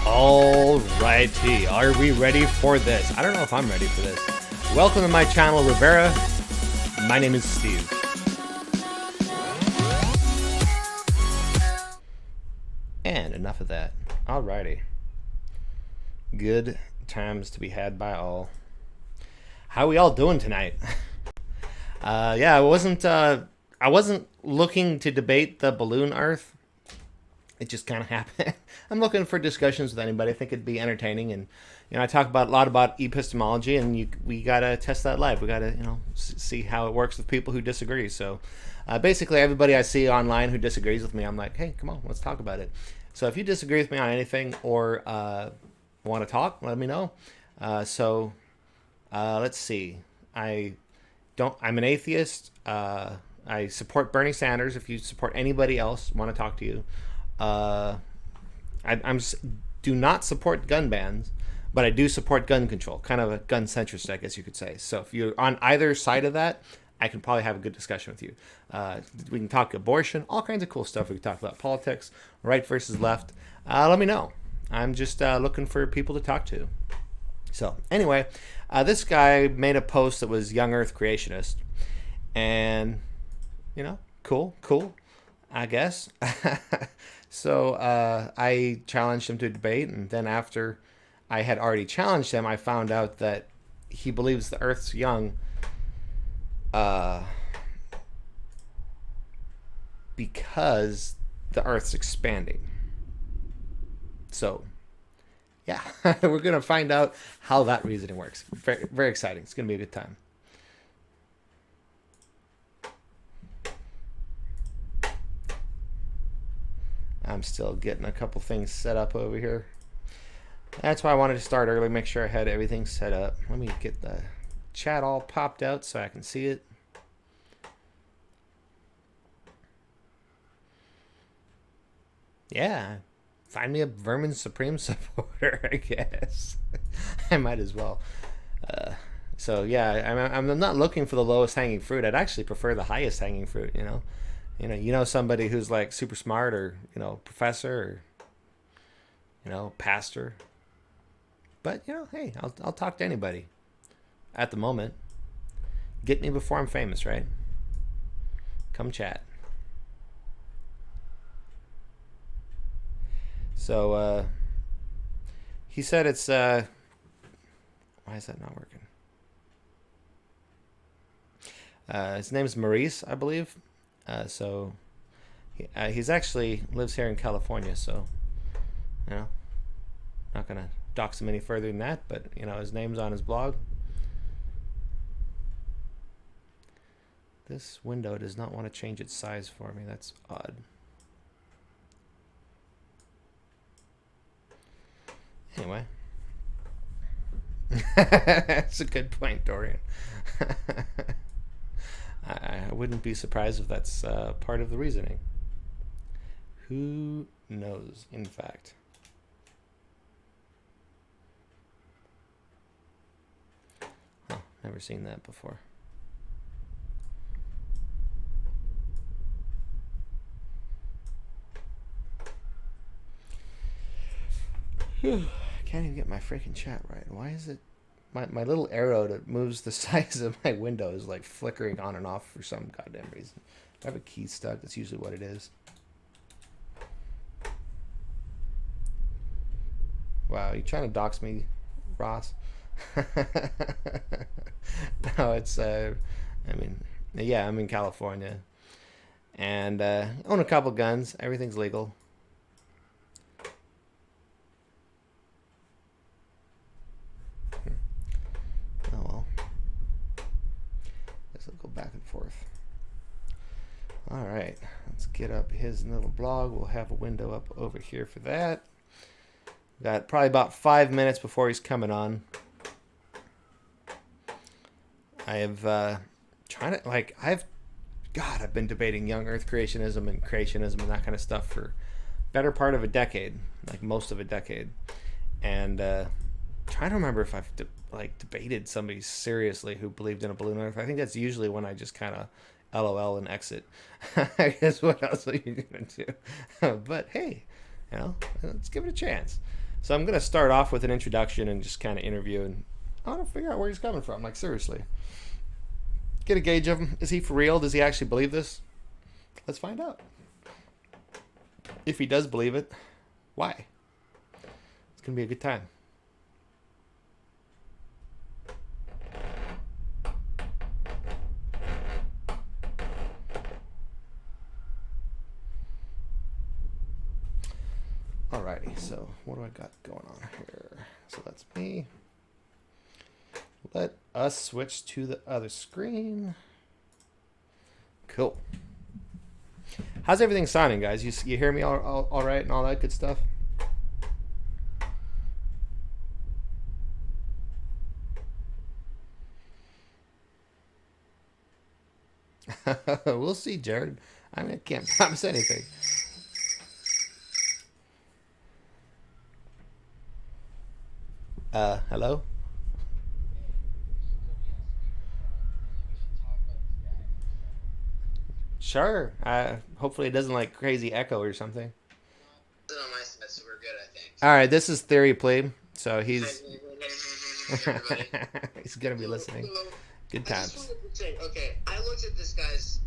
Alrighty, are we ready for this? I don't know if I'm ready for this. Welcome to my channel, Re-Vera. My name is Steve. And enough of that. Alrighty. Good times to be had by all. How are we all doing tonight? Yeah, I wasn't looking to debate the balloon Earth. It just kind of happened. I'm looking for discussions with anybody. I think it'd be entertaining, and I talk about a lot about epistemology, and we gotta test that live. We gotta see how it works with people who disagree. So basically, everybody I see online who disagrees with me, I'm like, hey, come on, let's talk about it. So if you disagree with me on anything or want to talk, let me know. Let's see. I'm an atheist. I support Bernie Sanders. If you support anybody else, want to talk to you. Do not support gun bans, but I do support gun control, kind of a gun centrist, I guess you could say. So if you're on either side of that, I can probably have a good discussion with you. We can talk abortion, all kinds of cool stuff. We can talk about politics, right versus left. Let me know. I'm just looking for people to talk to. So anyway, this guy made a post that was Young Earth Creationist, and cool, I guess. So I challenged him to debate, and then after I had already challenged him, I found out that he believes the Earth's young because the Earth's expanding. So, yeah, we're going to find out how that reasoning works. Very, very exciting. It's going to be a good time. I'm still getting a couple things set up over here. That's why I wanted to start early, make sure I had everything set up. Let me get the chat all popped out so I can see it. Yeah, find me a Vermin Supreme supporter, I guess. I might as well. So yeah, I'm not looking for the lowest hanging fruit. I'd actually prefer the highest hanging fruit, somebody who's like super smart, or professor, or pastor. But hey, I'll talk to anybody at the moment. Get me before I'm famous, right? Come chat. So he said it's why is that not working? His name's Maurice, I believe. So he's actually lives here in California, so not gonna dox him any further than that, but his name's on his blog. This window does not want to change its size for me. That's odd. Anyway. That's a good point, Dorian. I wouldn't be surprised if that's part of the reasoning. Who knows, in fact. Huh, never seen that before. Whew. I can't even get my freaking chat right. Why is it my little arrow that moves the size of my window is like flickering on and off for some goddamn reason? I have a key stuck. That's usually what it is. Wow, you trying to dox me, Ross? No, it's I mean, yeah, I'm in California, and own a couple guns. Everything's legal. Oh well. Guess I'll go back and forth. All right, let's get up his little blog. We'll have a window up over here for that. Got probably about 5 minutes before he's coming on. I have I've been debating young Earth creationism and that kind of stuff for better part of a decade, like most of a decade, and trying to remember if I've debated somebody seriously who believed in a balloon Earth. I think that's usually when I just kind of LOL and exit. I guess what else are you gonna do? But hey, let's give it a chance. So I'm gonna start off with an introduction and just kind of interview, and I want to figure out where he's coming from. Like, seriously, get a gauge of him. Is he for real? Does he actually believe this? Let's find out. If he does believe it, why? It's gonna be a good time. Alrighty, so what do I got going on here? So that's me. Let us switch to the other screen. Cool. How's everything sounding, guys? You hear me all right and all that good stuff? We'll see, Jared. I mean, I can't promise anything. Hello? Sure. Hopefully it doesn't like crazy echo or something. On my side, so we're good, I think. All right, this is TheoryPleeb, so he's Everybody. he's gonna be listening. Good I just times. wanted to say, okay, I looked at this guy's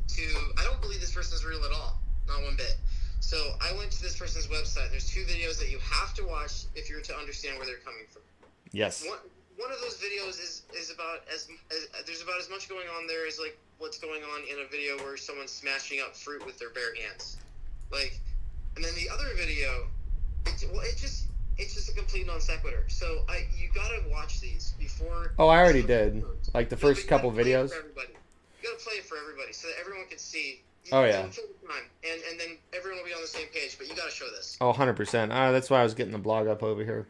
I don't believe this person's real at all, not one bit. So I went to this person's website. There's 2 videos that you have to watch if you're to understand where they're coming from. Yes. One of those videos is about as there's about as much going on there as like what's going on in a video where someone's smashing up fruit with their bare hands, like, and then the other video, it's just a complete non sequitur. So you gotta watch these before. Oh, I already did. Like the first couple videos. You gotta play it for everybody so that everyone can see. Oh yeah. And then everyone will be on the same page. But you gotta show this. Oh, 100%. That's why I was getting the blog up over here.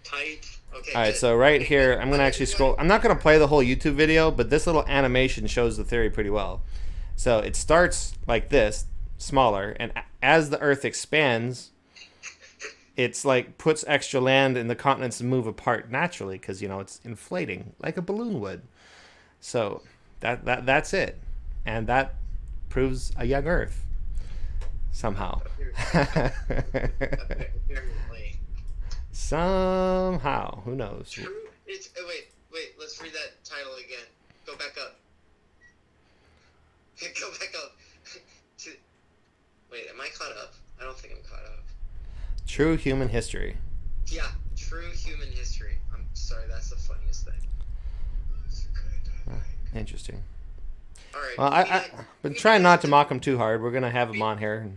Tight. Okay. All right, so right here, I'm gonna actually scroll. I'm not gonna play the whole YouTube video, but this little animation shows the theory pretty well. So it starts like this, smaller, and as the Earth expands, it's like puts extra land and the continents move apart naturally because it's inflating like a balloon would. So that's it, and that proves a young Earth somehow. Somehow, who knows? True. Wait. Let's read that title again. Go back up. Go back up. Wait, am I caught up? I don't think I'm caught up. True human history. Yeah, true human history. I'm sorry, that's the funniest thing. Interesting. All right. Well, I've been trying not to mock him too hard. We're gonna have him on here.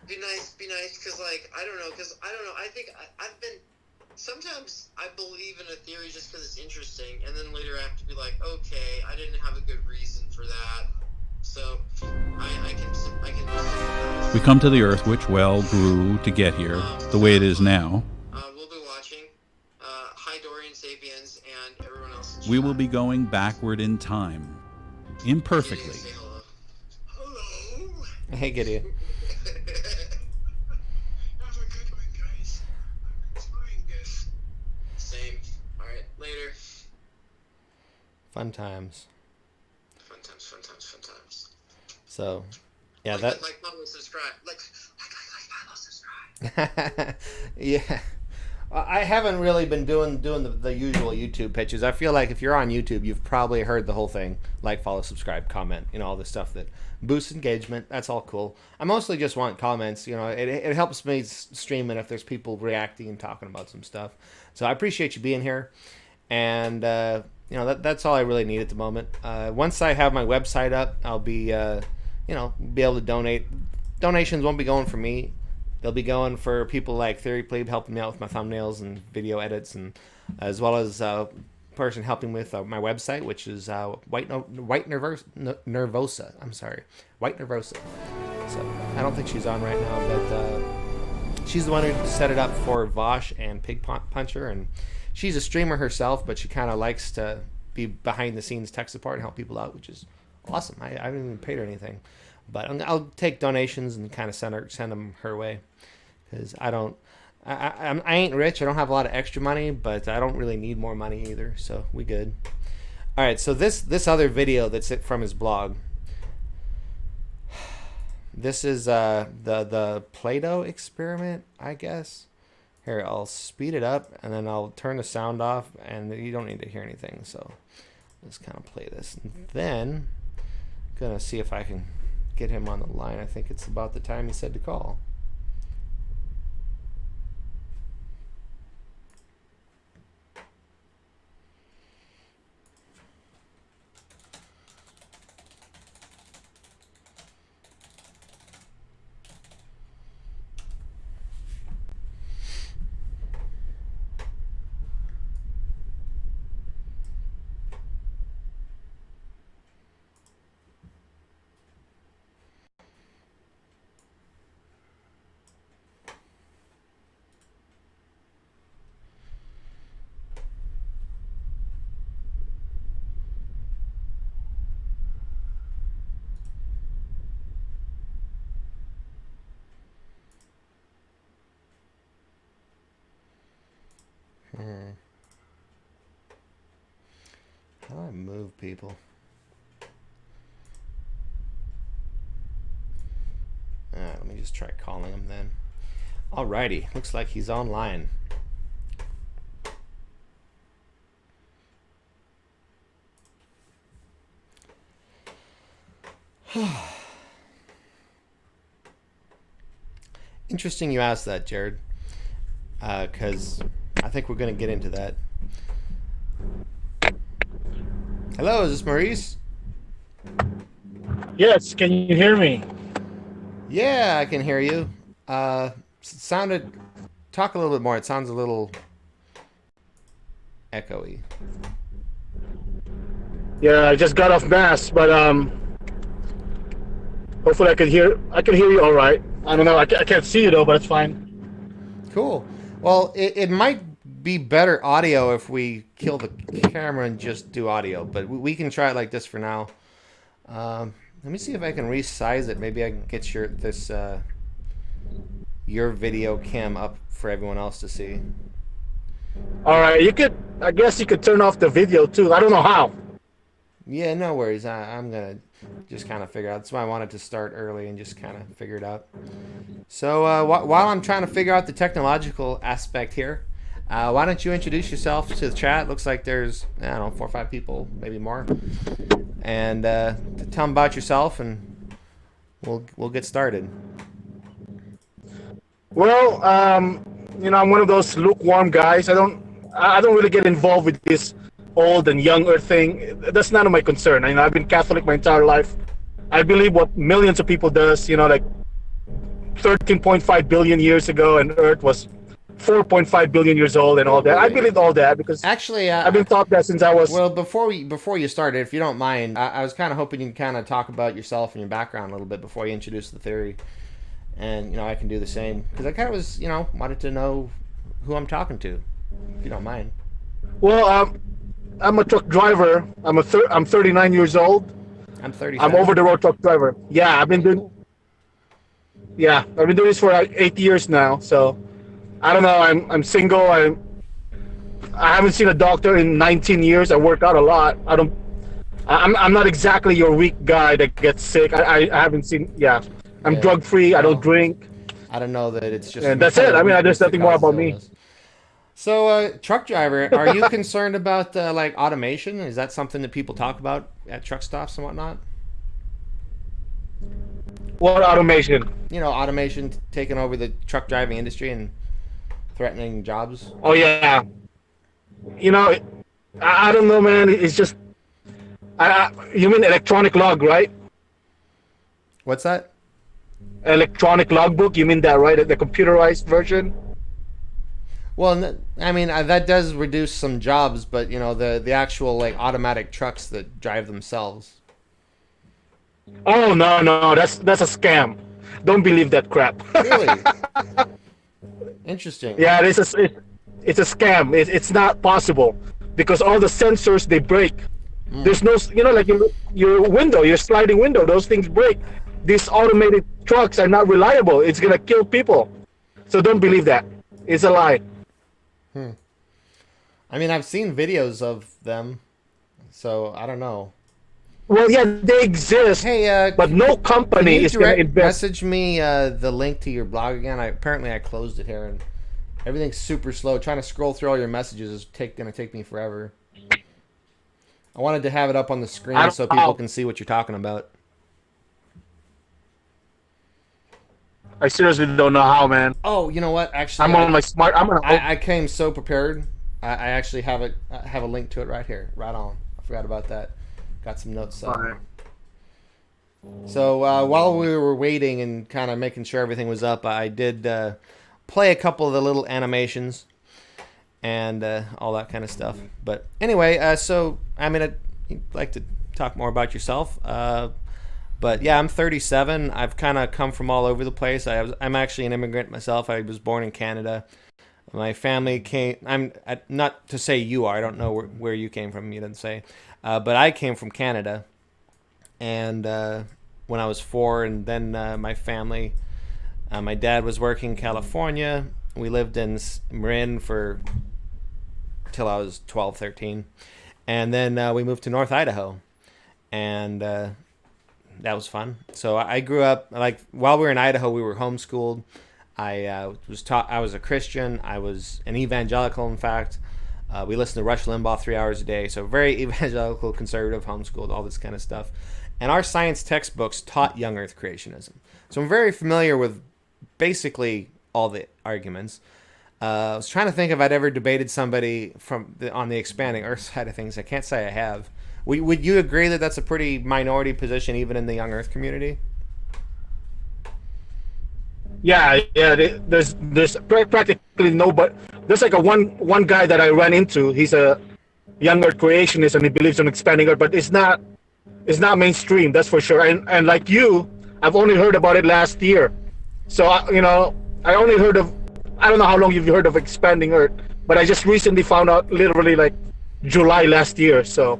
Be nice, because I don't know, I think I've been. Sometimes I believe in a theory just because it's interesting, and then later I have to be like, okay, I didn't have a good reason for that, So I can sympathize. We come to the Earth, which, well, grew to get here the way it is now. We'll be watching. Hi, Dorian Sapiens, and everyone else. We will be going backward in time, imperfectly. Say hello. Hello. Hey, Gideon. Have a good one, guys. I'm enjoying this. Same. All right. Later. Fun times. Fun times. Fun times. Fun times. So, yeah, like, follow, subscribe. Like, follow, subscribe. Yeah. I haven't really been doing the usual YouTube pitches. I feel like if you're on YouTube, you've probably heard the whole thing. Like, follow, subscribe, comment, all the stuff that boosts engagement. That's all cool. I mostly just want comments. It helps me stream it if there's people reacting and talking about some stuff. So I appreciate you being here. And, that's all I really need at the moment. Once I have my website up, I'll be, be able to donate. Donations won't be going for me. They'll be going for people like TheoryPleeb helping me out with my thumbnails and video edits, and as well as a person helping with my website, which is White Nervosa. I'm sorry, White Nervosa. So I don't think she's on right now, but she's the one who set it up for Vosh and Pig Puncher, and she's a streamer herself, but she kind of likes to be behind the scenes tech support and help people out, which is awesome. I haven't even paid her anything, but I'll take donations and kind of send them her way. Because I ain't rich. I don't have a lot of extra money, but I don't really need more money either. So we good. All right. So this other video that's from his blog. This is the Play-Doh experiment, I guess. Here, I'll speed it up and then I'll turn the sound off, and you don't need to hear anything. So let's kind of play this. And then I'm gonna see if I can get him on the line. I think it's about the time he said to call. How do I move people? Let me just try calling him then. Alrighty, looks like he's online. Interesting you asked that, Jared, because I think we're going to get into that. Hello, is this Maurice? Yes, can you hear me? Yeah, I can hear you. Talk a little bit more. It sounds a little echoey. Yeah, I just got off mass, but hopefully I can hear you all right. I don't know. I can't see you though, but it's fine. Cool. Well, it might be better audio if we kill the camera and just do audio, but we can try it like this for now. Let me see if I can resize it. Maybe I can get your video cam up for everyone else to see. All right, I guess you could turn off the video too. I don't know how. Yeah, no worries. I'm gonna just kind of figure out. That's why I wanted to start early and just kind of figure it out. So while I'm trying to figure out the technological aspect here, why don't you introduce yourself to the chat? Looks like there's, I don't know, 4 or 5 people, maybe more. And tell them about yourself, and we'll get started. Well, I'm one of those lukewarm guys. I don't really get involved with this old and young Earth thing. That's none of my concern. I've been Catholic my entire life. I believe what millions of people does. Like 13.5 billion years ago, and Earth was 4.5 billion years old and all that. I believed all that because Actually, I've been taught that since I was. well, before you started, if you don't mind, I was kind of hoping you can kind of talk about yourself and your background a little bit before you introduce the theory, and I can do the same because I kind of was wanted to know who I'm talking to, if you don't mind. Well, I'm a truck driver. I'm 39 years old. I'm 30. I'm over the road truck driver. Yeah, I've been doing this for like 8 years now. So I don't know. I'm single. I haven't seen a doctor in 19 years. I work out a lot. I'm not exactly your weak guy that gets sick. I haven't seen. Yeah, I'm drug free. I don't drink. I don't know that it's just. And that's it. I mean, there's nothing more about me. So, truck driver, are you concerned about like automation? Is that something that people talk about at truck stops and whatnot? What automation? Automation taking over the truck driving industry and threatening jobs. Oh yeah. I don't know, man. It's just. You mean electronic log, right? What's that? Electronic logbook. You mean that, right? The computerized version. Well, I mean that does reduce some jobs, but the actual like automatic trucks that drive themselves. Oh no, that's a scam. Don't believe that crap. Really? Interesting. Yeah, it's a scam. It's not possible because all the sensors they break. There's no, like your window, your sliding window, those things break. These automated trucks are not reliable. It's gonna kill people. So don't believe that. It's a lie. I mean, I've seen videos of them, so I don't know. Well, yeah, they exist. Hey, but no company is going to invest. Message me the link to your blog again. Apparently I closed it here, and everything's super slow. Trying to scroll through all your messages is going to take me forever. I wanted to have it up on the screen so people can see what you're talking about. I seriously don't know how, man. Oh, you know what? Actually, I'm on my smart. I came so prepared. I actually have a link to it right here. Right on. I forgot about that. Got some notes. So while we were waiting and kind of making sure everything was up, I did play a couple of the little animations and all that kind of stuff. But anyway, so I mean, I'd like to talk more about yourself. But yeah, I'm 37. I've kind of come from all over the place. I'm actually an immigrant myself. I was born in Canada. My family came. Not to say you are. I don't know where you came from. You didn't say. But I came from Canada, and when I was 4, and then my family. My dad was working in California. We lived in Marin till I was 12, 13, and then we moved to North Idaho, and that was fun. So I grew up while we were in Idaho, we were homeschooled. I was taught. I was a Christian. I was an evangelical, in fact. We listened to Rush Limbaugh 3 hours a day. So very evangelical, conservative, homeschooled, all this kind of stuff. And our science textbooks taught young Earth creationism. So I'm very familiar with basically all the arguments. I was trying to think if I'd ever debated somebody on the expanding Earth side of things. I can't say I have. Would you agree that that's a pretty minority position even in the young Earth community? Yeah. There's practically nobody. There's like one guy that I ran into. He's a young Earth creationist and he believes in expanding Earth, but it's not mainstream. That's for sure. And like you, I've only heard about it last year. So I only heard of. I don't know how long you've heard of expanding Earth, but I just recently found out, literally like July last year. So.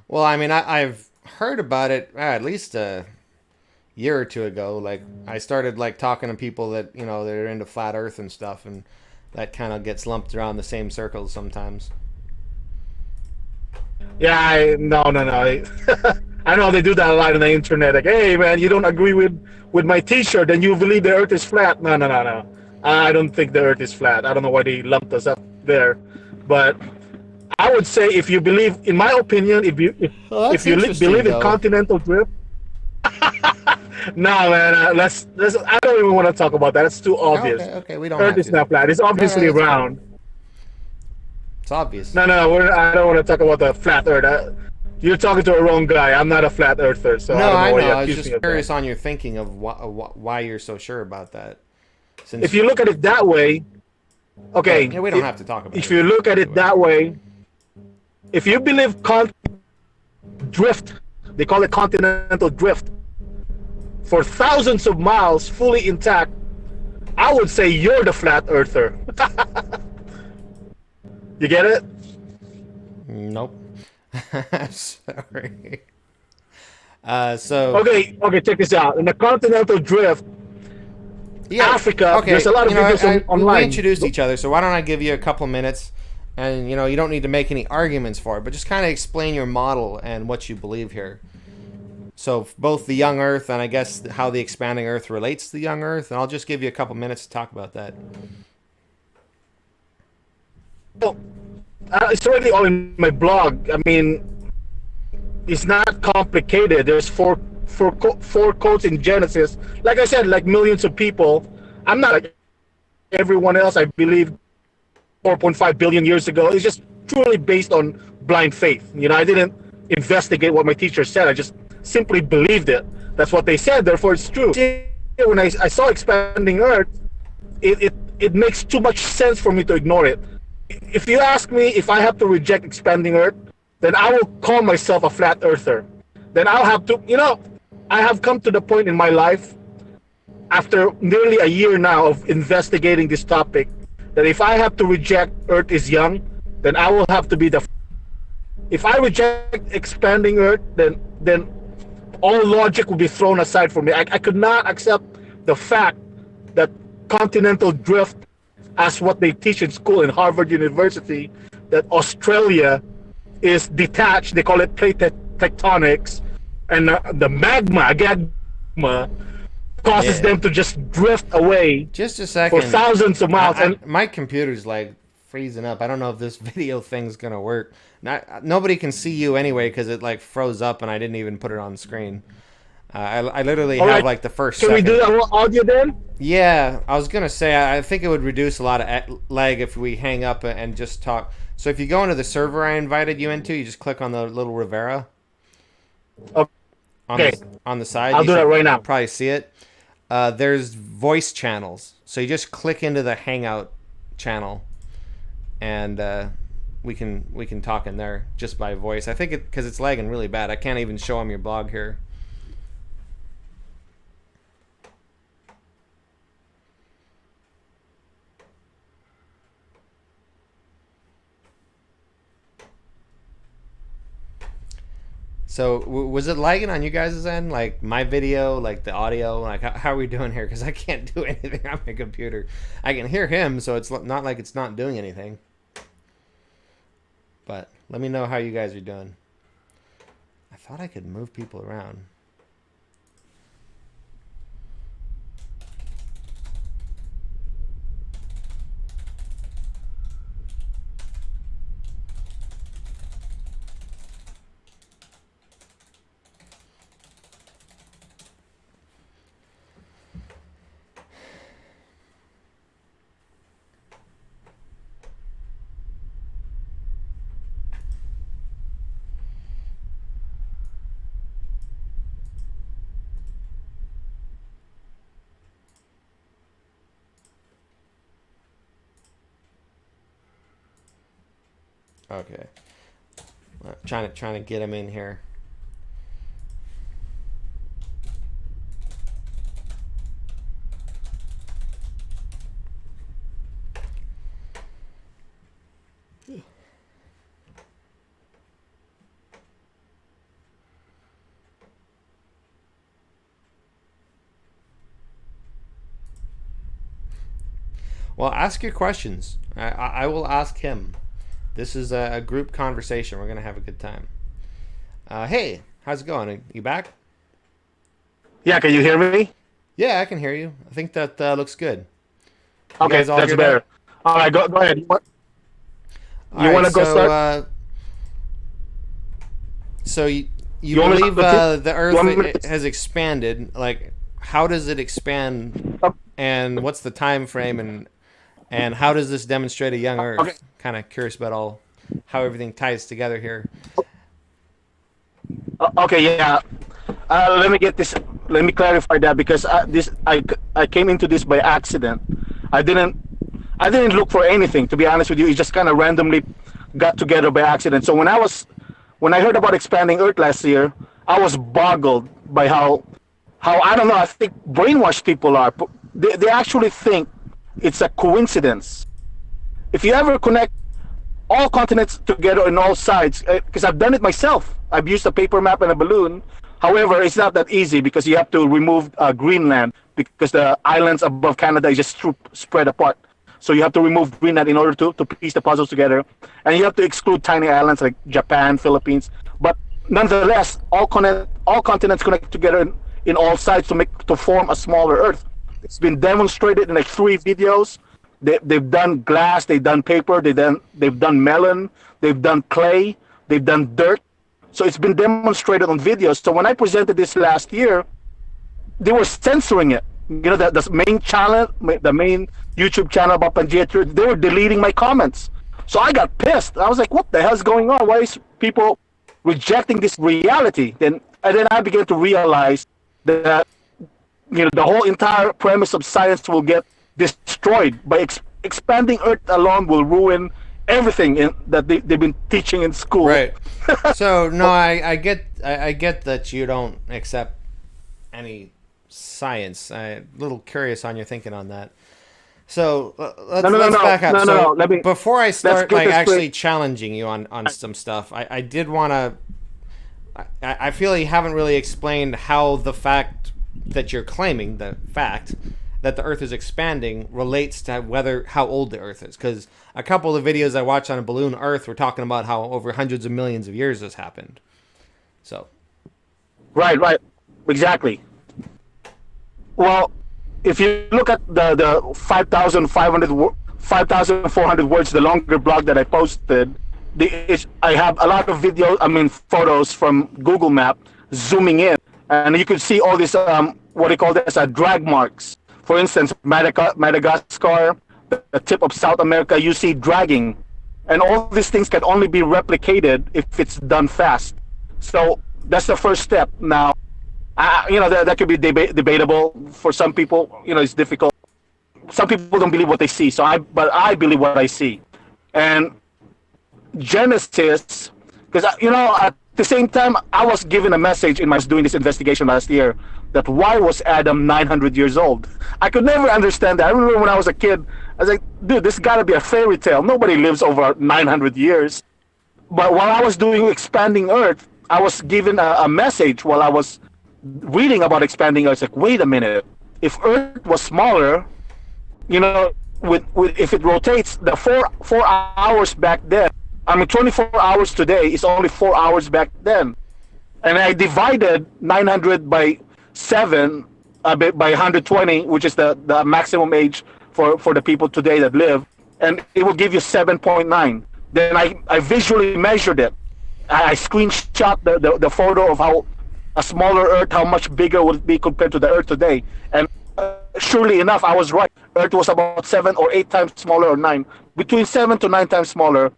Well, I mean, I've heard about it at least a year or two ago. Like, I started talking to people that that are into flat Earth and stuff, and that kind of gets lumped around the same circles sometimes. Yeah, no. I know they do that a lot on the internet. Like, hey, man, you don't agree with my T-shirt, and you believe the Earth is flat. No. I don't think the Earth is flat. I don't know why they lumped us up there, but. I would say if you believe, in my opinion, if you believe in continental drift, no, man. I don't even want to talk about that. It's too obvious. Okay, we don't. Earth is not flat. It's obviously round. Cool. It's obvious. No. I don't want to talk about the flat Earth. You're talking to the wrong guy. I'm not a flat earther, so no, I don't know. I was just curious on your thinking of why you're so sure about that. If you look at it that way. Okay, Yeah, we don't have to talk about it. if you look at it that way, if you believe drift, they call it continental drift, for thousands of miles fully intact, I would say you're the flat earther. You get it? Nope. Sorry. So Okay, check this out. In the continental drift, yeah, Africa, okay, there's a lot of videos online. We introduced each other, so why don't I give you a couple minutes, and you don't need to make any arguments for it, but just kind of explain your model and what you believe here. So both the young Earth and I guess how the expanding Earth relates to the young Earth, and I'll just give you a couple minutes to talk about that. Well, it's already all in my blog. I mean, it's not complicated. There's four quotes in Genesis. Like I said, like millions of people. I'm not like everyone else. I believe 4.5 billion years ago. It's just truly based on blind faith. I didn't investigate what my teacher said. I just simply believed it. That's what they said. Therefore, it's true. When I saw expanding Earth, it makes too much sense for me to ignore it. If you ask me if I have to reject expanding Earth, then I will call myself a flat earther. Then I'll have to, I have come to the point in my life, after nearly a year now of investigating this topic, that if I have to reject Earth is young, then I will have to be the. If I reject expanding Earth, then all logic will be thrown aside for me. I could not accept the fact that continental drift, as what they teach in school in Harvard University, that Australia is detached. They call it plate tectonics, and the magma causes them to just drift away. Just a second. For thousands of miles. And my computer's like freezing up. I don't know if this video thing's gonna work. Nobody can see you anyway because it like froze up and I didn't even put it on the screen. I literally have like the first. Can we do that audio then? Yeah, I was gonna say I think it would reduce a lot of lag if we hang up and just talk. So if you go into the server I invited you into, you just click on the little Re-Vera. Okay. On the side. I'll do that right now. Probably see it. There's voice channels, so you just click into the Hangout channel, and we can talk in there just by voice. I think because it's lagging really bad. I can't even show them your blog here. So was it lagging on you guys' end? Like my video, like the audio, like how are we doing here? Because I can't do anything on my computer. I can hear him, so it's not like it's not doing anything. But let me know how you guys are doing. I thought I could move people around. Okay, trying to get him in here. Well, ask your questions. I will ask him. This is a group conversation. We're going to have a good time. Hey, how's it going? Are you back? Yeah, can you hear me? Yeah, I can hear you. I think that looks good. Okay, that's better. All right, go ahead. You want to go start? So you believe the Earth has expanded. Like, how does it expand? And what's the time frame? And how does this demonstrate a young Earth? Okay. Kind of curious about how everything ties together here. Okay, yeah. Let me get this. Let me clarify that because I came into this by accident. I I didn't look for anything, to be honest with you. It just kind of randomly got together by accident. So when I heard about expanding Earth last year, I was boggled by how I don't know. I think brainwashed people are. They actually think it's a coincidence. If you ever connect all continents together on all sides, because I've done it myself. I've used a paper map and a balloon. However, it's not that easy because you have to remove Greenland because the islands above Canada is just spread apart. So you have to remove Greenland in order to piece the puzzles together. And you have to exclude tiny islands like Japan, Philippines. But nonetheless, all continents connect together in all sides to form a smaller Earth. It's been demonstrated in like 3 videos. They've done glass, they've done paper, they've done melon, they've done clay, they've done dirt. So it's been demonstrated on videos. So when I presented this last year, they were censoring it. You know, the main channel, the main YouTube channel about Pangea Theory, they were deleting my comments. So I got pissed. I was like, what the hell's going on? Why is people rejecting this reality? And then I began to realize that, you know, the whole entire premise of science will get destroyed by expanding Earth alone will ruin everything that they've been teaching in school. Right. So no, I get that you don't accept any science. I'm a little curious on your thinking on that. So let's back up. So before I start actually challenging you on some stuff, I did want to. I feel you haven't really explained how the fact that you're claiming, the fact that the Earth is expanding, relates to how old the Earth is. Because a couple of videos I watched on a balloon Earth were talking about how over hundreds of millions of years this happened. So. Right, exactly. Well, if you look at the 5,400 words, the longer blog that I posted, I have a lot of photos from Google Map zooming in, and you could see all these what do you call this? Drag marks. For instance, Madagascar, the tip of South America, you see dragging, and all these things can only be replicated if it's done fast. So that's the first step. Now, that could be debatable for some people. You know, it's difficult. Some people don't believe what they see. But I believe what I see. And Genesis, because at the same time, I was given a message in my doing this investigation last year that why was Adam 900 years old? I could never understand that. I remember when I was a kid, I was like, dude, this got to be a fairy tale. Nobody lives over 900 years. But while I was doing Expanding Earth, I was given a message while I was reading about Expanding Earth. Like, wait a minute. If Earth was smaller, if it rotates, the 4 hours back then, 24 hours today is only 4 hours back then. And I divided 900 by 7 by 120, which is the maximum age for the people today that live, and it will give you 7.9. Then I visually measured it. I screenshot the photo of how a smaller Earth, how much bigger would it be compared to the Earth today. And surely enough, I was right. Earth was about 7 or 8 times smaller, or 9, between 7 to 9 times smaller.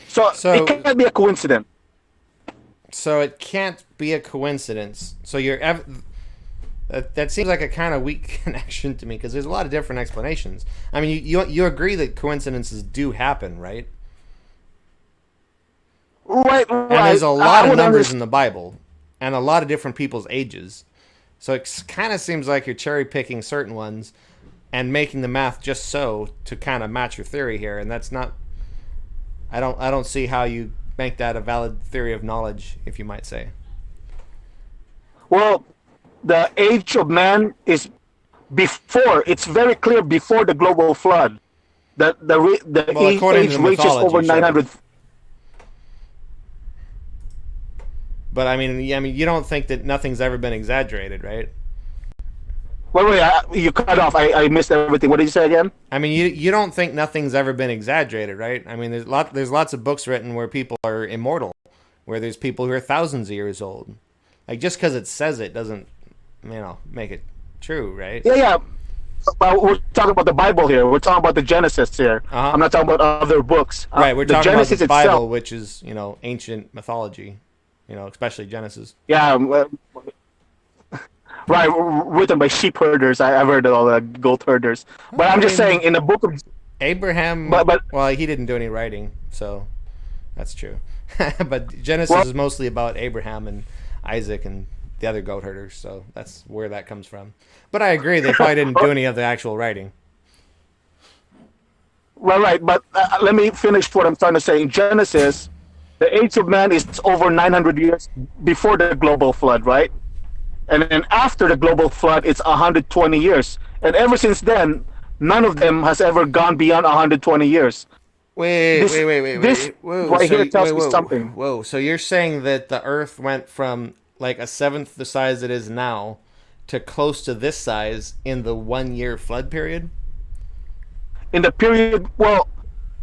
So it can't be a coincidence. So it can't be a coincidence. So that seems like a kind of weak connection to me, because there's a lot of different explanations. I mean, you agree that coincidences do happen, right? Right. And there's a lot of numbers in the Bible, and a lot of different people's ages. So it kind of seems like you're cherry picking certain ones and making the math just so to kind of match your theory here, and that's not. I don't see how you make that a valid theory of knowledge, if you might say. Well, the age of man is before. It's very clear before the global flood. That the age reaches over 900. But I mean, you don't think that nothing's ever been exaggerated, right? Wait, you cut off. I missed everything. What did you say again? I mean, you don't think nothing's ever been exaggerated, right? I mean, there's lots of books written where people are immortal, where there's people who are thousands of years old. Like, just because it says it doesn't, make it true, right? Yeah. But we're talking about the Bible here. We're talking about the Genesis here. Uh-huh. I'm not talking about other books. Right, we're talking about the Bible, itself, which is, ancient mythology, especially Genesis. Yeah. Right, written by sheep herders. I've heard of all the goat herders. But I'm just saying, in the book of... Abraham, But well, he didn't do any writing, so that's true. But Genesis Well- is mostly about Abraham and Isaac and the other goat herders, so that's where that comes from. But I agree, they probably didn't do any of the actual writing. right. But let me finish what I'm trying to say. In Genesis, the age of man is over 900 years before the global flood, right? And then after the global flood, it's 120 years. And ever since then, none of them has ever gone beyond 120 years. Wait. This Whoa, right here tells me whoa. something. Whoa, so you're saying that the Earth went from like a seventh the size it is now to close to this size in the 1 year flood period? In the period, well,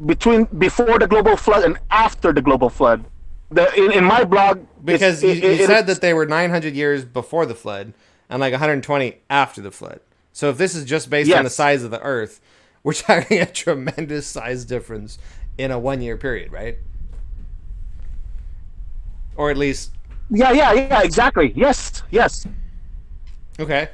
before the global flood and after the global flood. In my blog, Because you said that they were 900 years before the flood and like 120 after the flood. So if this is just based on the Yes. size of the Earth, we're talking a tremendous size difference in a 1 year period, right? Or at least, yeah, exactly. Yes. okay.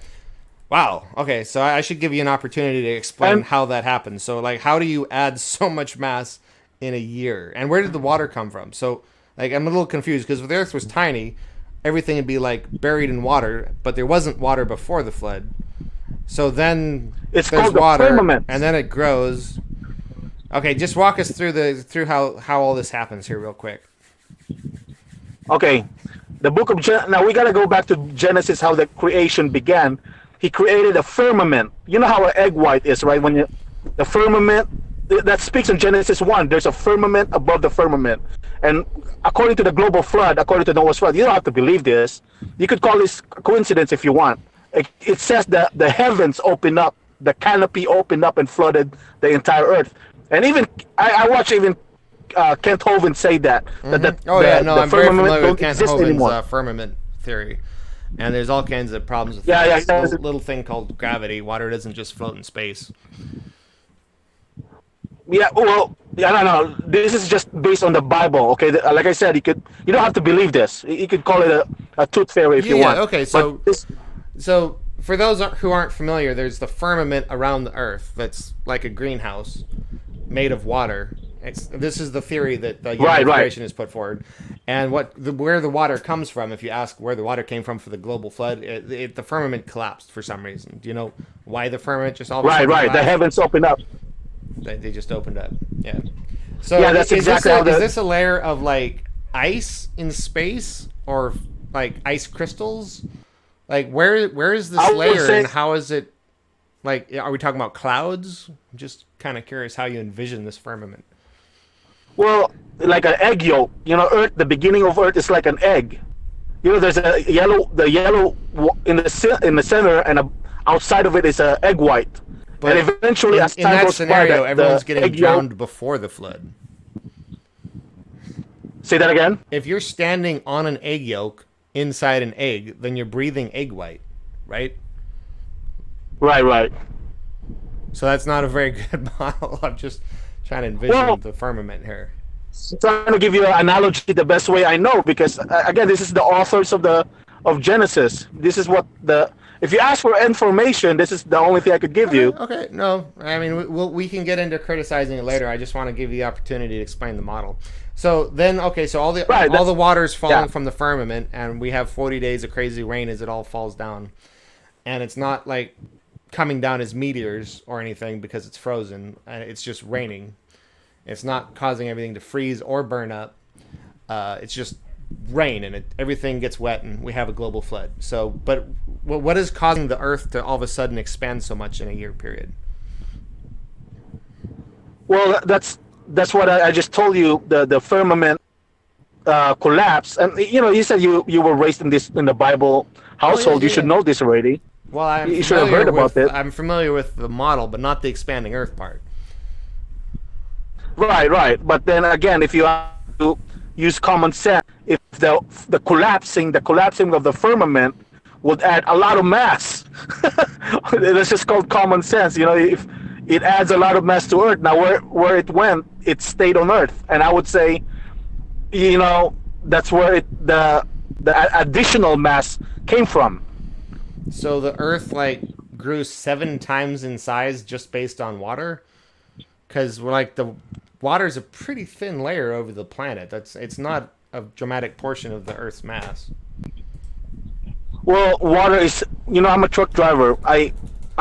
Wow. Okay, so I should give you an opportunity to explain And- how that happens. So, like, how do you add so much mass in a year? And where did the water come from? So, like, I'm a little confused because if the Earth was tiny, everything would be, like, buried in water, but there wasn't water before the flood. So then It's there's called the water, firmament. and then it grows. Okay, just walk us through how all this happens here real quick. Okay, the book of now we gotta go back to Genesis, how the creation began. He created a firmament. You know how an egg white is, right? The firmament that speaks in Genesis 1. There's a firmament above the firmament, and according to the global flood, according to Noah's flood, you don't have to believe this. You could call this coincidence if you want. It says that the heavens opened up, the canopy opened up and flooded the entire earth. And even I watched even Kent Hovind say that. I'm very familiar with Kent exist anymore. Hovind's firmament theory. And there's all kinds of problems with Yeah, this little thing called gravity. Water doesn't just float in space. Yeah, well, no. This is just based on the Bible, okay? Like I said, you don't have to believe this. You could call it a tooth fairy if you want. Okay, But so for those who aren't familiar, there's the firmament around the Earth that's like a greenhouse made of water. This is the theory that the creation has put forward, and where the water comes from. If you ask where the water came from for the global flood, the firmament collapsed for some reason. Do you know why the firmament just all of a sudden right. The collapsed? heavens opened up. They just opened up. Yeah. So Yeah, that's exactly how is this a layer of like ice in space or like ice crystals? Like where is this I would layer say- and how is it like are we talking about clouds? I'm just kind of curious how you envision this firmament. Well, like an egg yolk. Earth. The beginning of Earth is like an egg. There's the yellow in the center, and outside of it is an egg white. But and eventually, as in time that goes scenario, by, everyone's the getting egg yolk- drowned before the flood. Say that again. If you're standing on an egg yolk inside an egg, then you're breathing egg white, right? Right. So that's not a very good model. I'm just trying to envision the firmament here. I'm trying to give you an analogy the best way I know, because again, this is the authors of Genesis. This is what if you ask for information, this is the only thing I could give you. Okay, no, I mean we can get into criticizing it later. I just want to give you the opportunity to explain the model. So then, so all the water's falling from the firmament, and we have 40 days of crazy rain as it all falls down, and it's not like coming down as meteors or anything because it's frozen. It's just raining. It's not causing everything to freeze or burn up. It's just rain, and everything gets wet, and we have a global flood. So, but what is causing the Earth to all of a sudden expand so much in a year period? Well, that's what I just told you. The firmament collapsed, and you said you were raised in the Bible household. You should know this already. Well, you should have heard about it. I'm familiar with the model, but not the expanding Earth part. Right. But then again, if you have to use common sense, if the collapsing of the firmament would add a lot of mass, that's just called common sense. If it adds a lot of mass to Earth, now where it went, it stayed on Earth, and I would say, that's where the additional mass came from. So the Earth grew 7 times in size just based on water. because we're like the water is a pretty thin layer over the planet. It's not a dramatic portion of the Earth's mass. Well, water is, I'm a truck driver. I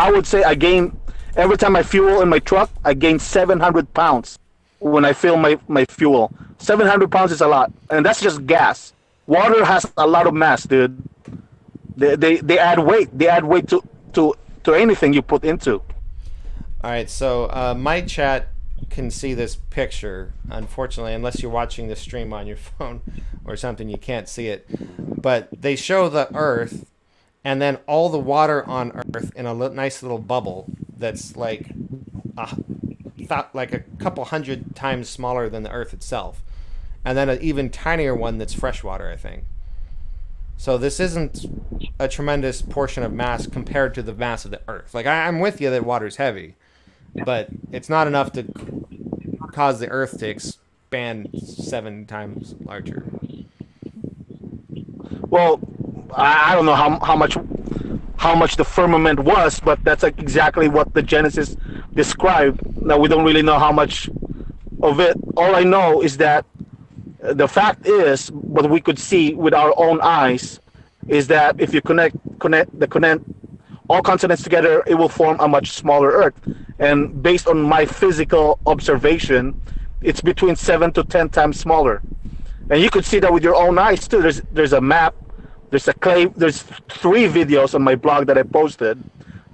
would say I gain, every time I fuel in my truck, I gain 700 pounds when I fill my fuel. 700 pounds is a lot. And that's just gas. Water has a lot of mass, dude. They add weight. They add weight to anything you put into. All right, so my chat can see this picture. Unfortunately, unless you're watching the stream on your phone or something, you can't see it. But they show the Earth, and then all the water on Earth in a nice little bubble that's like a couple hundred times smaller than the Earth itself, and then an even tinier one that's freshwater, I think. So this isn't a tremendous portion of mass compared to the mass of the Earth. Like, I'm with you that water's heavy, but it's not enough to cause the Earth to expand 7 times larger. Well, I don't know how much the firmament was, but that's exactly what the Genesis described. Now, we don't really know how much of it. All I know is that the fact is, what we could see with our own eyes, is that if you connect all continents together, it will form a much smaller Earth. And based on my physical observation, it's between 7 to 10 times smaller. And you could see that with your own eyes too. There's a map. There's 3 videos on my blog that I posted.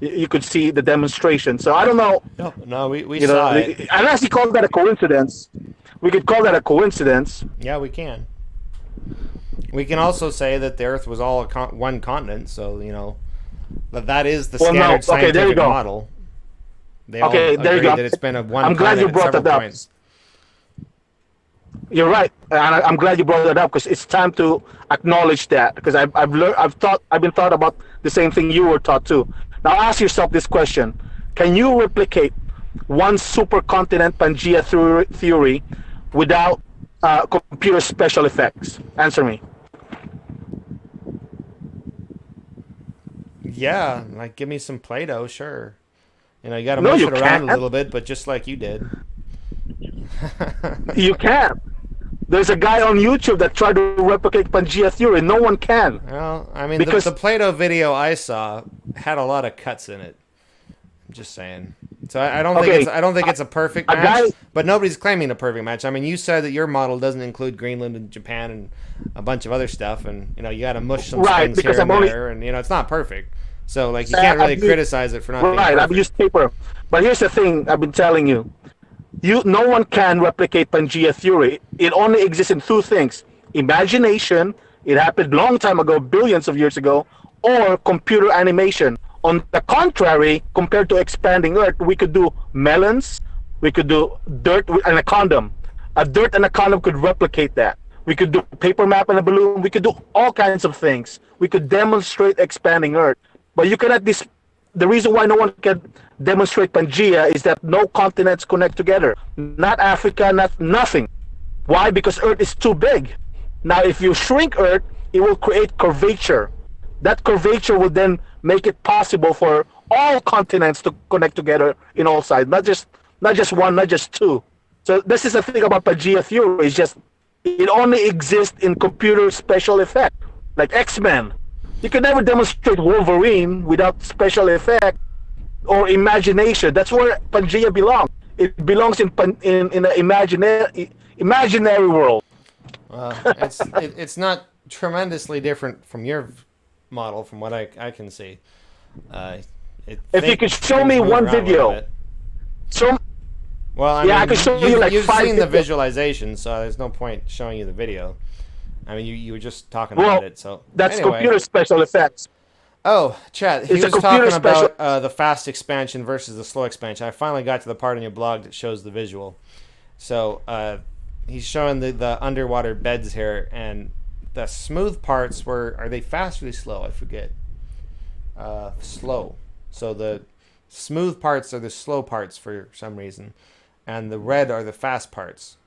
You could see the demonstration. So I don't know. No, we saw it. Unless you call that a coincidence. We could call that a coincidence. Yeah, we can. We can also say that the Earth was all one continent. So, that is the standard scientific model. They all agree that it's been a one. I'm glad you brought that up. You're right, and I'm glad you brought that up, because it's time to acknowledge that. Because I've been taught about the same thing you were taught too. Now ask yourself this question: can you replicate one supercontinent Pangea theory without computer special effects? Answer me. Yeah, like give me some Play-Doh, sure. You got to move it around a little bit, but just like you did. You can't. There's a guy on YouTube that tried to replicate Pangea theory. No one can. Well, I mean, because the Play-Doh video I saw had a lot of cuts in it. I'm just saying. So I don't think it's a perfect match. But nobody's claiming a perfect match. I mean, you said that your model doesn't include Greenland and Japan and a bunch of other stuff, and you got to mush some things here and there, and it's not perfect. So like you can't really criticize it for not being perfect. I've used paper. But here's the thing I've been telling you. No one can replicate Pangea theory. It only exists in 2 things: imagination, it happened long time ago, billions of years ago, or computer animation. On the contrary, compared to expanding Earth, we could do melons, we could do dirt and a condom. A dirt and a condom could replicate that. We could do paper map and a balloon. We could do all kinds of things. We could demonstrate expanding Earth. But you cannot the reason why no one can demonstrate Pangea is that no continents connect together. Not Africa, nothing. Why? Because Earth is too big. Now, if you shrink Earth, it will create curvature. That curvature will then make it possible for all continents to connect together in all sides. Not just one, not just 2. So this is the thing about Pangea theory. It's just it only exists in computer special effect, like X-Men. You can never demonstrate Wolverine without special effect or imagination. That's where Pangea belongs. It belongs in an imaginary world. It's not tremendously different from your model, from what I can see. If you could show me one video. Well, I could show you like 5 videos. You've seen the visualization, so there's no point showing you the video. I mean, you were just talking about it, so... That's computer special effects. Oh, Chad, he was talking about the fast expansion versus the slow expansion. I finally got to the part on your blog that shows the visual. So, he's showing the underwater beds here, and the smooth parts are they fast or are they slow? I forget. Slow. So the smooth parts are the slow parts for some reason, and the red are the fast parts.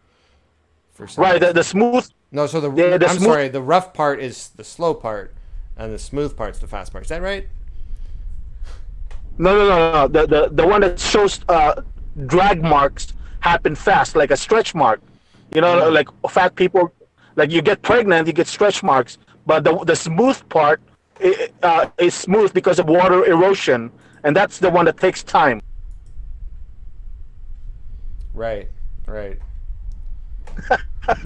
For some reason. The smooth... No, so the rough part is the slow part, and the smooth part's the fast part. Is that right? No. The one that shows drag marks happen fast, like a stretch mark. You know, like fat people, like you get pregnant, you get stretch marks, but the smooth part is smooth because of water erosion, and that's the one that takes time. Right.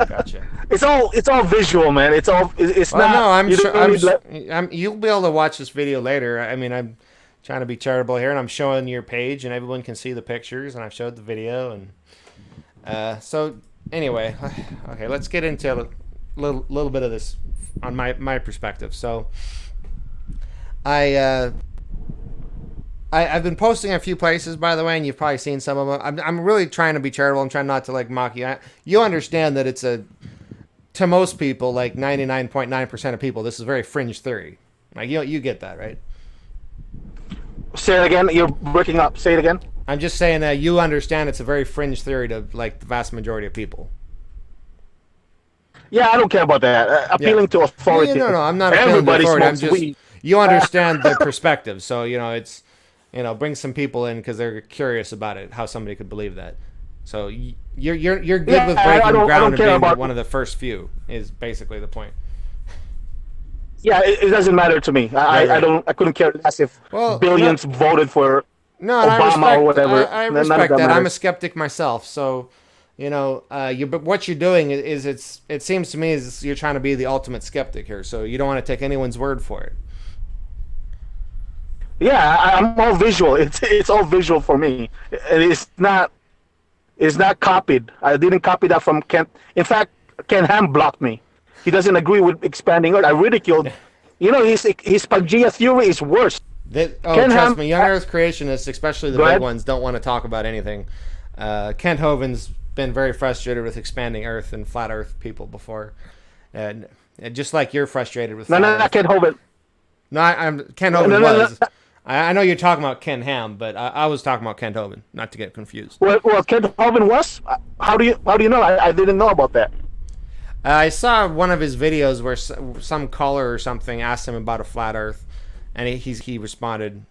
Gotcha. It's all visual, man. It's Well, not. no, I'm you sure. don't need You'll be able to watch this video later. I mean, I'm trying to be charitable here, and I'm showing your page, and everyone can see the pictures, and I've showed the video, and so anyway, okay, let's get into a little bit of this on my perspective. So, I've been posting a few places, by the way, and you've probably seen some of them. I'm really trying to be charitable. I'm trying not to like mock you. You understand that it's to most people, like 99.9% of people, this is very fringe theory. Like you get that, right? Say it again. You're breaking up. Say it again. I'm just saying that you understand it's a very fringe theory to like the vast majority of people. Yeah, I don't care about that. Appealing to authority. No, I'm not appealing to authority. I'm just you understand the perspective, so it's bring some people in because they're curious about it, how somebody could believe that. So you're good with breaking ground and being one of the first few is basically the point. Yeah, it doesn't matter to me. I couldn't care less if billions voted for Obama or whatever. I respect that. I'm a skeptic myself, so but what you're doing is it seems to me is you're trying to be the ultimate skeptic here, so you don't want to take anyone's word for it. Yeah, I'm all visual. It's all visual for me. It's not copied. I didn't copy that from Ken. In fact, Ken Ham blocked me. He doesn't agree with expanding Earth. I ridiculed. His Pangea theory is worse. Trust me, young Earth creationists, especially the big ones, don't want to talk about anything. Kent Hovind's been very frustrated with expanding Earth and flat Earth people before, and just like you're frustrated with. No, Kent Hovind. No, Ken Hovind was. I know you're talking about Ken Ham, but I was talking about Kent Hovind, not to get confused. Well, Kent Hovind was. How do you know? I didn't know about that. I saw one of his videos where some caller or something asked him about a flat Earth, and he responded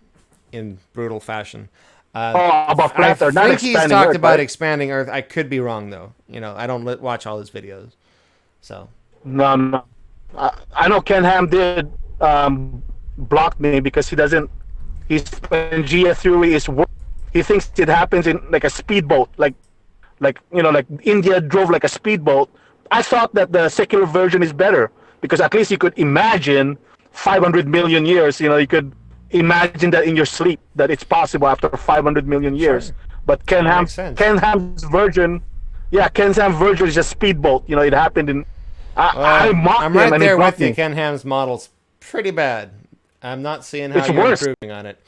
in brutal fashion. About flat Earth, I think he's talked about expanding Earth. I could be wrong though. I don't watch all his videos, so. No. I know Ken Ham did block me because he doesn't. His Pangea theory is. He thinks it happens in like a speedboat, like India drove like a speedboat. I thought that the secular version is better because at least you could imagine 500 million years. You could imagine that in your sleep that it's possible after 500 million years. Sure. But Ken Ham's version, Ken Ham's version is just speedboat. It happened in. I mocked him. I'm right there with you. Ken Ham's model's pretty bad. I'm not seeing how you're improving on it.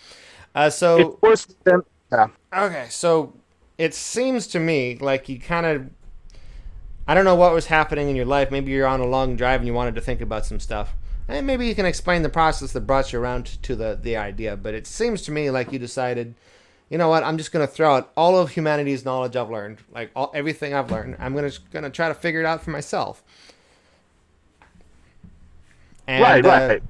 So it's worse than. Yeah. Okay, so it seems to me like you kind of. I don't know what was happening in your life. Maybe you're on a long drive and you wanted to think about some stuff. And maybe you can explain the process that brought you around to the idea. But it seems to me like you decided, you know what, I'm just going to throw out all of humanity's knowledge I've learned. Like everything I've learned. I'm going to try to figure it out for myself. And, right.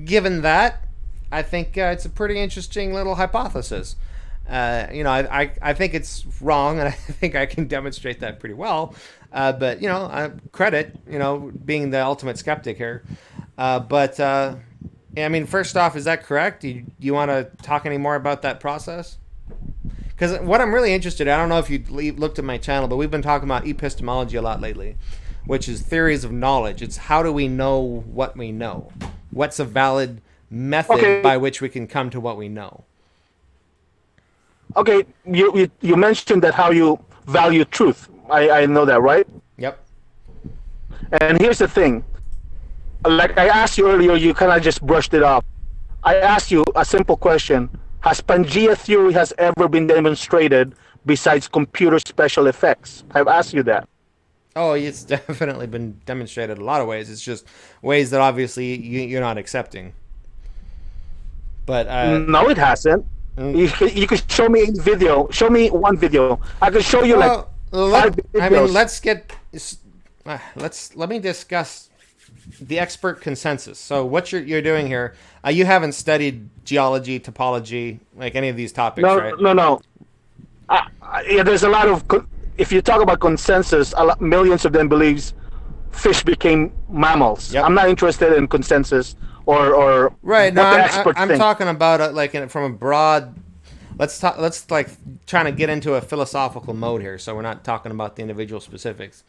Given that, I think it's a pretty interesting little hypothesis. I think it's wrong, and I think I can demonstrate that pretty well. But I credit, being the ultimate skeptic here. First off, is that correct? Do you want to talk any more about that process? Because what I'm really interested in, I don't know if you looked at my channel, but we've been talking about epistemology a lot lately, which is theories of knowledge. It's how do we know what we know? What's a valid method by which we can come to what we know? Okay, you mentioned that how you value truth. I know that, right? Yep. And here's the thing. Like I asked you earlier, you kind of just brushed it off. I asked you a simple question. Has Pangea theory has ever been demonstrated besides computer special effects? I've asked you that. Oh, it's definitely been demonstrated a lot of ways. It's just ways that obviously you're not accepting. But no, it hasn't. You could show me a video. Show me one video. I could show you five videos. Let me discuss the expert consensus. So what you're doing here, you haven't studied geology, topology, like any of these topics, right? No. There's a lot of if you talk about consensus, millions of them believes fish became mammals. Yep. I'm not interested in consensus or Right. No, what the experts I'm think. talking about from a broad. Let's talk. Let's like trying to get into a philosophical mode here, so we're not talking about the individual specifics.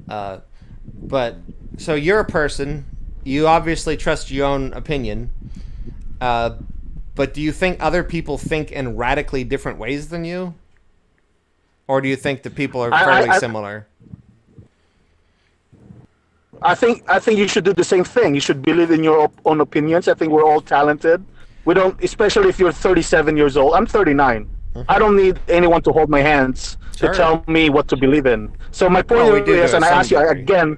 But so you're a person. You obviously trust your own opinion. But do you think other people think in radically different ways than you? Or do you think the people are fairly similar? I think you should do the same thing. You should believe in your own opinions. I think we're all talented. We don't, especially if you're 37 years old. I'm 39. Mm-hmm. I don't need anyone to hold my hands to tell me what to believe in. So my point is, and I ask you again,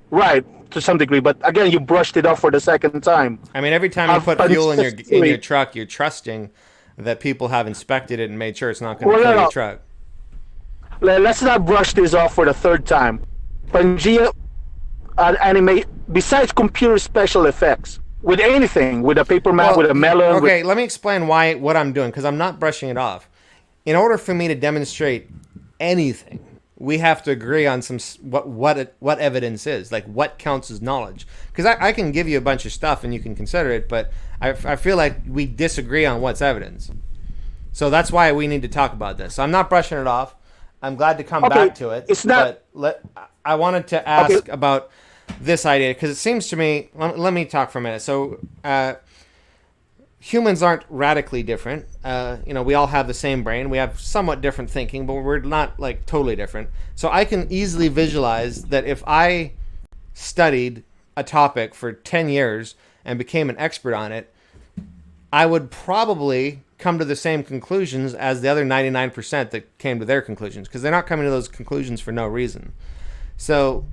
right, to some degree, but again, you brushed it off for the second time. I mean, every time you put fuel in your truck, you're trusting that people have inspected it and made sure it's not going to kill your truck. Let's not brush this off for the third time. Pangea anime, besides computer special effects, with anything, with a paper map, with a melon. Okay, let me explain what I'm doing, because I'm not brushing it off. In order for me to demonstrate anything, we have to agree on what evidence is, like what counts as knowledge. Because I can give you a bunch of stuff and you can consider it, but I feel like we disagree on what's evidence. So that's why we need to talk about this. So I'm not brushing it off. I'm glad to come back to it. It's not. But I wanted to ask about this idea, because it seems to me. Let me talk for a minute. So humans aren't radically different. We all have the same brain. We have somewhat different thinking, but we're not like totally different. So I can easily visualize that if I studied a topic for 10 years and became an expert on it, I would probably come to the same conclusions as the other 99% that came to their conclusions, because they're not coming to those conclusions for no reason. So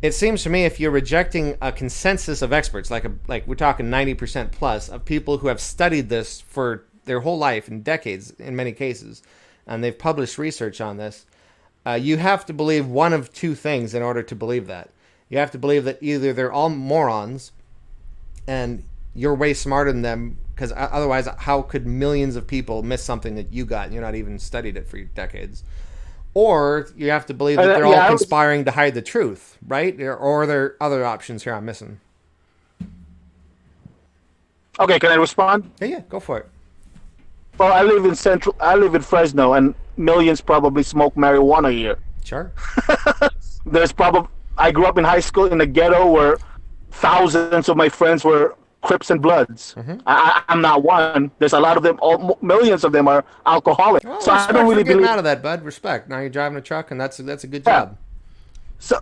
it seems to me if you're rejecting a consensus of experts, like we're talking 90% plus of people who have studied this for their whole life and decades in many cases, and they've published research on this, you have to believe one of two things in order to believe that. You have to believe that either they're all morons and you're way smarter than them, because otherwise how could millions of people miss something that you got and you're not even studied it for decades? Or you have to believe that they're all conspiring to hide the truth, right? Or are there other options here I'm missing? Okay, can I respond? Yeah, go for it. Well, I live in Fresno, and millions probably smoke marijuana here. Sure. I grew up in high school in a ghetto where thousands of my friends were Crips and Bloods. Mm-hmm. I'm not one. There's a lot of them. Millions of them are alcoholics. Well, so I don't really believe out of that, bud. Respect. Now you're driving a truck, and that's a good job. So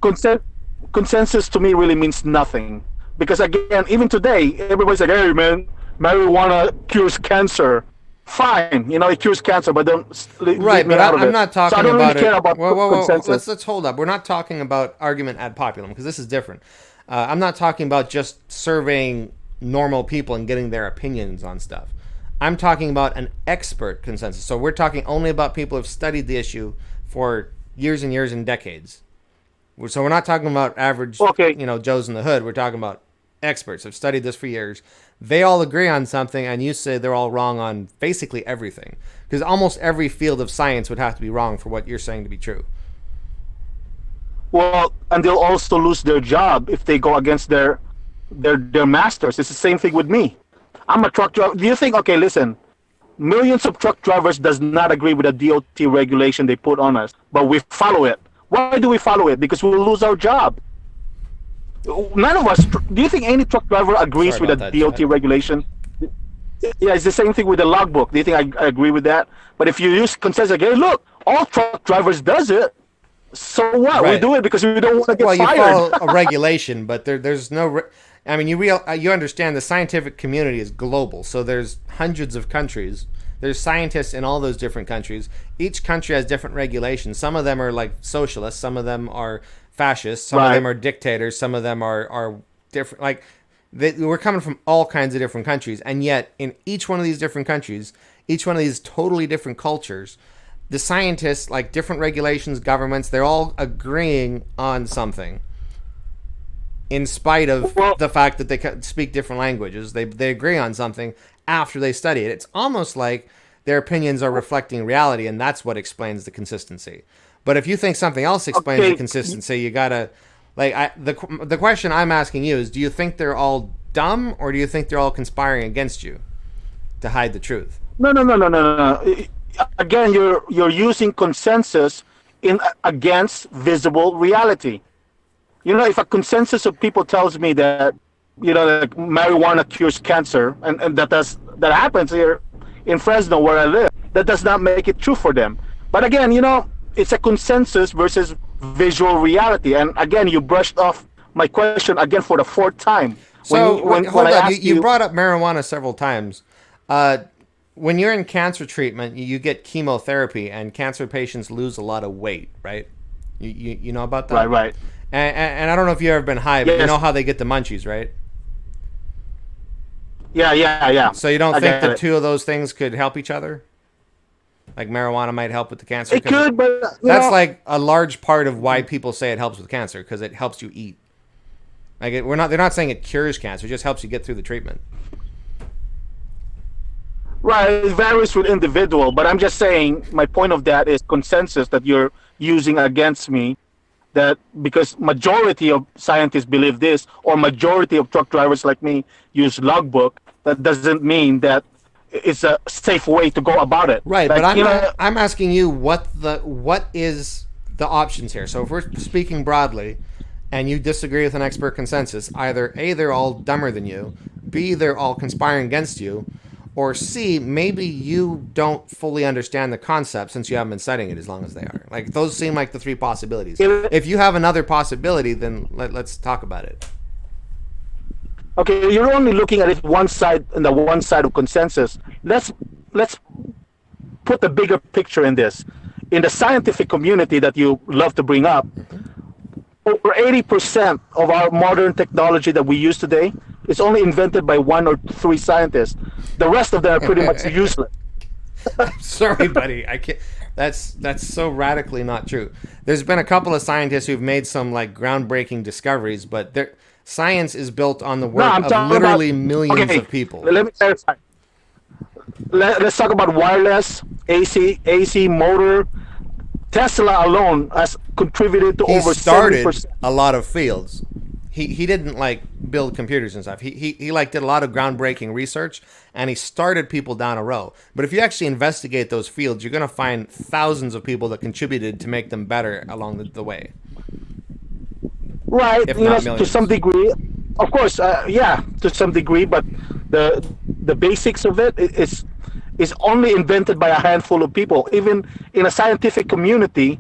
consensus to me really means nothing, because again, even today, everybody's like, "Hey, man, marijuana cures cancer." Fine, it cures cancer, but don't leave me out of it. I'm not talking so I don't about really care about consensus. Let's hold up. We're not talking about argument ad populum, because this is different. I'm not talking about just surveying normal people and getting their opinions on stuff. I'm talking about an expert consensus. So we're talking only about people who have studied the issue for years and years and decades. So we're not talking about average, Joes in the hood. We're talking about experts who have studied this for years. They all agree on something, and you say they're all wrong on basically everything. Because almost every field of science would have to be wrong for what you're saying to be true. Well, and they'll also lose their job if they go against their masters. It's the same thing with me. I'm a truck driver. Do you think? Okay, listen. Millions of truck drivers does not agree with the DOT regulation they put on us, but we follow it. Why do we follow it? Because we'll lose our job. None of us. Do you think any truck driver agrees with the DOT regulation? Yeah, it's the same thing with the logbook. Do you think I agree with that? But if you use consensus, hey, look, all truck drivers does it. So what? Right. We do it because we don't want to get fired. Well, you follow a regulation, but there's no. I mean, you understand the scientific community is global, so there's hundreds of countries. There's scientists in all those different countries. Each country has different regulations. Some of them are like socialists. Some of them are fascists. Some of them are dictators. Some of them are different. Like we're coming from all kinds of different countries, and yet in each one of these different countries, each one of these totally different cultures, the scientists, like different regulations, governments, they're all agreeing on something. In spite of the fact that they speak different languages, they agree on something after they study it. It's almost like their opinions are reflecting reality, and that's what explains the consistency. But if you think something else explains the consistency, you gotta the question I'm asking you is: do you think they're all dumb, or do you think they're all conspiring against you to hide the truth? No. Again, you're using consensus against visible reality. If a consensus of people tells me that, like marijuana cures cancer, and that happens here in Fresno where I live, that does not make it true for them. But again, it's a consensus versus visual reality. And again, you brushed off my question again for the fourth time. So hold on, you brought up marijuana several times. When you're in cancer treatment, you get chemotherapy, and cancer patients lose a lot of weight, right? You know about that? Right. And I don't know if you've ever been high, but yes. You know how they get the munchies, right? Yeah. So you don't think the two of those things could help each other? Like marijuana might help with the cancer? It could, but that's like a large part of why people say it helps with cancer, because it helps you eat. Like they're not saying it cures cancer; it just helps you get through the treatment. Right, it varies with individual, but I'm just saying my point of that is consensus that you're using against me. That because majority of scientists believe this, or majority of truck drivers like me use logbook, that doesn't mean that it's a safe way to go about it. Right, like, but I'm asking you what is the options here. So if we're speaking broadly, and you disagree with an expert consensus, either A, they're all dumber than you, B, they're all conspiring against you, or C, maybe you don't fully understand the concept since you haven't been studying it as long as they are. Like, those seem like the three possibilities. If you have another possibility, then let's talk about it. Okay, you're only looking at it one side of consensus. Let's put the bigger picture in this. In the scientific community that you love to bring up, over 80% of our modern technology that we use today is only invented by 1 or 3 scientists. The rest of them are pretty much useless. Sorry, buddy. I can't. That's so radically not true. There's been a couple of scientists who've made some like groundbreaking discoveries, but science is built on the work of literally millions of people. Let me clarify. Let's talk about wireless, AC motor. Tesla alone has contributed to over 70%. A lot of fields. He didn't like build computers and stuff. He like did a lot of groundbreaking research, and he started people down a row. But if you actually investigate those fields, you're going to find thousands of people that contributed to make them better along the way. Right, to some degree, of course, to some degree. But the basics of it is only invented by a handful of people. Even in a scientific community,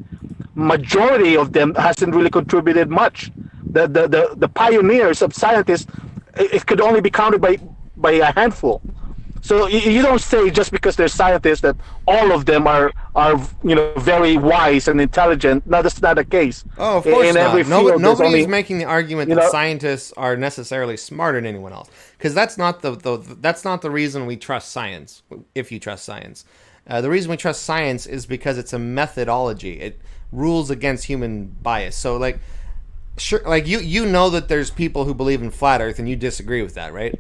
majority of them hasn't really contributed much. The pioneers of scientists, it could only be counted by a handful. So you don't say just because they're scientists that all of them are very wise and intelligent. No, that's not the case. Oh, of course not. Nobody is making the argument that scientists are necessarily smarter than anyone else, because that's not the reason we trust science. If you trust science, the reason we trust science is because it's a methodology. It rules against human bias. So like, sure, like you know that there's people who believe in flat Earth, and you disagree with that, right?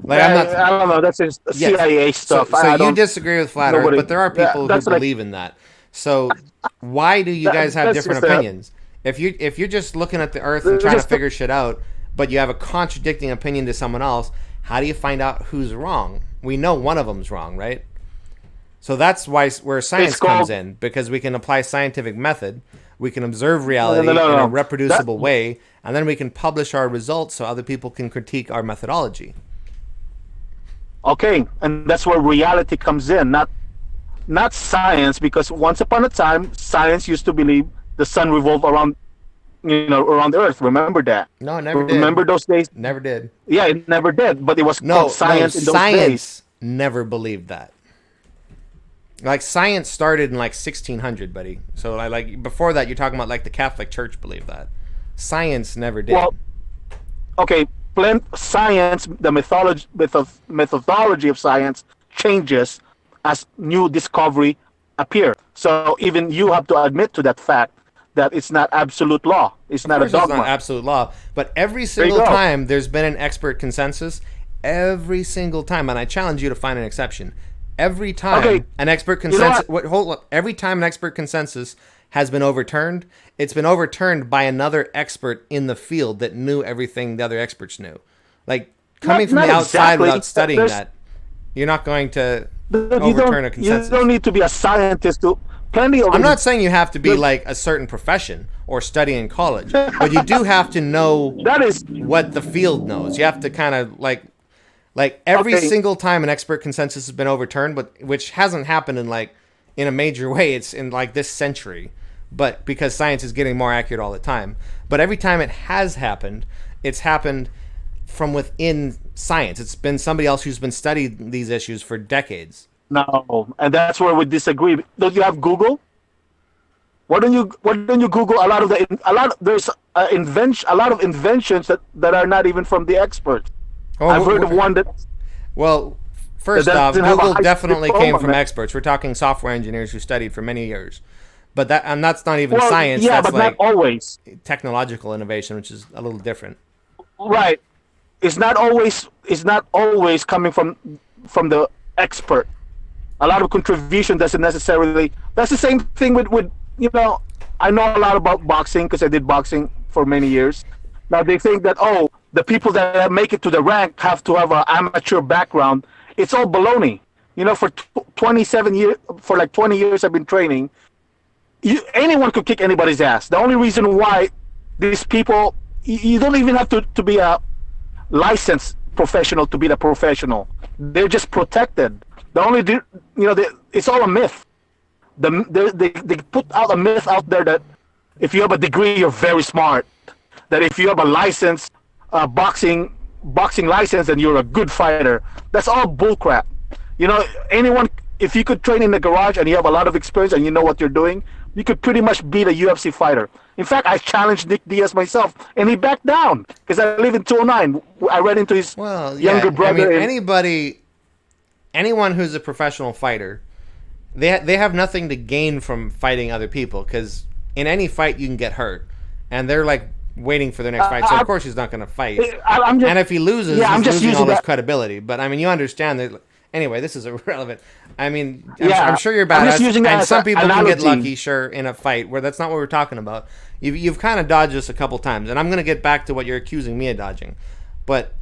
Like I don't know. That's just CIA stuff. So you disagree with flat Earth, but there are people who believe in that. So why do you guys have different opinions? If you're just looking at the Earth and trying to figure shit out, but you have a contradicting opinion to someone else, how do you find out who's wrong? We know one of them's wrong, right? So that's where science comes in, because we can apply scientific method, we can observe reality in a reproducible way, and then we can publish our results so other people can critique our methodology. Okay, and that's where reality comes in, not science, because once upon a time, science used to believe the sun revolved around the Earth. Remember that? No, it never did. Remember those days? Never did. Yeah, it never did, but it was called science in those days. Science never believed that. Like, science started in like 1600, buddy. So like before that, you're talking about like the Catholic Church believed that. Science never did. Well, okay. Science, the methodology of science changes as new discovery appear. So even you have to admit to that fact that it's not absolute law. It's not a dogma. It's not absolute law. But every single time there's been an expert consensus, every single time, and I challenge you to find an exception. Every time an expert consensus, every time an expert consensus has been overturned, it's been overturned by another expert in the field that knew everything the other experts knew. Like coming from the outside without studying that, you're not going to overturn a consensus. You don't need to be a scientist to. I'm not saying you have to be like a certain profession or study in college, but you do have to know what the field knows. You have to kind of like every single time an expert consensus has been overturned, but which hasn't happened in a major way. It's in like this century, but because science is getting more accurate all the time. But every time it has happened, it's happened from within science. It's been somebody else who's been studying these issues for decades. No, and that's where we disagree. Don't you have Google? Why don't you Google there's a lot of inventions that are not even from the experts. I've heard of one that. Well, first off, Google definitely came from experts. We're talking software engineers who studied for many years, but that's not even science. Yeah, that's but not always. Technological innovation, which is a little different. Right, it's not always coming from the expert. A lot of contribution doesn't necessarily. That's the same thing with I know a lot about boxing because I did boxing for many years. Now they think that the people that make it to the rank have to have an amateur background. It's all baloney. For 27 years, for like 20 years I've been training. Anyone could kick anybody's ass. The only reason why these people, you don't even have to be a licensed professional to be the professional. They're just protected. It's all a myth. They put out a myth out there that if you have a degree, you're very smart. That if you have a license, boxing license, then you're a good fighter. That's all bullcrap. Anyone, if you could train in the garage and you have a lot of experience and you know what you're doing, you could pretty much beat a UFC fighter. In fact, I challenged Nick Diaz myself, and he backed down because I live in 209. I ran into his younger brother. I mean, anyone who's a professional fighter, they have nothing to gain from fighting other people because in any fight you can get hurt, and they're like waiting for their next fight. So of course he's not going to fight. And if he loses, he's losing all his credibility. But I mean, you understand that. Anyway, this is irrelevant. I mean, I'm sure you're badass, and some people can get lucky, sure, in a fight where that's not what we're talking about. You've kind of dodged this a couple times, and I'm going to get back to what you're accusing me of dodging. But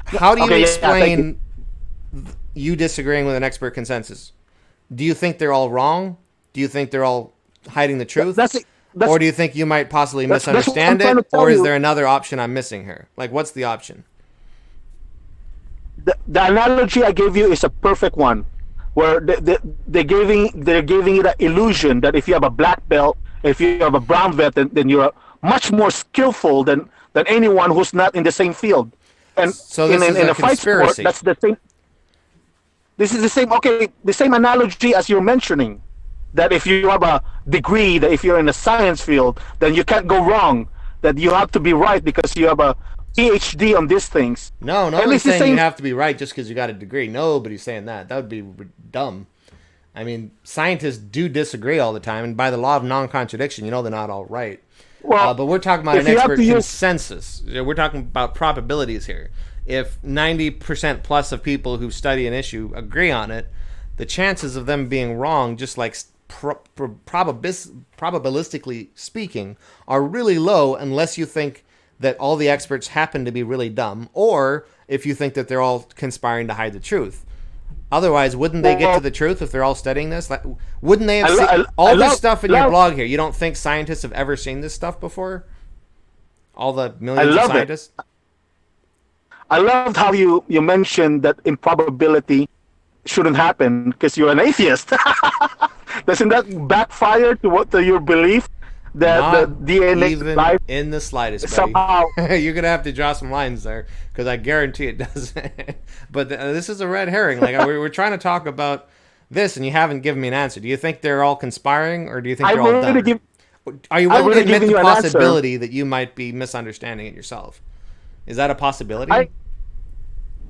how do you explain you disagreeing with an expert consensus? Do you think they're all wrong? Do you think they're all hiding the truth? Or do you think you might possibly misunderstand it? Or is there another option I'm missing here? Like, what's the option? The analogy I gave you is a perfect one, where they're giving it an illusion that if you have a black belt, if you have a brown belt, then you're much more skillful than anyone who's not in the same field. And so this is a fight sport, that's the same. This is the same. Okay, the same analogy as you're mentioning, that if you have a degree, that if you're in a science field, then you can't go wrong. That you have to be right because you have a PhD on these things. No, nobody's saying you have to be right just because you got a degree. Nobody's saying that. That would be dumb. I mean, scientists do disagree all the time, and by the law of non-contradiction, they're not all right. Well, but we're talking about an expert consensus. We're talking about probabilities here. If 90% plus of people who study an issue agree on it, the chances of them being wrong, just like probabilistically speaking, are really low unless you think that all the experts happen to be really dumb, or if you think that they're all conspiring to hide the truth. Otherwise, wouldn't they get to the truth if they're all studying this? Like, wouldn't they have seen all this stuff in your blog here? You don't think scientists have ever seen this stuff before? All the millions of scientists? I loved how you mentioned that improbability shouldn't happen because you're an atheist. Doesn't that backfire to your belief? That the DNA even life in the slightest, somehow you're gonna have to draw some lines there because I guarantee it doesn't. But this is a red herring. Like we're trying to talk about this, and you haven't given me an answer. Do you think they're all conspiring, or do you think they're all done? Are you willing to admit the possibility that you might be misunderstanding it yourself? Is that a possibility?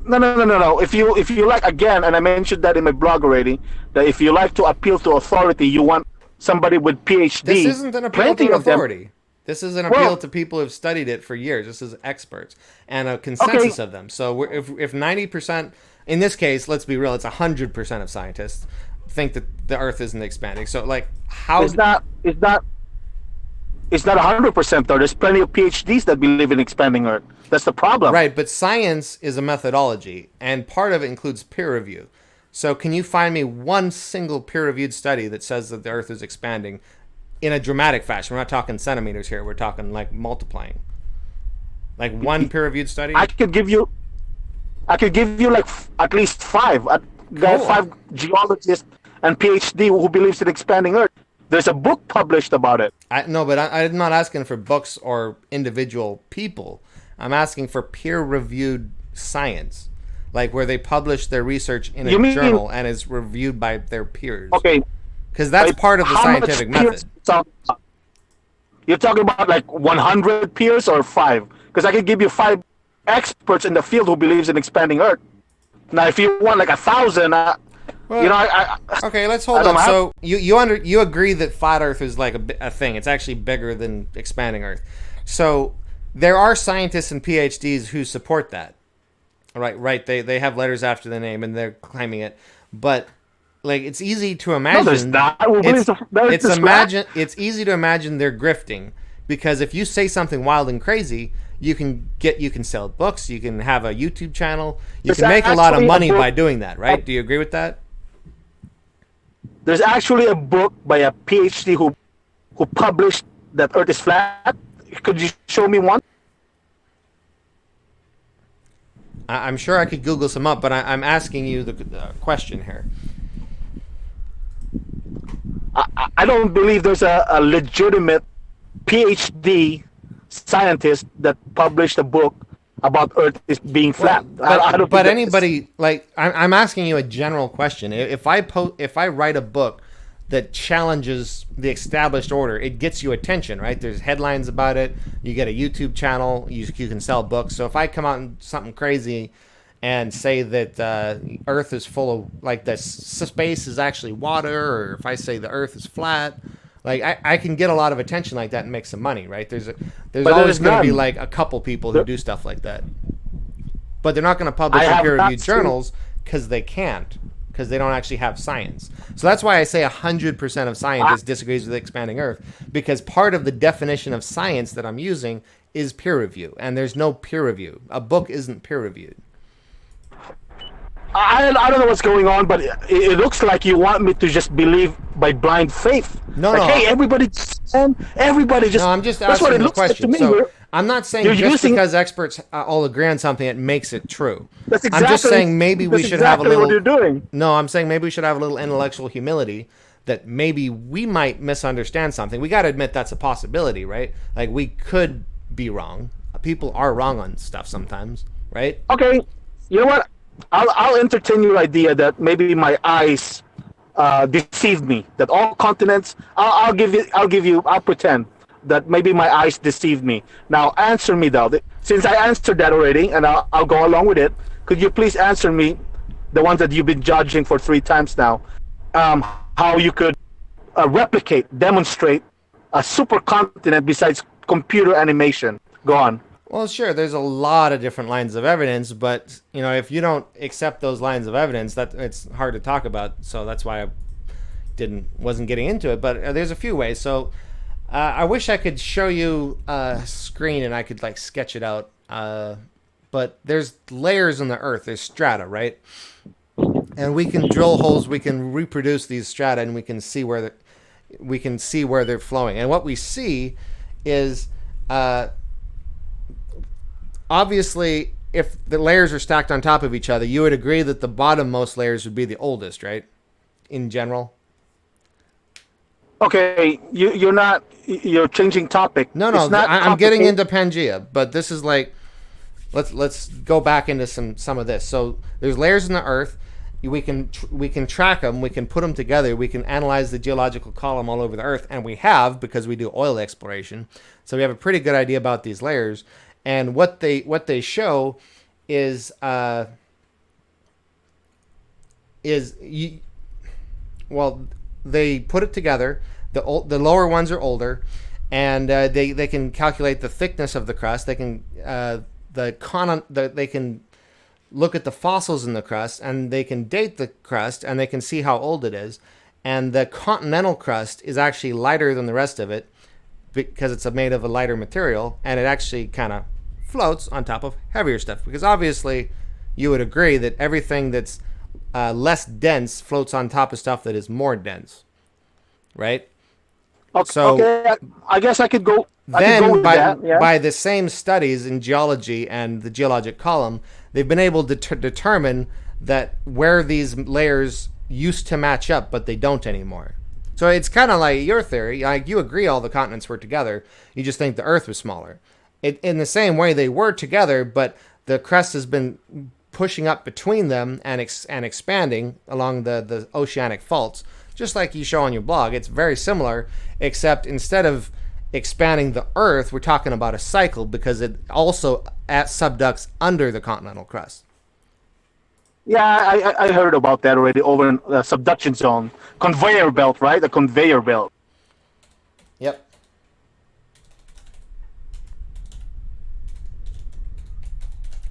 No. If you like, again, and I mentioned that in my blog already, that if you like to appeal to authority, you want somebody with PhD. This isn't an appeal to authority. This is an appeal to people who've studied it for years. This is experts and a consensus of them. So if 90%, in this case, let's be real, it's 100% of scientists think that the Earth isn't expanding. So like, how it's not 100% though. There's plenty of PhDs that believe in expanding Earth. That's the problem. Right, but science is a methodology, and part of it includes peer review. So can you find me one single peer-reviewed study that says that the Earth is expanding in a dramatic fashion? We're not talking centimeters here. We're talking like multiplying. Like one peer-reviewed study? I could give you like at least 5. There are 5 geologists and PhD who believes in expanding Earth. There's a book published about it. No, but I'm not asking for books or individual people. I'm asking for peer-reviewed science, like where they publish their research in a journal and is reviewed by their peers. Okay. Because that's part of the scientific method. You're talking about like 100 peers or 5? Because I could give you 5 experts in the field who believes in expanding Earth. Now, if you want like 1,000, okay, let's hold on. So you agree that flat Earth is like a thing? It's actually bigger than expanding Earth. So there are scientists and PhDs who support that. Right. They have letters after the name and they're claiming it, but like it's easy to imagine. No, there's not. It's easy to imagine they're grifting, because if you say something wild and crazy, you can sell books, you can have a YouTube channel, you can make a lot of money by doing that, right? Do you agree with that? There's actually a book by a PhD who published that Earth is flat. Could you show me one? I'm sure I could Google some up, but I'm asking you the question here. I don't believe there's a legitimate PhD scientist that published a book about Earth is being flat. But anybody, like, I'm asking you a general question. If I write a book that challenges the established order, it gets you attention, right? There's headlines about it. You get a YouTube channel. You can sell books. So if I come out and something crazy and say that Earth is full of, like, the space is actually water, or if I say the Earth is flat, like, I can get a lot of attention like that and make some money, right? There's always going to be like a couple people who do stuff like that, but they're not going to publish in peer-reviewed journals because they can't. Because they don't actually have science. So that's why I say 100% of scientists disagrees with expanding Earth, because part of the definition of science that I'm using is peer review, and there's no peer review. A book isn't peer reviewed. I don't know what's going on, but it looks like you want me to just believe by blind faith. No. Hey, everybody just. No, I'm just asking the question. So I'm not saying just because experts all agree on something, it makes it true. I'm just saying maybe we should have a little. What you're doing. No, I'm saying maybe we should have a little intellectual humility, that maybe we might misunderstand something. We got to admit that's a possibility, right? Like, we could be wrong. People are wrong on stuff sometimes, right? Okay, you know what? I'll entertain your idea that maybe my eyes deceived me. That all continents. I'll pretend that maybe my eyes deceived me. Now answer me though. Since I answered that already, and I'll go along with it. Could you please answer me, the ones that you've been judging for 3 times now, how you could demonstrate a supercontinent besides computer animation? Go on. Well, sure. There's a lot of different lines of evidence, but if you don't accept those lines of evidence, that it's hard to talk about. So that's why I wasn't getting into it. But there's a few ways. So I wish I could show you a screen and I could like sketch it out. But there's layers in the Earth. There's strata, right? And we can drill holes. We can reproduce these strata, and we can see where they're flowing. And what we see is. Obviously, if the layers are stacked on top of each other, you would agree that the bottommost layers would be the oldest, right? In general. Okay, you're changing topic. No, I'm getting into Pangea, but this is like, let's go back into some of this. So there's layers in the Earth. We can track them. We can put them together. We can analyze the geological column all over the Earth, and we have, because we do oil exploration. So we have a pretty good idea about these layers. And what they show is they put it together. The lower ones are older, and they can calculate the thickness of the crust. They can they can look at the fossils in the crust, and they can date the crust, and they can see how old it is. And the continental crust is actually lighter than the rest of it because it's made of a lighter material, and it actually kind of floats on top of heavier stuff. Because obviously, you would agree that everything that's less dense floats on top of stuff that is more dense, right? Okay, So okay, I guess I could go. then With that. Yeah. by the same studies in geology and the geologic column, they've been able to determine that where these layers used to match up, but they don't anymore. So it's kind of like your theory. Like, you agree all the continents were together. You just think the Earth was smaller. In the same way, they were together, but the crust has been pushing up between them and expanding along the oceanic faults, just like you show on your blog. It's very similar, except instead of expanding the Earth, we're talking about a cycle because it also subducts under the continental crust. Yeah, I heard about that already over in the subduction zone. Conveyor belt, right? The conveyor belt. Yep.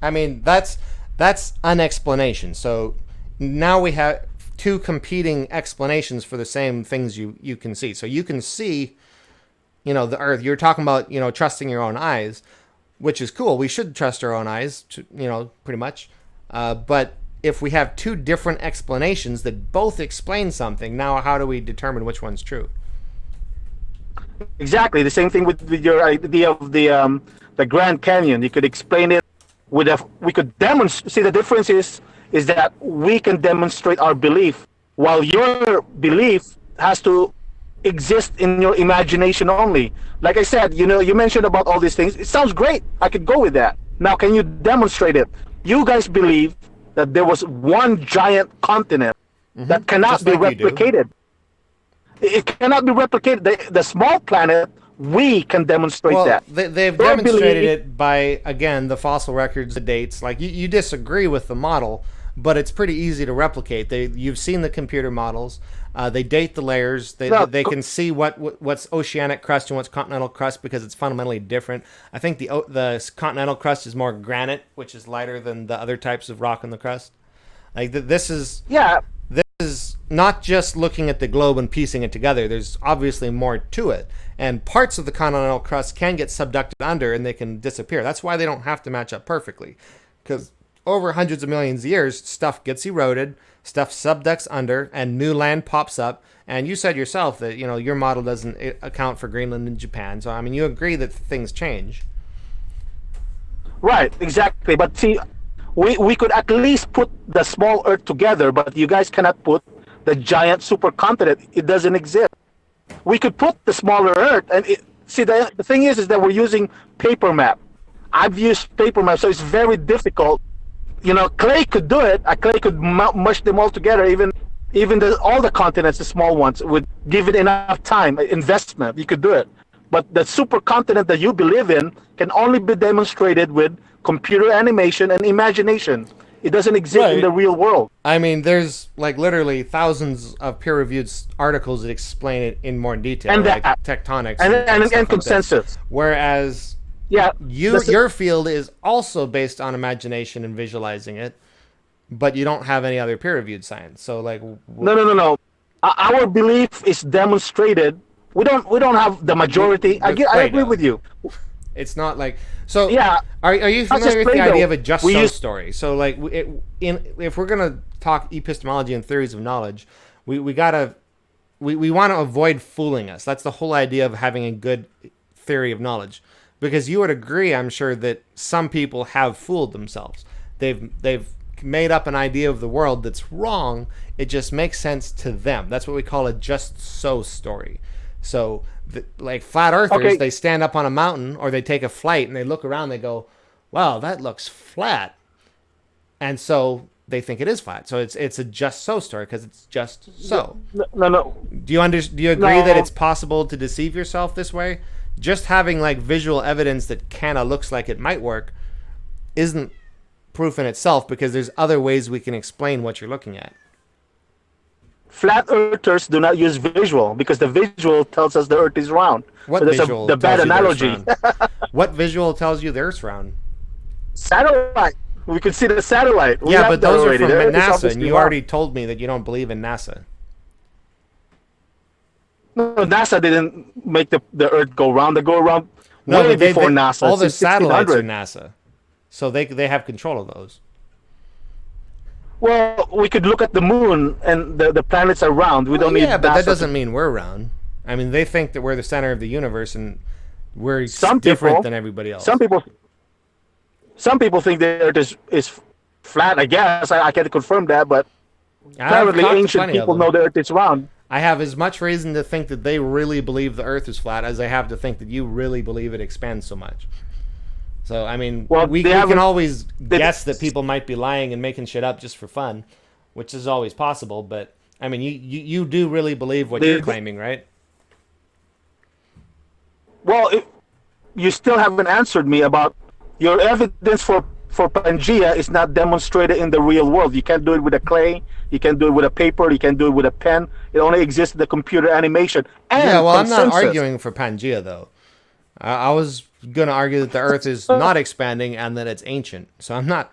I mean, that's an explanation. So now we have two competing explanations for the same things you can see. So you can see, the Earth. You're talking about, trusting your own eyes, which is cool. We should trust our own eyes, pretty much. But if we have two different explanations that both explain something, now how do we determine which one's true? Exactly. The same thing with your idea of the Grand Canyon. You could explain it we could demonstrate. See, the difference is that we can demonstrate our belief, while your belief has to exist in your imagination only. Like I said, you mentioned about all these things. It sounds great. I could go with that. Now, can you demonstrate it? You guys believe that there was one giant continent that cannot be replicated. It cannot be replicated. The small planet, we can demonstrate that. They've demonstrated it by, again, the fossil records, the dates. Like, you disagree with the model, but it's pretty easy to replicate. You've seen the computer models. They date the layers. They can see what's oceanic crust and what's continental crust because it's fundamentally different. I think the continental crust is more granite, which is lighter than the other types of rock in the crust. Like, this is not just looking at the globe and piecing it together. There's obviously more to it. And parts of the continental crust can get subducted under and they can disappear. That's why they don't have to match up perfectly. Because over hundreds of millions of years, stuff gets eroded, stuff subducts under, and new land pops up. And you said yourself that, your model doesn't account for Greenland and Japan. So, I mean, you agree that things change. Right, exactly. But see, we could at least put the small Earth together, but you guys cannot put the giant supercontinent. It doesn't exist. We could put the smaller Earth, and the thing is that we're using paper map. I've used paper map, so it's very difficult. Clay could do it. Clay could mush them all together. Even all the continents, the small ones, would give it enough time, investment. You could do it. But the supercontinent that you believe in can only be demonstrated with computer animation and imagination. It doesn't exist in the real world. I mean, there's literally thousands of peer-reviewed articles that explain it in more detail, and like tectonics and consensus. Whereas, your field is also based on imagination and visualizing it, but you don't have any other peer-reviewed science. So, no. Our belief is demonstrated. We don't have the majority. I agree with you. It's not like so. Yeah. Are you familiar with the idea of a just so story? So if we're gonna talk epistemology and theories of knowledge, we want to avoid fooling us. That's the whole idea of having a good theory of knowledge, because you would agree, I'm sure, that some people have fooled themselves. They've made up an idea of the world that's wrong. It just makes sense to them. That's what we call a just so story. So, like flat earthers, they stand up on a mountain or they take a flight and they look around, they go, wow, that looks flat. And so they think it is flat. So it's a just so story because it's just so. No. Do you agree that it's possible to deceive yourself this way? Just having visual evidence that kind of looks like it might work isn't proof in itself, because there's other ways we can explain what you're looking at. flat earthers do not use visual because the visual tells us the Earth is round. What so that's visual the bad tells you the Earth's analogy. round? What visual tells you the Earth's round? Satellite. We could see the satellite. We Yeah, have but that those are already. from The Earth is NASA, and obviously you round. already told me that you don't believe in NASA. No, NASA didn't make the Earth go round. They go around No, way but they, before NASA. all the It's satellites are 1600. NASA, so they have control of those. Well, we could look at the moon and the planets are round. We don't need Yeah, but NASA that to- doesn't mean we're round. I mean, they think that we're the center of the universe and we're Some different people- than everybody else. Some people think the Earth is flat. I guess I can't confirm that, but I've apparently talked to ancient plenty of people them. know the Earth is round. I have as much reason to think that they really believe the Earth is flat as I have to think that you really believe it expands so much. So, I mean, Well, we they can haven't- always guess that people might be lying and making shit up just for fun, which is always possible. But, I mean, you do really believe what you're claiming, right? Well, you still haven't answered me about your evidence for Pangea is not demonstrated in the real world. You can't do it with a clay. You can't do it with a paper. You can't do it with a pen. It only exists in the computer animation. And Yeah, well, I'm not consensus. arguing for Pangea, though. I was going to argue that the Earth is not expanding and that it's ancient. So I'm not,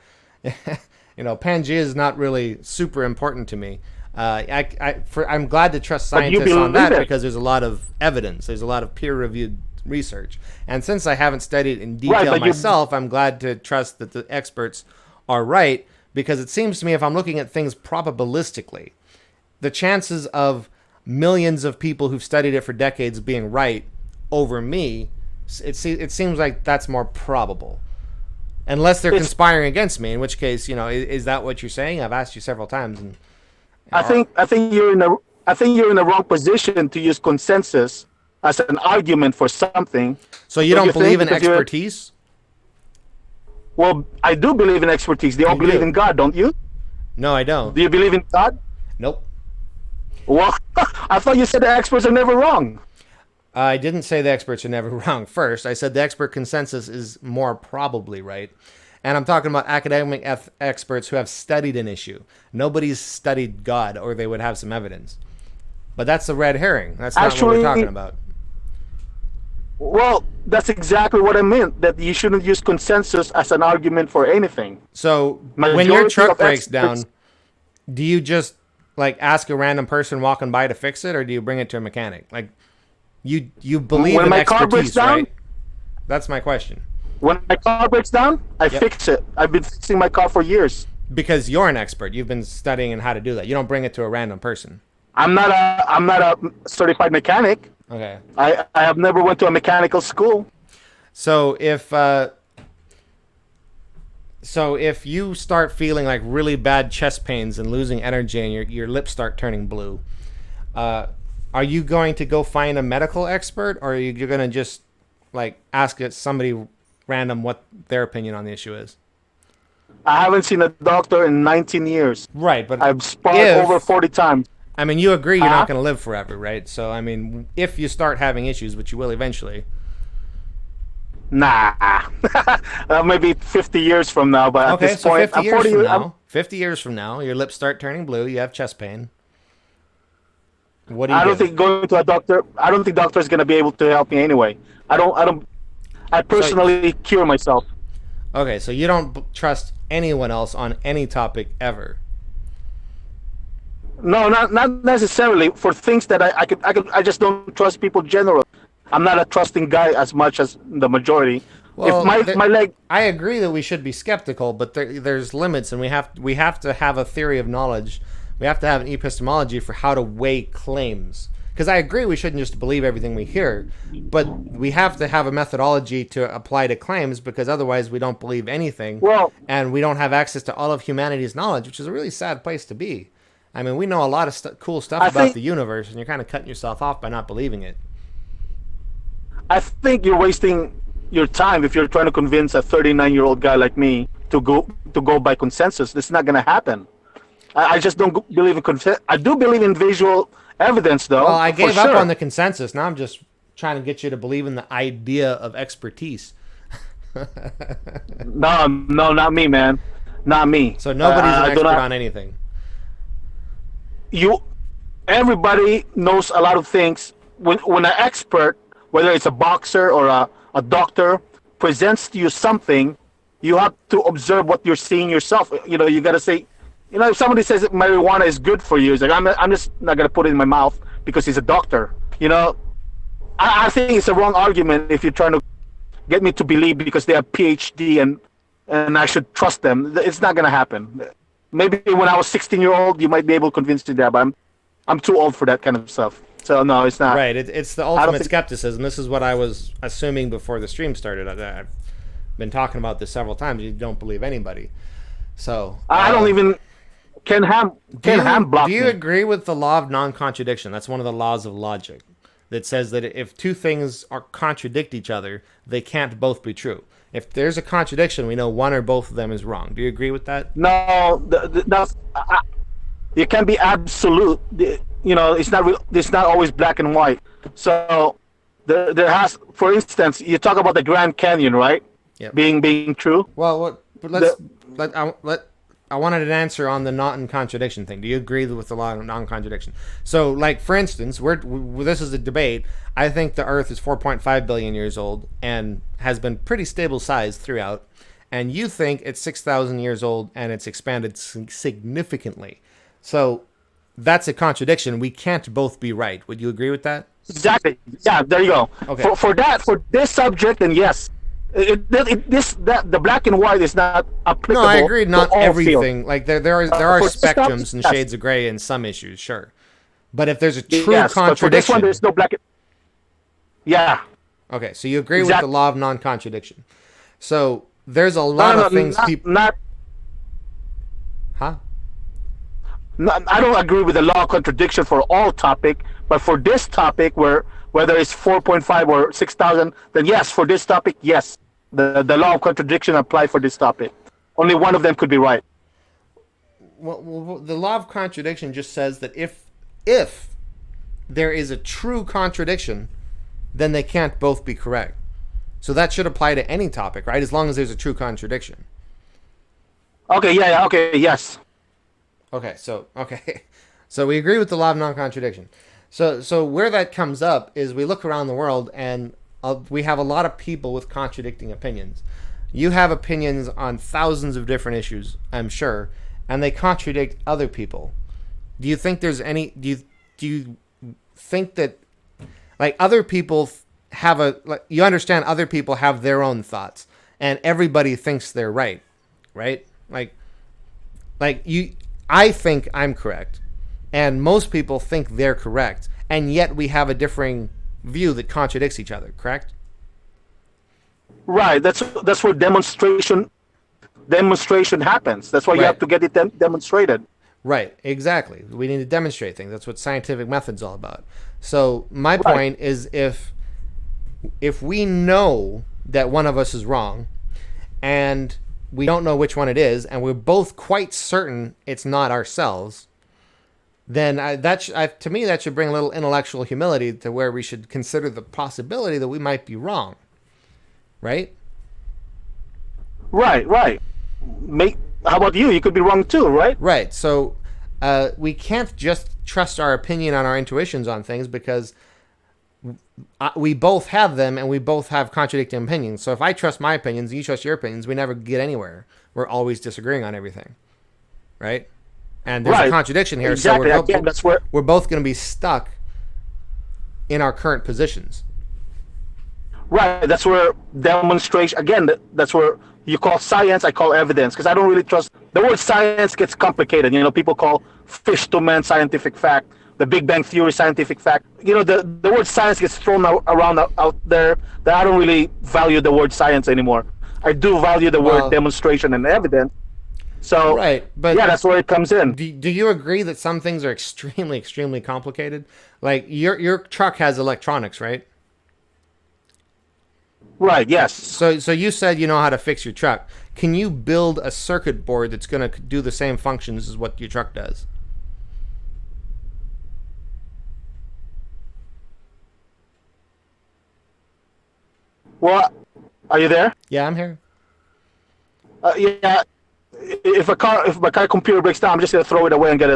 Pangea is not really super important to me. I'm glad to trust But you scientists on that believe it. because there's a lot of evidence. There's a lot of peer-reviewed research. And since I haven't studied in Right, detail but you- myself, I'm glad to trust that the experts are right because it seems to me if I'm looking at things probabilistically, the chances of millions of people who've studied it for decades being right over me, it seems like that's more probable. Unless they're conspiring against me, in which case, is that what you're saying? I've asked you several times, and I think you're in the wrong position to use consensus as an argument for something. so you Don't don't you believe think? in Because you're- expertise? Well, I do believe in expertise. They all You believe do. in God, don't you? No, I don't. Do you believe in God? Nope. Well, I thought you said the experts are never wrong. I didn't say the experts are never wrong first. I said the expert consensus is more probably right. And I'm talking about academic experts who have studied an issue. Nobody's studied God, or they would have some evidence. But that's a red herring. That's not what Actually- we're talking about. Well, that's exactly what I meant, that you shouldn't use consensus as an argument for anything. So when Majority your truck of breaks down, experts- do you just ask a random person walking by to fix it, or do you bring it to a mechanic? You believe When in my car breaks expertise, down- right? That's my question. When my car breaks down, I fix it. I've been fixing my car for years. Because you're an expert, you've been studying on how to do that. You don't bring it to a random person. I'm not a certified mechanic. Okay. I have never went to a mechanical school. So if you start feeling like really bad chest pains and losing energy and your lips start turning blue, are you going to go find a medical expert, or are you going to just ask somebody random what their opinion on the issue is? I haven't seen a doctor in 19 years. Right, but I've sparred if- over 40 times. I mean, you agree you're Huh? not going to live forever, right? So, I mean, if you start having issues, which you will eventually, Nah. Maybe 50 years from now, but at okay, this so point, 50 I'm years 40 from years. now, 50 years from now, your lips start turning blue, you have chest pain. What do you I don't do? think going to a doctor. I don't think doctor is gonna be able to help me anyway. I personally cure myself. Okay, so you don't trust anyone else on any topic ever. No, not necessarily for things that I just don't trust people generally. I'm not a trusting guy as much as the majority. Well, if my leg, I agree that we should be skeptical, but there's limits, and we have to have a theory of knowledge. We have to have an epistemology for how to weigh claims. Because I agree we shouldn't just believe everything we hear, but we have to have a methodology to apply to claims, because otherwise we don't believe anything, Well- and we don't have access to all of humanity's knowledge, which is a really sad place to be. I mean, we know a lot of cool stuff I about think- the universe, and you're kind of cutting yourself off by not believing it. I think you're wasting your time if you're trying to convince a 39-year-old guy like me to go by consensus. This is not gonna happen. I just don't believe in consensus. I do believe in visual evidence, though. Well, I for gave up sure. on the consensus. Now I'm just trying to get you to believe in the idea of expertise. No, not me, man. Not me. So nobody's an I do expert not- on anything. You everybody knows a lot of things. When an expert, whether it's a boxer or a doctor, presents to you something, you have to observe what you're seeing yourself. You got to say, if somebody says that marijuana is good for you, it's like, I'm just not going to put it in my mouth because he's a doctor. I think it's a wrong argument if you're trying to get me to believe because they have PhD and I should trust them. It's not going to happen. Maybe when I was 16-year-old, you might be able to convince me that, but I'm too old for that kind of stuff. So no, it's not. Right. It's the ultimate skepticism. This is what I was assuming before the stream started. I've been talking about this several times. You don't believe anybody. So I don't even. Ken Ham blocked Do you me. agree with the law of non-contradiction? That's one of the laws of logic that says that if two things contradict each other, they can't both be true. If there's a contradiction, we know one or both of them is wrong. Do you agree with that? No, you can't be absolute. It's not always black and white. So there has, for instance, you talk about the Grand Canyon, right? Yep. Being true. Well, I wanted an answer on the non-contradiction thing. Do you agree with the law of non-contradiction? So, like, for instance, this is a debate. I think the Earth is 4.5 billion years old and has been pretty stable size throughout. And you think it's 6,000 years old and it's expanded significantly. So, that's a contradiction. We can't both be right. Would you agree with that? Exactly. Yeah, there you go. Okay. For this subject, then yes. The black and white is not applicable. No, I agree. Not to all everything. fields. Like there are spectrums and yes. shades of gray in some issues, sure. But if there's a true Yes, but for this contradiction, one, there's no black. Yeah. okay, so you agree with the law of non-contradiction. So there's a lot of things people. Huh? I don't agree with the law of contradiction for all topic, but for this topic, whether it's 4.5 or 6,000, then yes, for this topic, yes, the law of contradiction apply for this topic. Only one of them could be right. Well, the law of contradiction just says that if there is a true contradiction, then they can't both be correct. So that should apply to any topic, right? As long as there's a true contradiction. Okay, yeah, okay, yes. Okay, so we agree with the law of non-contradiction. So where that comes up is we look around the world and we have a lot of people with contradicting opinions. You have opinions on thousands of different issues, I'm sure, and they contradict other people. Do you think there's any? Do you think that like other people you understand other people have their own thoughts, and everybody thinks they're right? Like you. I think I'm correct, and most people think they're correct, and yet we have a differing view that contradicts each other, correct? Right. That's where demonstration happens. That's why you have to get it demonstrated. Right, exactly. We need to demonstrate things. That's what scientific method's all about. So my point is if we know that one of us is wrong, and we don't know which one it is, and we're both quite certain it's not ourselves, then to me that should bring a little intellectual humility to where we should consider the possibility that we might be wrong. Right? Right. How about you? You could be wrong too, right? Right. So we can't just trust our opinion on our intuitions on things because we both have them and we both have contradicting opinions. So if I trust my opinions and you trust your opinions, we never get anywhere. We're always disagreeing on everything. Right? And there's a contradiction here. Exactly. So we're both going to be stuck in our current positions. Right. That's where demonstration, again, that's where you call science, I call evidence, because I don't really trust. The word science gets complicated. People call fish to man scientific fact, the Big Bang Theory scientific fact. The word science gets thrown around out there that I don't really value the word science anymore. I do value the word demonstration and evidence. So, right, but yeah, that's where it comes in. Do you agree that some things are extremely, extremely complicated? Like your truck has electronics, right? Right, yes. So you said you know how to fix your truck. Can you build a circuit board that's going to do the same functions as what your truck does? Well, are you there? Yeah, I'm here. Yeah. If my car computer breaks down, I'm just gonna throw it away and get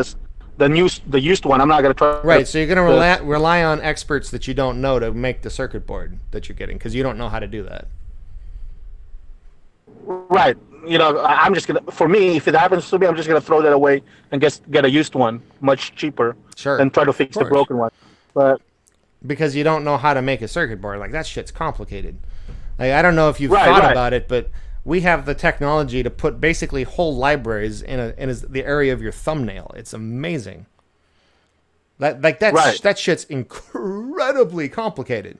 the used one. I'm not going to try. Right. So you're going to rely on experts that you don't know to make the circuit board that you're getting because you don't know how to do that. Right. I'm just gonna. For me, if it happens to me, I'm just gonna throw that away and get a used one, much cheaper. Sure. Than try to fix the broken one. But because you don't know how to make a circuit board, like that shit's complicated. Like I don't know if you've thought about it, but we have the technology to put basically whole libraries in the area of your thumbnail. It's amazing. That shit's incredibly complicated,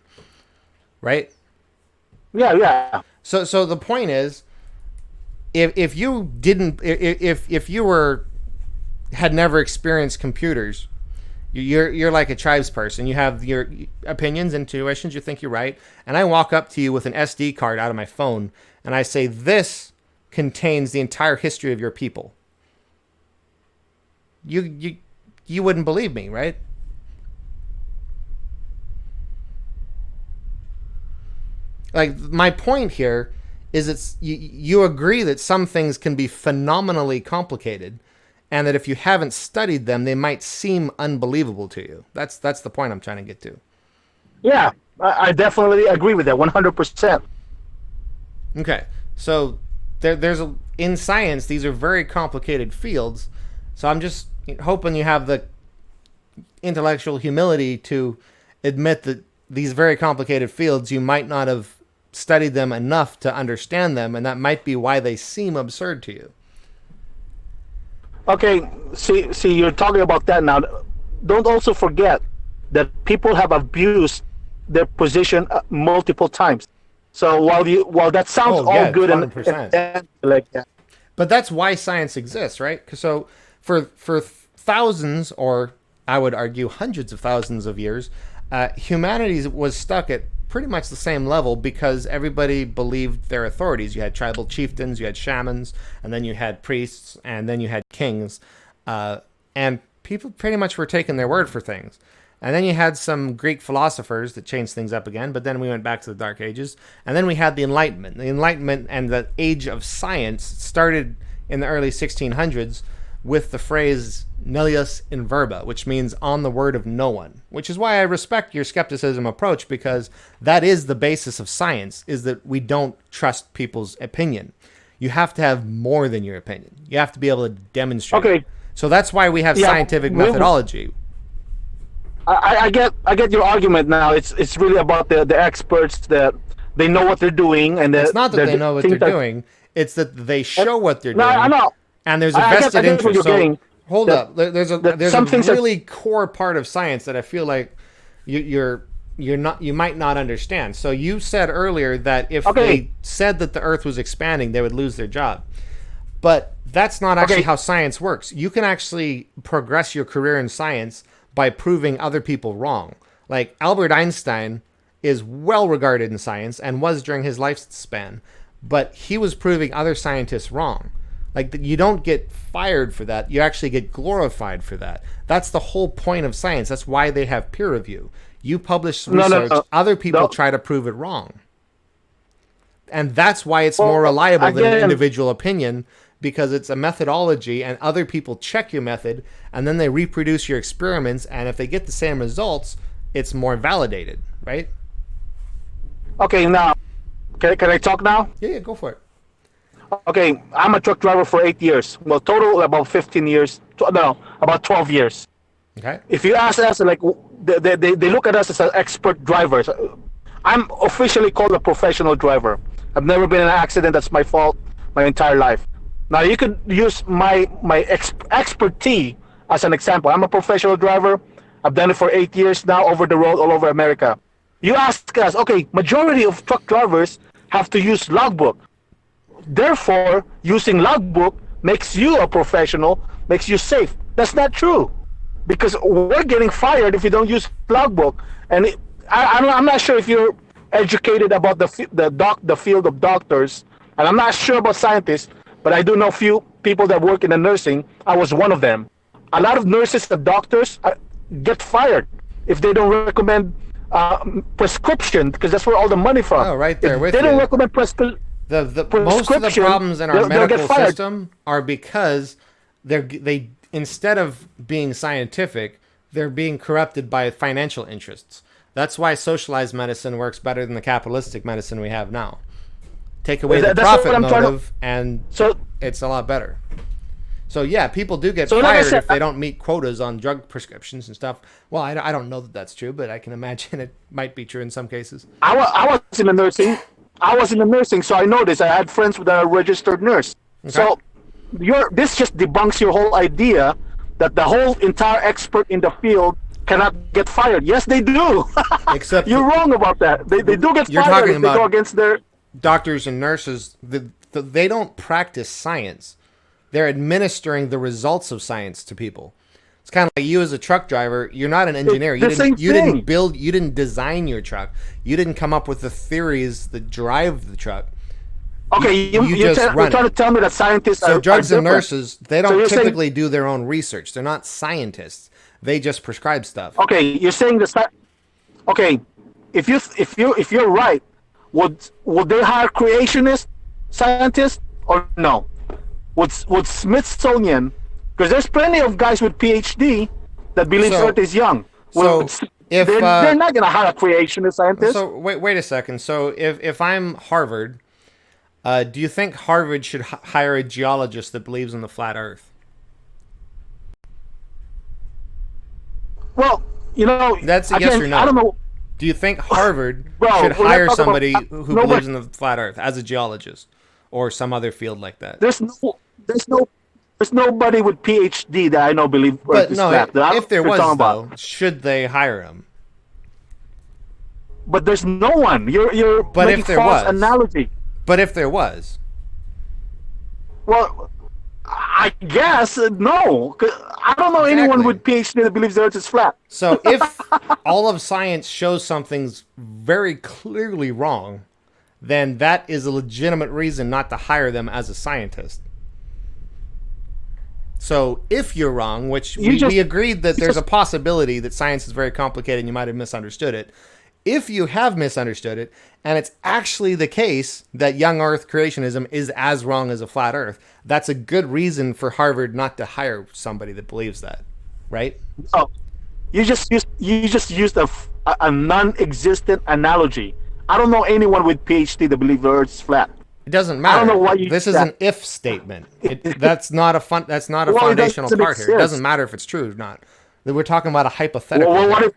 right? Yeah. So the point is, if you had never experienced computers, you're like a chives person. You have your opinions, intuitions. You think you're right, and I walk up to you with an SD card out of my phone, and I say, "This contains the entire history of your people." You wouldn't believe me, right? Like my point here is you agree that some things can be phenomenally complicated and that if you haven't studied them, they might seem unbelievable to you. That's the point I'm trying to get to. Yeah, I definitely agree with that 100%. Okay. So in science, these are very complicated fields. So I'm just hoping you have the intellectual humility to admit that these very complicated fields, you might not have studied them enough to understand them, and that might be why they seem absurd to you. Okay, see, you're talking about that now. Don't also forget that people have abused their position multiple times. So while that sounds all good 100%. and like that, but that's why science exists, right? So for thousands, or I would argue hundreds of thousands of years, humanity was stuck at pretty much the same level because everybody believed their authorities. You had tribal chieftains, you had shamans, and then you had priests, and then you had kings. And people pretty much were taking their word for things. And then you had some Greek philosophers that changed things up again, but then we went back to the Dark Ages. And then we had the Enlightenment. The Enlightenment and the age of science started in the early 1600s with the phrase nullius in verba, which means on the word of no one, which is why I respect your skepticism approach, because that is the basis of science, is that we don't trust people's opinion. You have to have more than your opinion. You have to be able to demonstrate. Okay. So that's why we have scientific methodology. I get your argument now. It's really about the experts that they know what they're doing, and it's not that they know what they're doing. It's that they show what they're doing. I know. And there's a vested interest. So, hold up. There's a really core part of science that I feel like you might not understand. So you said earlier that if they said that the Earth was expanding, they would lose their job. But that's not actually how science works. You can actually progress your career in science by proving other people wrong. Like Albert Einstein is well regarded in science and was during his lifespan, but he was proving other scientists wrong. Like, you don't get fired for that. You actually get glorified for that. That's the whole point of science. That's why they have peer review. You publish research, other people try to prove it wrong. And that's why it's more reliable than an individual opinion, because it's a methodology and other people check your method and then they reproduce your experiments, and if they get the same results, it's more validated, right? Okay, now, can I talk now? Yeah, go for it. Okay, I'm a truck driver for 8 years. Well, total about 15 years. No, about 12 years. Okay. If you ask us, like, they look at us as expert drivers. I'm officially called a professional driver. I've never been in an accident that's my fault my entire life. Now, you could use my expertise as an example. I'm a professional driver. I've done it for 8 years now, over the road, all over America. You ask us, okay, majority of truck drivers have to use logbook. Therefore, using logbook makes you a professional, makes you safe. That's not true, because we're getting fired if you don't use logbook. And I'm not sure if you're educated about the field of doctors, and I'm not sure about scientists, but I do know few people that work in the nursing. I was one of them. A lot of nurses and doctors get fired if they don't recommend prescription, because that's where all the money from. Oh, right there if with they you. don't recommend prescription. Most of the problems in our medical system are because they instead of being scientific, they're being corrupted by financial interests. That's why socialized medicine works better than the capitalistic medicine we have now. Take away the profit motive, and it's a lot better. So yeah, people do get fired if they don't meet quotas on drug prescriptions and stuff. Well, I don't know that that's true, but I can imagine it might be true in some cases. I was in the nursing. So I know this. I had friends with a registered nurse. Okay. So this just debunks your whole idea that the whole entire expert in the field cannot get fired. Yes, they do. Except you're wrong about that. They do get fired if they go against their doctors and nurses. They don't practice science. They're administering the results of science to people. It's kind of like you as a truck driver. You're not an engineer. You didn't build. You didn't design your truck. You didn't come up with the theories that drive the truck. Okay, you're trying to tell me that scientists are drugs and nurses, they don't typically do their own research. They're not scientists. They just prescribe stuff. Okay, you're saying that. Okay, if you're right, would they hire creationist scientists or no? Would Smithsonian, because there's plenty of guys with PhD that believe Earth is young. Well, they're not going to hire a creationist scientist. So wait a second. So if I'm Harvard, do you think Harvard should hire a geologist that believes in the flat Earth? Well, that's a yes or no. I don't know. Do you think Harvard should hire somebody who believes in the flat Earth as a geologist, or some other field like that? There's nobody with PhD that I know believe Earth is flat. If there was, though, should they hire him? But there's no one. You're making false analogy. But if there was, well, I guess no. I don't know anyone with PhD that believes the Earth is flat. So if all of science shows something's very clearly wrong, then that is a legitimate reason not to hire them as a scientist. So if you're wrong, which we agreed that there's a possibility that science is very complicated and you might have misunderstood it. If you have misunderstood it, and it's actually the case that young Earth creationism is as wrong as a flat Earth, that's a good reason for Harvard not to hire somebody that believes that, right? Oh, you just used a non-existent analogy. I don't know anyone with PhD that believes the Earth is flat. It doesn't matter. I don't know why this is an if statement. That's not a foundational part here. It doesn't matter if it's true or not. We're talking about a hypothetical. Well,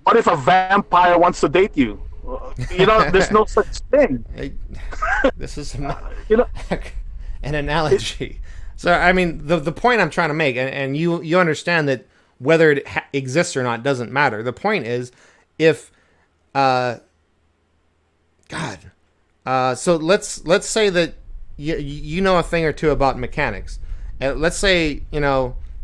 what if a vampire wants to date you? There's no such thing. This is an analogy. So, I mean, the point I'm trying to make, and you understand that whether it exists or not doesn't matter. The point is, if, so let's say that you know a thing or two about mechanics. Let's say,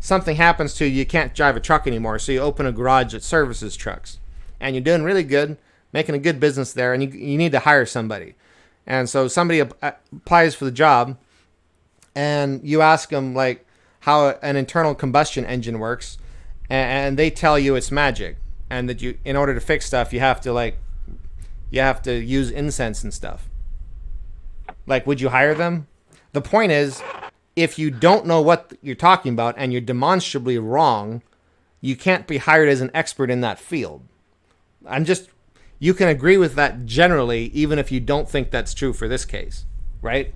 something happens to you, you can't drive a truck anymore, so you open a garage that services trucks. And you're doing really good, making a good business there, and you need to hire somebody. And so somebody applies for the job, and you ask them, like, how an internal combustion engine works, and they tell you it's magic, and that in order to fix stuff, you have to use incense and stuff. Like, would you hire them? The point is, if you don't know what you're talking about and you're demonstrably wrong, you can't be hired as an expert in that field. You can agree with that generally, even if you don't think that's true for this case, right?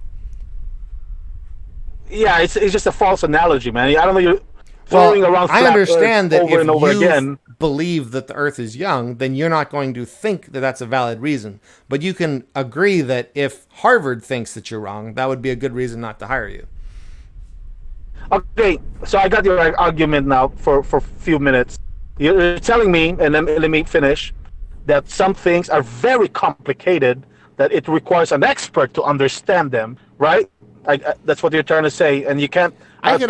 Yeah, it's just a false analogy, man. I don't know, you're throwing around flat I understand Earth that over and over if again. you believe that the Earth is young, then you're not going to think that that's a valid reason. But you can agree that if Harvard thinks that you're wrong, that would be a good reason not to hire you. Okay, so I got your argument now for a few minutes. You're telling me, and then let me finish, that some things are very complicated, that it requires an expert to understand them, right? That's what you're trying to say, and you can't. I can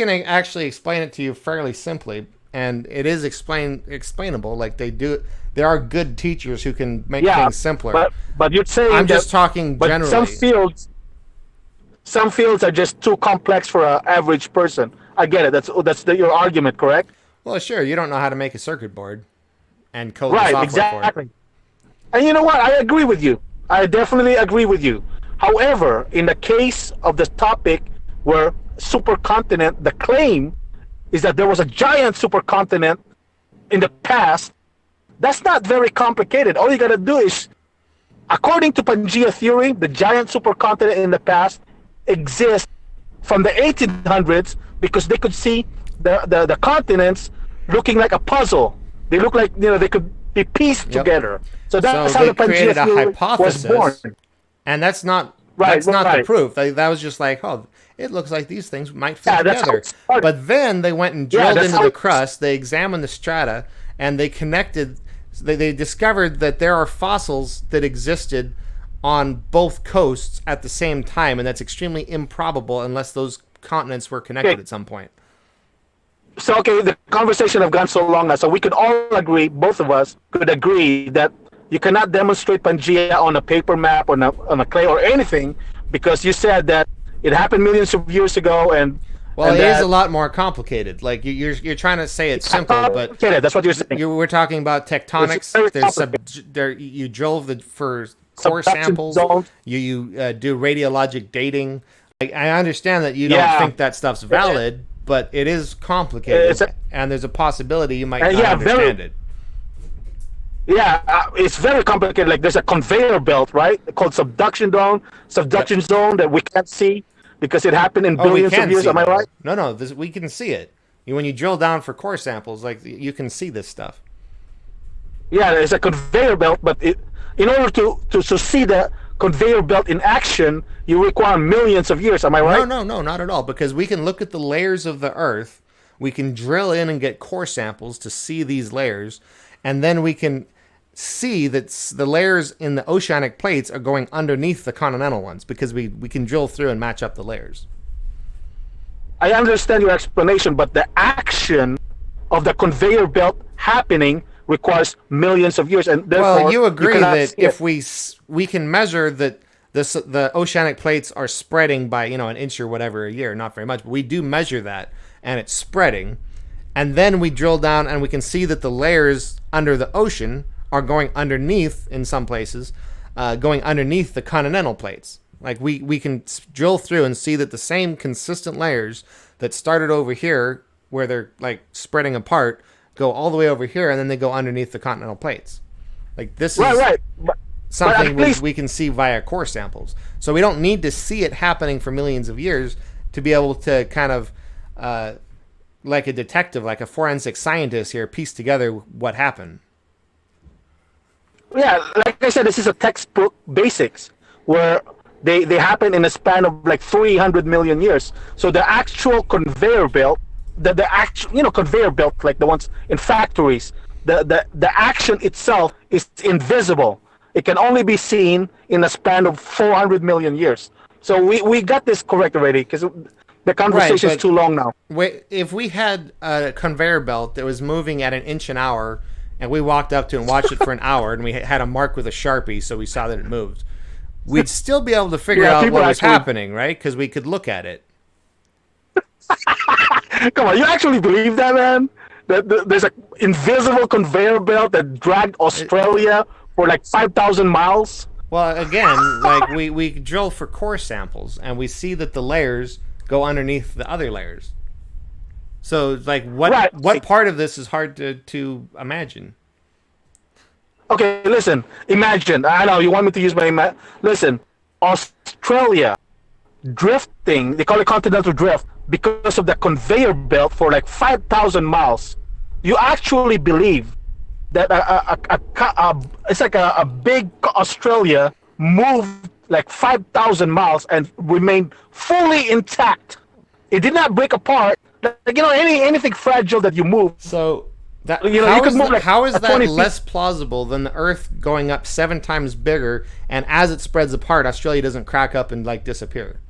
actually explain it to you fairly simply, and it is explainable. Like they do. There are good teachers who can make things simpler. But you're saying I'm just talking generally. Some fields are just too complex for an average person. I get it. That's your argument, correct? Well, sure. You don't know how to make a circuit board and code the software for it. And you know what? I agree with you. I definitely agree with you. However, in the case of the topic where supercontinent, the claim is that there was a giant supercontinent in the past. That's not very complicated. All you gotta do is, according to Pangea theory, the giant supercontinent in the past exists from the 1800s because they could see the continents looking like a puzzle. They look like, they could be pieced together. So that's how they the Pangea created a theory hypothesis, was born. and that's not Right, the proof. That was just like, oh, it looks like these things might fit together. But then they went and drilled into the crust. They examined the strata, and they connected. They discovered that there are fossils that existed on both coasts at the same time, and that's extremely improbable unless those continents were connected at some point. So, the conversation have gone so long now, so we could all agree, both of us could agree that you cannot demonstrate Pangea on a paper map, on a clay or anything, because you said that it happened millions of years ago, and it is a lot more complicated. Like you're trying to say it's simple, but that's what you're saying. We're talking about tectonics. You drill for core samples. You do radiologic dating. I understand that you don't think that stuff's valid, but it is complicated, and there's a possibility you might not understand it. Yeah, it's very complicated. Like there's a conveyor belt, right, called subduction zone that we can't see because it happened in billions of years. Am I right? No, we can see it. When you drill down for core samples, like you can see this stuff. Yeah, there's a conveyor belt, but in order to see the conveyor belt in action, you require millions of years. Am I right? No, not at all. Because we can look at the layers of the Earth, we can drill in and get core samples to see these layers, and then we can see that the layers in the oceanic plates are going underneath the continental ones because we can drill through and match up the layers. I understand your explanation, but the action of the conveyor belt happening requires millions of years, and therefore you agree that if we can measure that the oceanic plates are spreading by an inch or whatever a year, not very much, but we do measure that, and it's spreading, and then we drill down and we can see that the layers under the ocean are going underneath, in some places, going underneath the continental plates. Like we can drill through and see that the same consistent layers that started over here, where they're like spreading apart, go all the way over here, and then they go underneath the continental plates. Like this is something we can see via core samples. So we don't need to see it happening for millions of years to be able to kind of, like a detective, like a forensic scientist here, piece together what happened. Yeah, like I said, this is a textbook basics where they happen in a span of like 300 million years. So the actual conveyor belt, the actual conveyor belt like the ones in factories, the action itself is invisible. It can only be seen in a span of 400 million years. So we got this correct already because the conversation is too long now. If we had a conveyor belt that was moving at an inch an hour, and we walked up to it and watched it for an hour, and we had a mark with a Sharpie so we saw that it moved, we'd still be able to figure out what was happening, right? Because we could look at it. Come on, you actually believe that, man? That there's an invisible conveyor belt that dragged Australia for like 5,000 miles? Well, again, like we drill for core samples, and we see that the layers go underneath the other layers. So, like, what part of this is hard to imagine? Okay, listen. Imagine. I know you want me to use my listen. Australia drifting. They call it continental drift because of the conveyor belt for like 5,000 miles. You actually believe that it's like a big Australia moved like 5,000 miles and remained fully intact. It did not break apart. Like, anything fragile that you move. So that how is that less plausible than the Earth going up 7 times bigger, and as it spreads apart, Australia doesn't crack up and like disappear?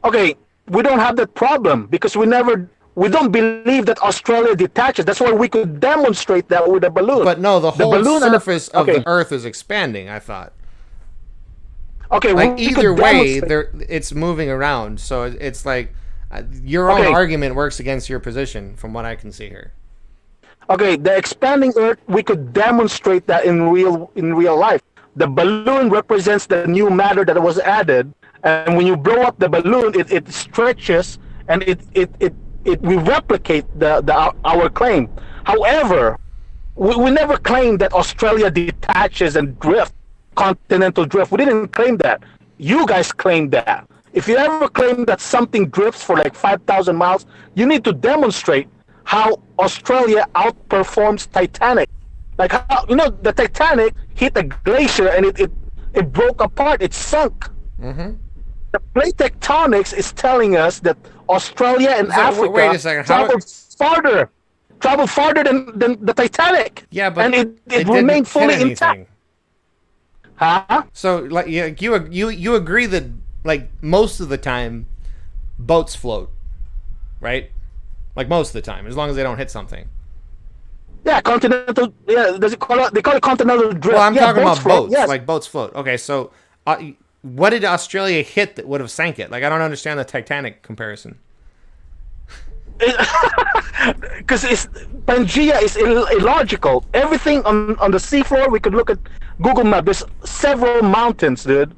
Okay, we don't have that problem because we don't believe that Australia detaches. That's why we could demonstrate that with a balloon. But no, the whole surface of the Earth is expanding, I thought. Okay, like either way, it's moving around. So it's like your own argument works against your position, from what I can see here. Okay, the expanding Earth, we could demonstrate that in real life. The balloon represents the new matter that was added, And when you blow up the balloon, it stretches, and we replicate our claim. However, we never claimed that Australia detaches and drift, continental drift. We didn't claim that. You guys claimed that. If you ever claim that something drifts for like 5,000 miles, you need to demonstrate how Australia outperforms Titanic. Like how, the Titanic hit a glacier and it broke apart, it sunk. Mm-hmm. The plate tectonics is telling us that Australia and Africa wait a second. traveled farther than the Titanic. Yeah, but and it remained fully intact. Huh? So, like, you agree that, like, most of the time, boats float, right? Like, most of the time, as long as they don't hit something. Yeah, continental. Yeah, they call it continental drift. Well, I'm talking about float, boats. yes. Like, boats float. Okay, so what did Australia hit that would have sank it? Like, I don't understand the Titanic comparison. Because Pangea is illogical. Everything on the seafloor, we could look at Google Maps. There's several mountains, dude.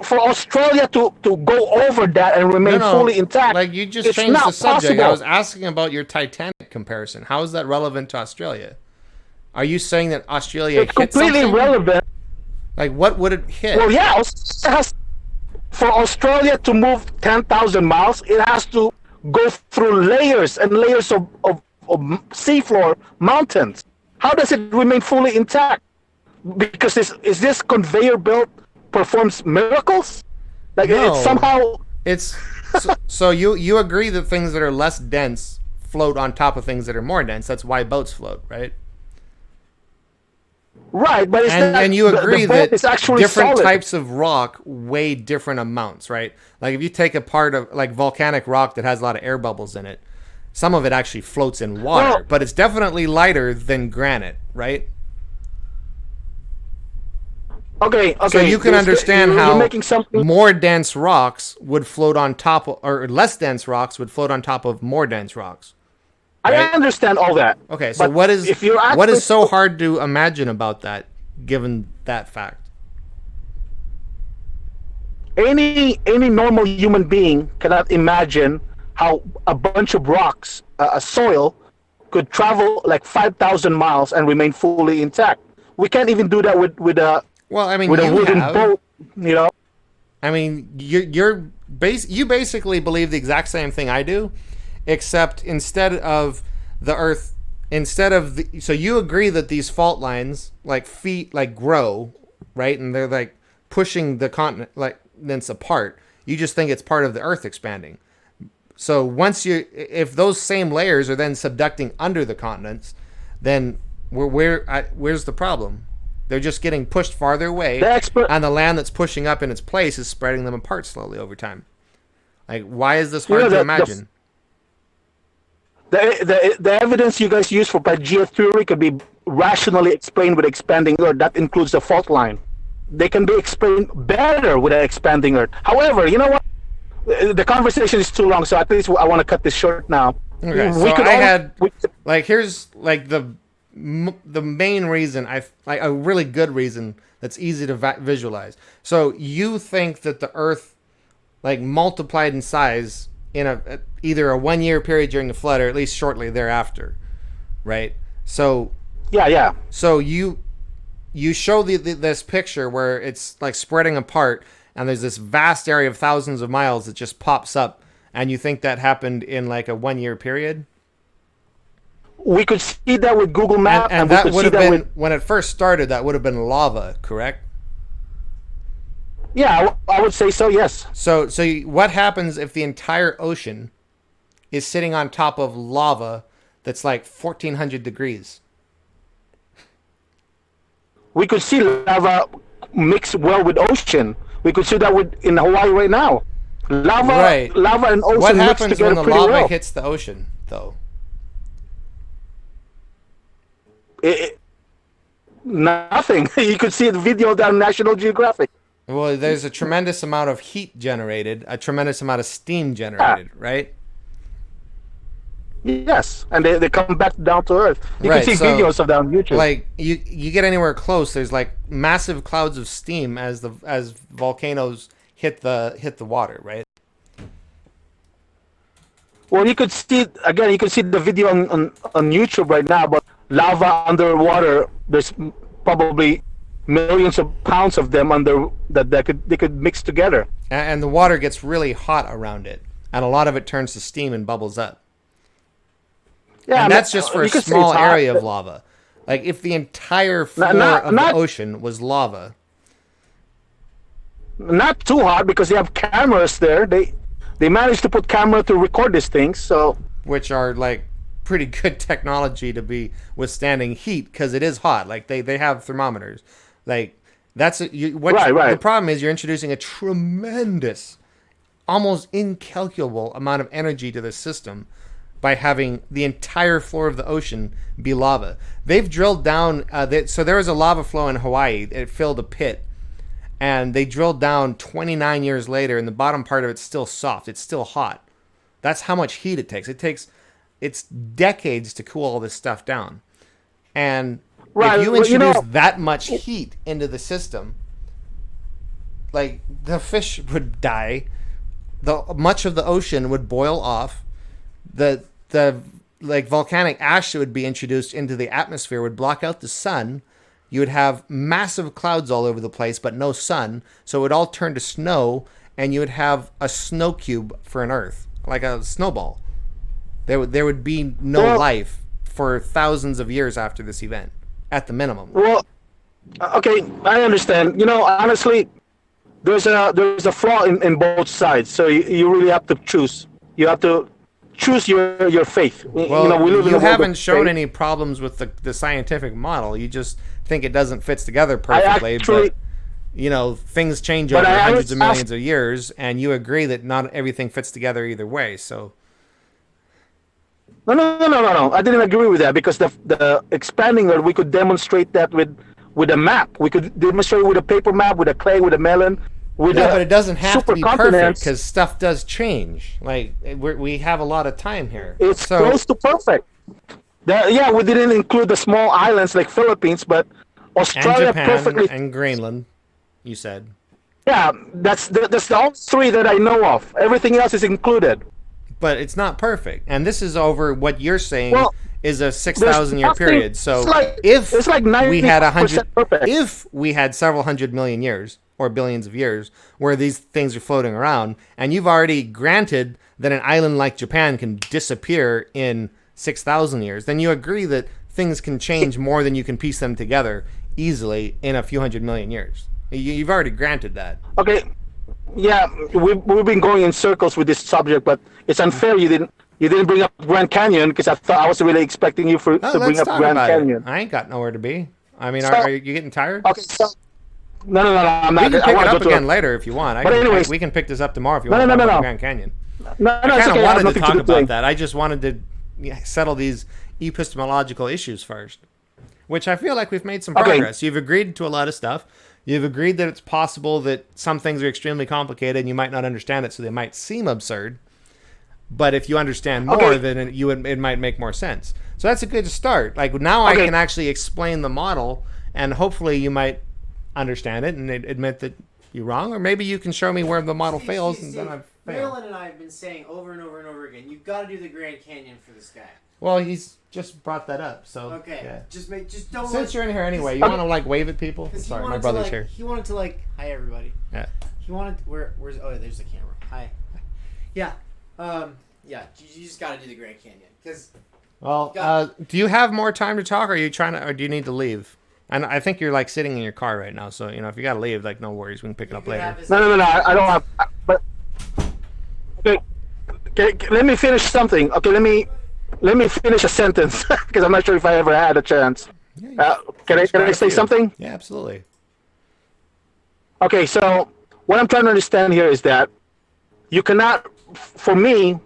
For Australia to go over that and remain fully intact, like, you just changed the subject. I was asking about your Titanic comparison. How is that relevant to Australia? Are you saying that Australia hit something? It's completely relevant. Like, what would it hit? Well, yeah, for Australia to move 10,000 miles, it has to go through layers and layers of seafloor mountains. How does it remain fully intact? Because is this conveyor belt performs miracles? Like, no. it's somehow... So you agree that things that are less dense float on top of things that are more dense. That's why boats float, right? Right, but and you agree that different solid. Types of rock weigh different amounts, right? Like, if you take a part of, like, volcanic rock that has a lot of air bubbles in it, some of it actually floats in water, but it's definitely lighter than granite, right? Okay. So you can understand how more dense rocks would float on top of, or less dense rocks would float on top of more dense rocks. Right? I understand all that. Okay, so what is so hard to imagine about that, given that fact? Any normal human being cannot imagine how a bunch of rocks, a soil, could travel like 5,000 miles and remain fully intact. We can't even do that with a wooden boat, I mean, you basically believe the exact same thing I do, except instead of the Earth, so you agree that these fault lines, like feet, like grow, right? And they're like pushing the continents apart. You just think it's part of the Earth expanding. So if those same layers are then subducting under the continents, then where's the problem? They're just getting pushed farther away, and the land that's pushing up in its place is spreading them apart slowly over time. Like, why is this hard to imagine? The evidence you guys use for Pangea theory could be rationally explained with expanding Earth. That includes the fault line. They can be explained better with an expanding Earth. However, you know what? The conversation is too long, so at least I want to cut this short now. Okay, here's like the main reason, a really good reason that's easy to visualize. So you think that the Earth, like, multiplied in size in either a 1 year period during the flood, or at least shortly thereafter, right? So yeah. So you show this picture where it's like spreading apart, and there's this vast area of thousands of miles that just pops up, and you think that happened in like a 1 year period? We could see that with Google Maps, and that would have been when it first started. That would have been lava, correct? Yeah, I would say so. Yes. So what happens if the entire ocean is sitting on top of lava that's like 1,400 degrees? We could see lava mix well with ocean. We could see that in Hawaii right now. Lava and ocean what mix happens together when the pretty lava well. hits the ocean, though? Nothing. You could see the video down National Geographic. Well, there's a tremendous amount of heat generated, a tremendous amount of steam generated, right? Yes, and they come back down to Earth. You can see videos of that on YouTube. Like, you get anywhere close, there's like massive clouds of steam as volcanoes hit the water, right? Well, you could see again. You can see the video on YouTube right now. But lava underwater, there's probably millions of pounds of them under that they could mix together. And the water gets really hot around it, and a lot of it turns to steam and bubbles up. Yeah, and that's just for a small area of lava. Like if the entire floor of the ocean was lava. Not too hot because they have cameras there. They managed to put camera to record these things, so which are like pretty good technology to be withstanding heat because it is hot. Like they have thermometers. Like that's right. The problem is you're introducing a tremendous, almost incalculable amount of energy to the system by having the entire floor of the ocean be lava. They've drilled down. So there was a lava flow in Hawaii. It filled a pit. And they drilled down 29 years later, and the bottom part of it's still soft. It's still hot. That's how much heat it takes. It's decades to cool all this stuff down. And if you introduce that much heat into the system, like the fish would die, much of the ocean would boil off, the like volcanic ash that would be introduced into the atmosphere would block out the sun. You would have massive clouds all over the place, but no sun. So it would all turn to snow, and you would have a snow cube for an Earth, like a snowball. There would be no life for thousands of years after this event, at the minimum. Well, okay, I understand. Honestly, there's a flaw in both sides. So you really have to choose. You have to choose your faith. Well, you haven't shown any problems with the scientific model. You just think it doesn't fit together perfectly, but things change over hundreds of millions of years, and you agree that not everything fits together either way. So no. I didn't agree with that because the expanding we could demonstrate that with a map. We could demonstrate with a paper map, with a clay, with a melon. But it doesn't have to be perfect because stuff does change. Like we have a lot of time here. It's close to perfect. We didn't include the small islands like Philippines, but Australia and Japan perfectly and Greenland. You said. Yeah, that's the only three that I know of. Everything else is included. But it's not perfect, and this is over what you're saying is a 6,000-year period. So if we had several hundred million years or billions of years where these things are floating around, and you've already granted that an island like Japan can disappear in 6,000 years, then you agree that things can change more than you can piece them together easily in a few hundred million years. You've already granted that. Okay. Yeah, we've been going in circles with this subject, but it's unfair you didn't bring up Grand Canyon because I was really expecting you to bring up Grand Canyon. I ain't got nowhere to be. I mean, are you getting tired? Okay, so no, I'm not. We can pick it up again later if you want. We can pick this up tomorrow if you want to talk about Grand Canyon. No, I kind of wanted to talk about that. I just wanted to settle these epistemological issues first, which I feel like we've made some progress. You've agreed to a lot of stuff. You've agreed that it's possible that some things are extremely complicated and you might not understand it, so they might seem absurd. But if you understand more, then it might make more sense. So that's a good start. Like now I can actually explain the model, and hopefully you might understand it and admit that you're wrong, or maybe you can show me where the model fails, and then I've failed. Marilyn and I have been saying over and over and over again, you've got to do the Grand Canyon for this guy. Well, he's just brought that up, so okay. Yeah. Just don't. Since you're in here anyway, you want to wave at people? Sorry, my brother's here. He wanted to hi everybody. Yeah. He wanted where's there's the camera. Hi. Yeah. Yeah. You just got to do the Grand Canyon because. Well, do you have more time to talk, or are you or do you need to leave? And I think you're sitting in your car right now, so if you got to leave, no worries, we can pick it up later. No. I don't have. But okay, let me finish something. Okay, let me finish a sentence because I'm not sure if I ever had a chance. Yeah, can I say something? Yeah, absolutely. Okay, so what I'm trying to understand here is that you cannot, for me,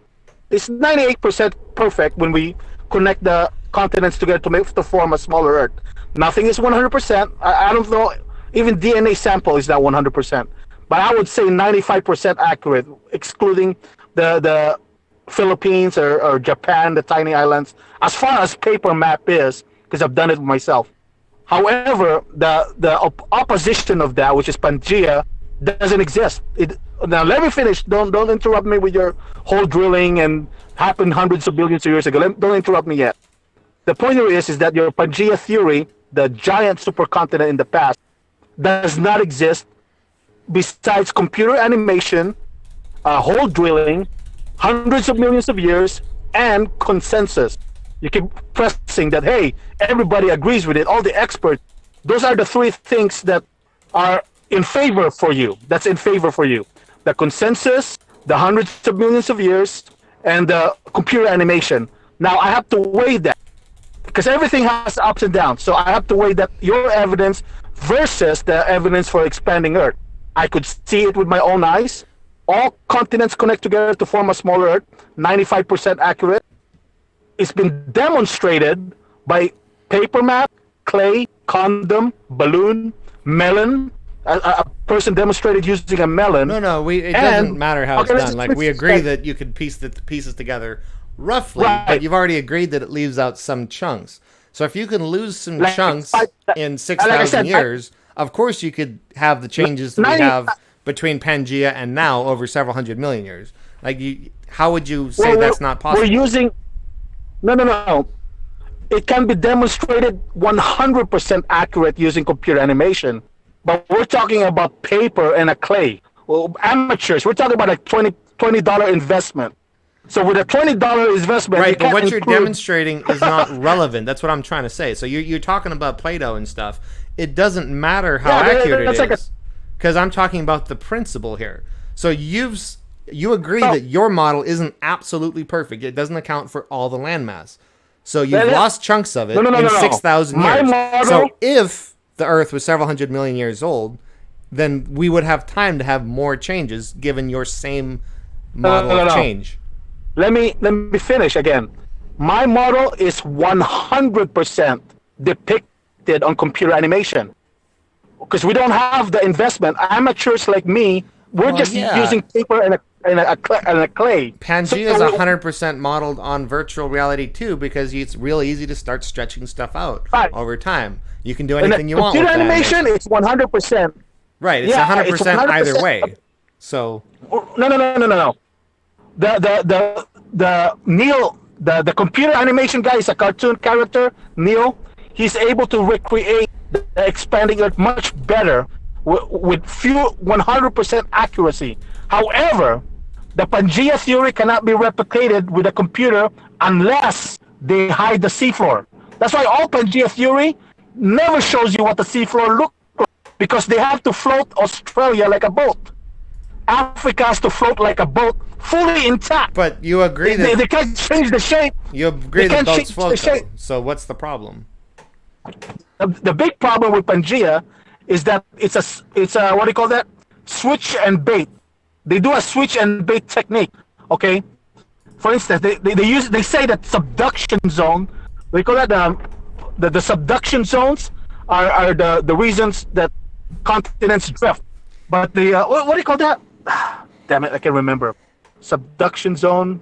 it's 98% perfect when we connect the continents together to form a smaller Earth. Nothing is 100%. I don't know, even DNA sample is not 100%. But I would say 95% accurate, excluding the Philippines or Japan, the tiny islands, as far as paper map is, because I've done it myself. However, the opposition of that, which is Pangea, doesn't exist. Now let me finish. Don't interrupt me with your whole drilling and happened hundreds of billions of years ago. Don't interrupt me yet. The point here is that your Pangea theory, the giant supercontinent in the past, does not exist besides computer animation, hole drilling, hundreds of millions of years, and consensus. You keep pressing that, hey, everybody agrees with it, all the experts. Those are the three things that are in favor for you. That's in favor for you. The consensus, the hundreds of millions of years, and the computer animation. Now, I have to weigh that because everything has ups and downs. So I have to weigh that your evidence versus the evidence for expanding Earth. I could see it with my own eyes. All continents connect together to form a smaller Earth, 95% accurate. It's been demonstrated by paper map, clay, condom, balloon, melon. A person demonstrated using a melon. No. It doesn't matter how it's done. Like, we agree that you could piece the pieces together roughly, right, but you've already agreed that it leaves out some chunks. So if you can lose some chunks in 6,000 years, of course you could have the changes that we have between Pangea and now over several hundred million years. Like, how would you say that's not possible? We're using... No. It can be demonstrated 100% accurate using computer animation. But we're talking about paper and a clay. Well, amateurs, we're talking about a $20 investment. So with a $20 investment, right? But what you're demonstrating is not relevant. That's what I'm trying to say. So you're talking about Plato and stuff. It doesn't matter how accurate it is, because I'm talking about the principle here. So you agree that your model isn't absolutely perfect. It doesn't account for all the landmass. So you've lost chunks of it in 6,000 years. So if the Earth was several hundred million years old, then we would have time to have more changes given your same model of change. Let me finish again. My model is 100% depicted on computer animation because we don't have the investment. Amateurs like me, we're just using paper and a clay. Pangea is 100% modeled on virtual reality too, because it's really easy to start stretching stuff out over time. You can do anything you want with computer animation. It's 100%. Right, it's 100% either way. So no. The Neil, the computer animation guy is a cartoon character. Neil, he's able to recreate the expanding Earth much better with 100% accuracy. However, the Pangea theory cannot be replicated with a computer unless they hide the seafloor. That's why all Pangea theory never shows you what the seafloor looks like, because they have to float Australia like a boat. Africa has to float like a boat, fully intact. But you agree that they can't change the shape. You agree that boats float, though. So what's the problem? The big problem with Pangea is that it's a what do you call that? Switch and bait. They do a switch and bait technique. Okay. For instance, they say that subduction zone. They call that the subduction zones are the reasons that continents drift. But the what do you call that? Damn it, I can't remember. Subduction zone.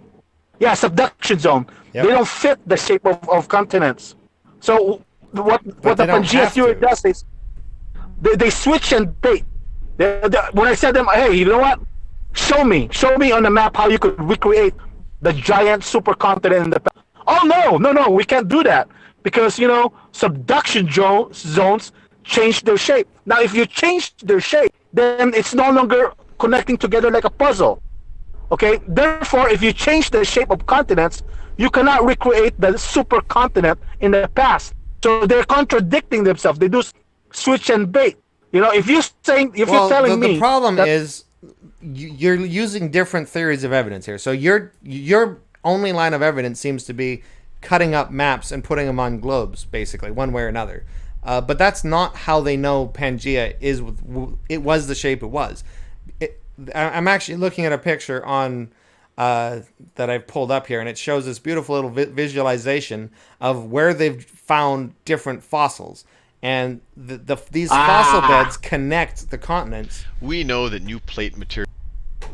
Yeah, subduction zone. Yep. They don't fit the shape of continents. So what the Pangea theory does is they switch and bait. When I said to them, hey, you know what? Show me on the map how you could recreate the giant supercontinent in the past. Oh no, we can't do that because subduction zones change their shape. Now, if you change their shape, then it's no longer connecting together like a puzzle. Okay, therefore, if you change the shape of continents, you cannot recreate the supercontinent in the past. So they're contradicting themselves. They do switch and bait. If you're telling me the problem is you're using different theories of evidence here. So your only line of evidence seems to be cutting up maps and putting them on globes, basically, one way or another. But that's not how they know Pangea is. It was the shape it was. I'm actually looking at a picture on that I've pulled up here, and it shows this beautiful little visualization of where they've found different fossils. And these fossil beds connect the continents. We know that new plate material.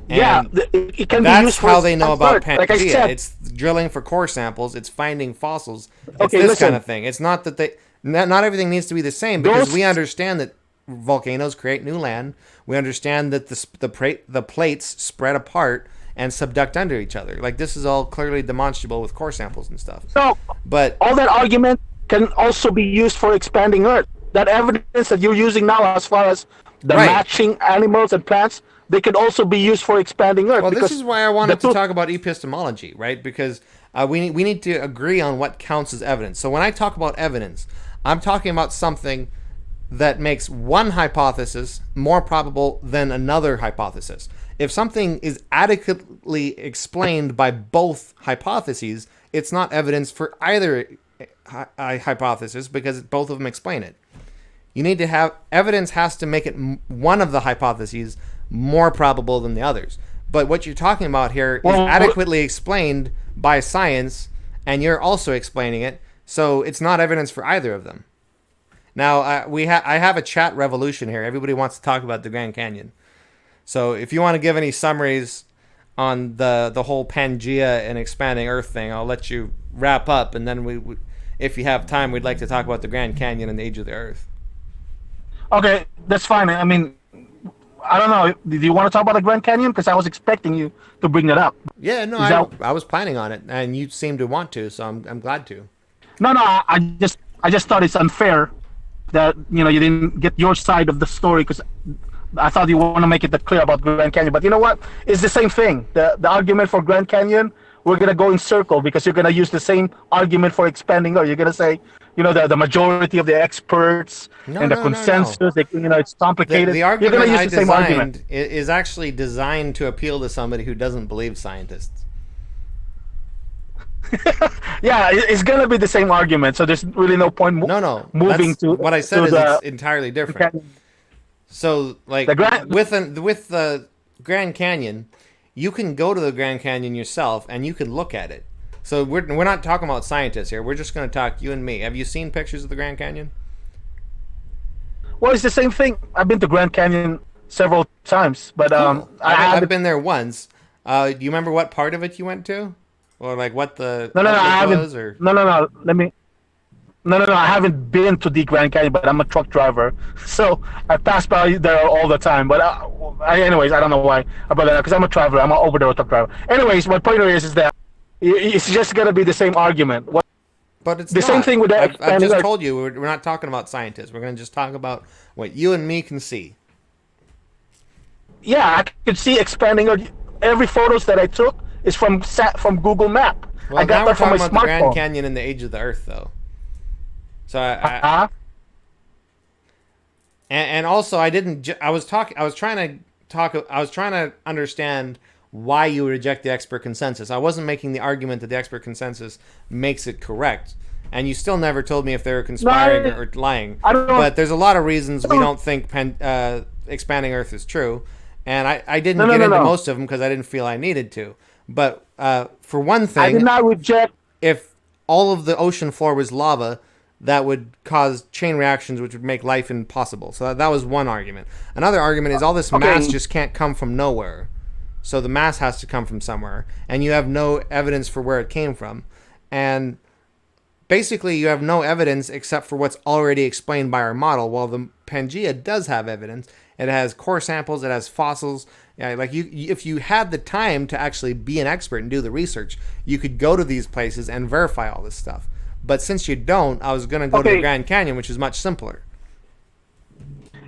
It can be That's used how they know about Pangea. Like I said, it's drilling for core samples. It's finding fossils. It's this kind of thing. It's not that not everything needs to be the same, because we understand that volcanoes create new land. We understand that the plates spread apart and subduct under each other. Like, this is all clearly demonstrable with core samples and stuff. So, but all that argument can also be used for expanding Earth. That evidence that you're using now, as far as the matching animals and plants, they could also be used for expanding Earth. Well, this is why I wanted to talk about epistemology, right? Because we need to agree on what counts as evidence. So when I talk about evidence, I'm talking about something that makes one hypothesis more probable than another hypothesis. If something is adequately explained by both hypotheses, it's not evidence for either hypothesis because both of them explain it. You need to have evidence has to make it one of the hypotheses more probable than the others. But what you're talking about here is adequately explained by science, and you're also explaining it, so it's not evidence for either of them. Now, I have a chat revolution here. Everybody wants to talk about the Grand Canyon. So if you want to give any summaries on the whole Pangea and expanding Earth thing, I'll let you wrap up, and then if you have time, we'd like to talk about the Grand Canyon and the age of the Earth. Okay, that's fine. I mean, I don't know. Do you want to talk about the Grand Canyon? Because I was expecting you to bring that up. Yeah, no, I was planning on it, and you seem to want to, so I'm glad to. No, I just thought it's unfair that you didn't get your side of the story, because I thought you want to make it clear about Grand Canyon. But you know what? It's the same thing. The argument for Grand Canyon, we're gonna go in circle, because you're gonna use the same argument for expanding Earth. You're gonna say, the majority of the experts and the consensus. No. It's complicated. The argument you're gonna use the same argument. Is actually designed to appeal to somebody who doesn't believe scientists. Yeah, it's gonna be the same argument. So there's really no point. Moving to what I said is it's entirely different. So, like, with the Grand Canyon, you can go to the Grand Canyon yourself and you can look at it. So we're not talking about scientists here. We're just going to talk you and me. Have you seen pictures of the Grand Canyon? Well, it's the same thing. I've been to Grand Canyon several times, but I've been there once. Do you remember what part of it you went to, or like what the I haven't. Or? No. I haven't been to the Grand Canyon, but I'm a truck driver, so I pass by there all the time. But anyways, I don't know why about that, because I'm a traveler. I'm an over-the-road truck driver. Anyways, my point is that it's just gonna be the same argument. But it's the same thing with that. I've just told you we're not talking about scientists. We're gonna just talk about what you and me can see. Yeah, I could see expanding. Every photos that I took is from Google Map. Well, I got that from my smartphone. The Grand Canyon and the age of the Earth, though. So and also I was trying to understand why you reject the expert consensus. I wasn't making the argument that the expert consensus makes it correct, and you still never told me if they were conspiring or lying. But there's a lot of reasons we don't think expanding Earth is true, and I didn't get into most of them because I didn't feel I needed to. But for one thing, I did not reject. If all of the ocean floor was lava, that would cause chain reactions, which would make life impossible. So that was one argument. Another argument is all this mass just can't come from nowhere. So the mass has to come from somewhere, and you have no evidence for where it came from. And basically, you have no evidence except for what's already explained by our model. While the Pangea does have evidence, it has core samples, it has fossils. If you had the time to actually be an expert and do the research, you could go to these places and verify all this stuff. But since you don't, I was going to go to the Grand Canyon, which is much simpler.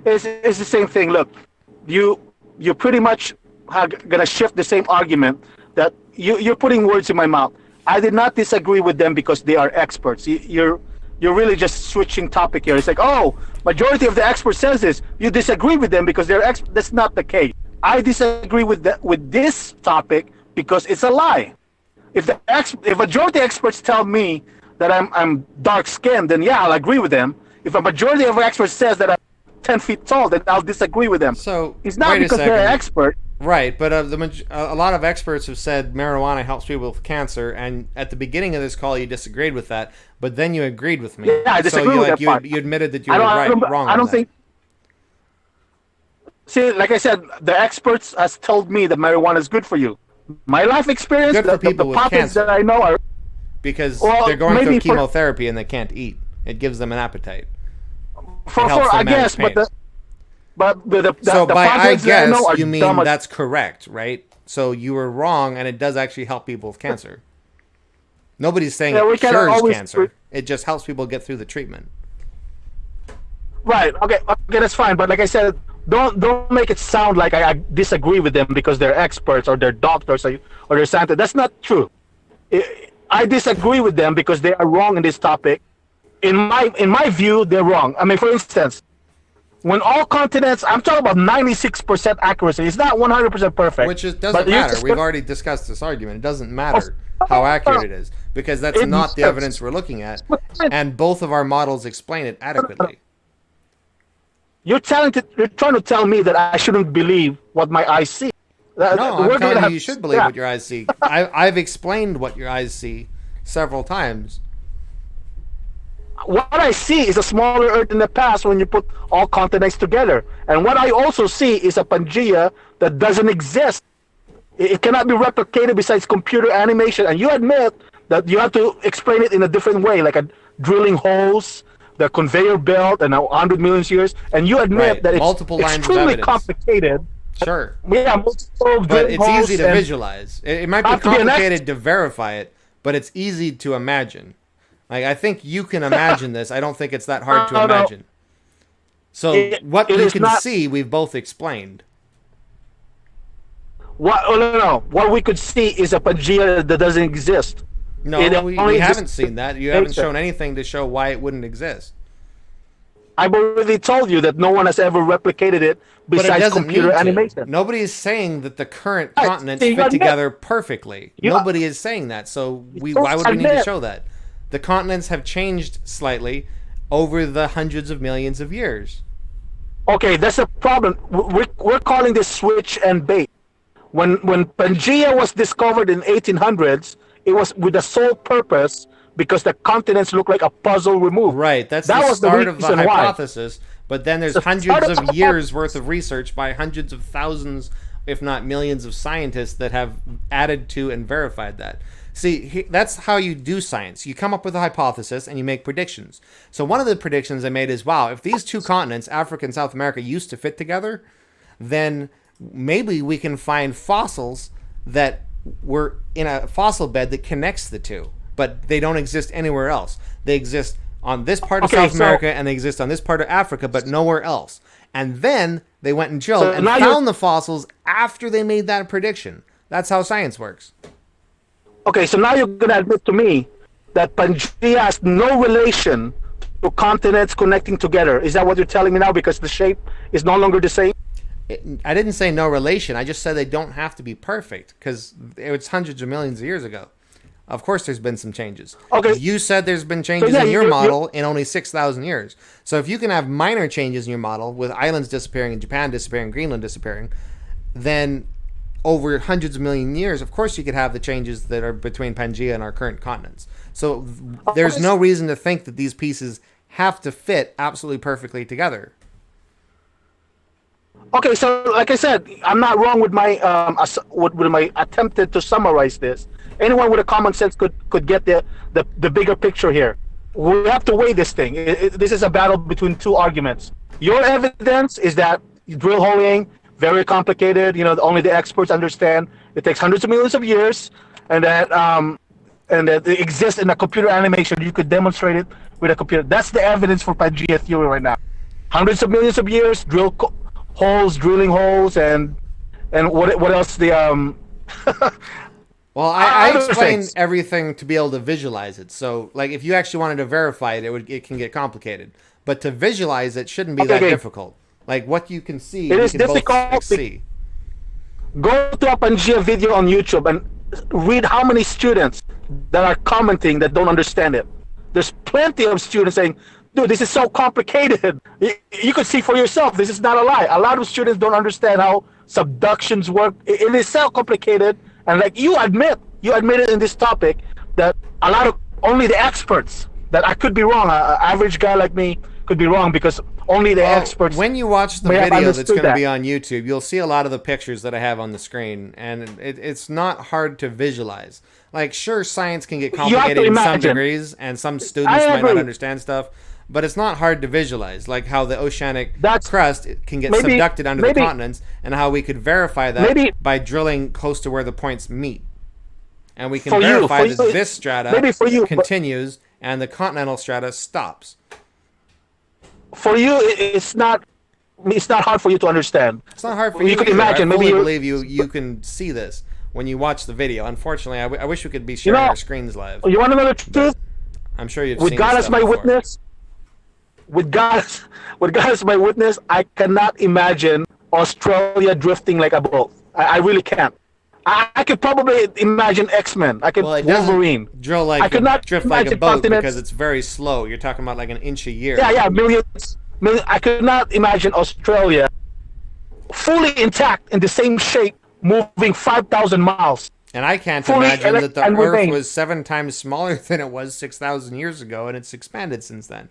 It's the same thing. Look, you pretty much are going to shift the same argument that you're putting words in my mouth. I did not disagree with them because they are experts. You're really just switching topic here. It's like, majority of the experts says this. You disagree with them because they're experts. That's not the case. I disagree with this topic because it's a lie. If majority of experts tell me that I'm dark skinned, then yeah, I'll agree with them. If a majority of experts says that I'm 10 feet tall, then I'll disagree with them. So it's not because they're an expert. Right, but a lot of experts have said marijuana helps people with cancer, and at the beginning of this call, you disagreed with that, but then you agreed with me. Yeah, I disagree with that part. You admitted that you were wrong. I don't think. See, like I said, the experts has told me that marijuana is good for you. My life experience, good for people with cancer that I know are because they're going through chemotherapy and they can't eat. It gives them an appetite. I guess, But So the by I populace that I guess know are you mean dumb as- that's correct, right? So you were wrong, and it does actually help people with cancer. Nobody's saying Yeah, we it can cures always- cancer. It just helps people get through the treatment. Right. Okay, that's fine. But like I said, don't make it sound like I disagree with them because they're experts or they're doctors or they're scientists. That's not true. I disagree with them because they are wrong in this topic. In my view, they're wrong. I mean, for instance, when all continents, I'm talking about 96% accuracy. It's not 100% perfect. Which but doesn't you matter. just- We've already discussed this argument. It doesn't matter how accurate it is because that's It not the matters. evidence we're looking at. And both of our models explain it adequately. You're trying to tell me that I shouldn't believe what my eyes see. No, We're I'm gonna telling you have- you should believe yeah. what your eyes see. I've explained what your eyes see several times. What I see is a smaller Earth in the past when you put all continents together. And what I also see is a Pangea that doesn't exist. It cannot be replicated besides computer animation. And you admit that you have to explain it in a different way, like a drilling holes, the conveyor belt, and 100 million years. And you admit Right. that it's Multiple lines of extremely evidence. complicated. Sure. Yeah, multiple But drilling it's holes easy to and- visualize. It might be Have to be an complicated to verify it, but it's easy to imagine. Like, I think you can imagine this. I don't think it's that hard to No. imagine. So what it you is can not- see, we've both explained. No. What we could see is a Pangea that doesn't exist. No, It we only haven't exists- seen that. You haven't nature. shown anything to show why it wouldn't exist. I've already told you that no one has ever replicated it But it besides doesn't computer need to. animation. Nobody is saying that the current Right, continents so you fit admit- together perfectly. You- Nobody is saying that. So You why would we need to admit- show that? The continents have changed slightly over the hundreds of millions of years. Okay, that's a problem. We're calling this switch and bait. When Pangea was discovered in 1800s, it was with the sole purpose because the continents look like a puzzle removed. Right, that's That the was the start of the reason why. hypothesis. But then there's The hundreds start of of- years worth of research by hundreds of thousands, if not millions, of scientists that have added to and verified that. See, that's how you do science. You come up with a hypothesis and you make predictions. So one of the predictions I made is, wow, if these two continents, Africa and South America, used to fit together, then maybe we can find fossils that were in a fossil bed that connects the two, but they don't exist anywhere else. They exist on this part of Okay, South so- America and they exist on this part of Africa, but nowhere else. And then they went and drilled So and now found the fossils after they made that prediction. That's how science works. Okay, so now you're going to admit to me that Pangea has no relation to continents connecting together. Is that what you're telling me now? Because the shape is no longer the same? I didn't say no relation. I just said they don't have to be perfect because it's hundreds of millions of years ago. Of course, there's been some changes. Okay. You said there's been changes yeah, in your you're- model in only 6,000 years. So if you can have minor changes in your model with islands disappearing and Japan disappearing, Greenland disappearing, then over hundreds of million years, of course you could have the changes that are between Pangea and our current continents. So there's no reason to think that these pieces have to fit absolutely perfectly together. Okay, so like I said, I'm not wrong with my with my attempted to summarize this. Anyone with a common sense could get the bigger picture here. We have to weigh this thing. This is a battle between two arguments. Your evidence is that drill holing very complicated. You know, only the experts understand. It takes hundreds of millions of years, and that it exists in a computer animation. You could demonstrate it with a computer. That's the evidence for Pangea theory right now. Hundreds of millions of years, drilling holes, and what else? Well, I Other explained things. everything to be able to visualize it. So, like, if you actually wanted to verify it, it can get complicated. But to visualize it shouldn't be that Okay. difficult. Like, what you can see, It you is can both difficult see. Go to a Pangea video on YouTube and read how many students that are commenting that don't understand it. There's plenty of students saying, dude, this is so complicated. You could see for yourself, this is not a lie. A lot of students don't understand how subductions work. It is so complicated. And like you admitted in this topic that only the experts, that I could be wrong, an average guy like me could be wrong because only the experts. When you watch the may have video that's understood going to that. be on YouTube, you'll see a lot of the pictures that I have on the screen, and it's not hard to visualize. Like, sure, science can get You have complicated to in some imagine. degrees, and some students I might not agree. understand stuff, but it's not hard to visualize, like how the oceanic That's- crust can get maybe- subducted under maybe- the continents, and how we could verify that Maybe- by drilling close to where the points meet. And we can For you, verify for that you, this strata maybe for you, but- continues and the continental strata stops. For you, it's not hard for you to understand. It's not hard for You you. could either. imagine, I fully maybe believe you can see this when you watch the video. Unfortunately, I wish we could be sharing know- our screens live. You want to know the truth? I'm sure you've With seen God this as my stuff before. witness, with God as my witness, I cannot imagine Australia drifting like a boat. I really can't. I could probably imagine X-Men. I could Well, it doesn't Wolverine. drill like I could not drift like a imagine boat continents. because it's very slow. You're talking about like an inch a year. Yeah, millions. I could not imagine Australia fully intact in the same shape, moving 5,000 miles. And I can't Fully imagine that the and Earth remain. was 7 times smaller than it was 6,000 years ago, and it's expanded since then.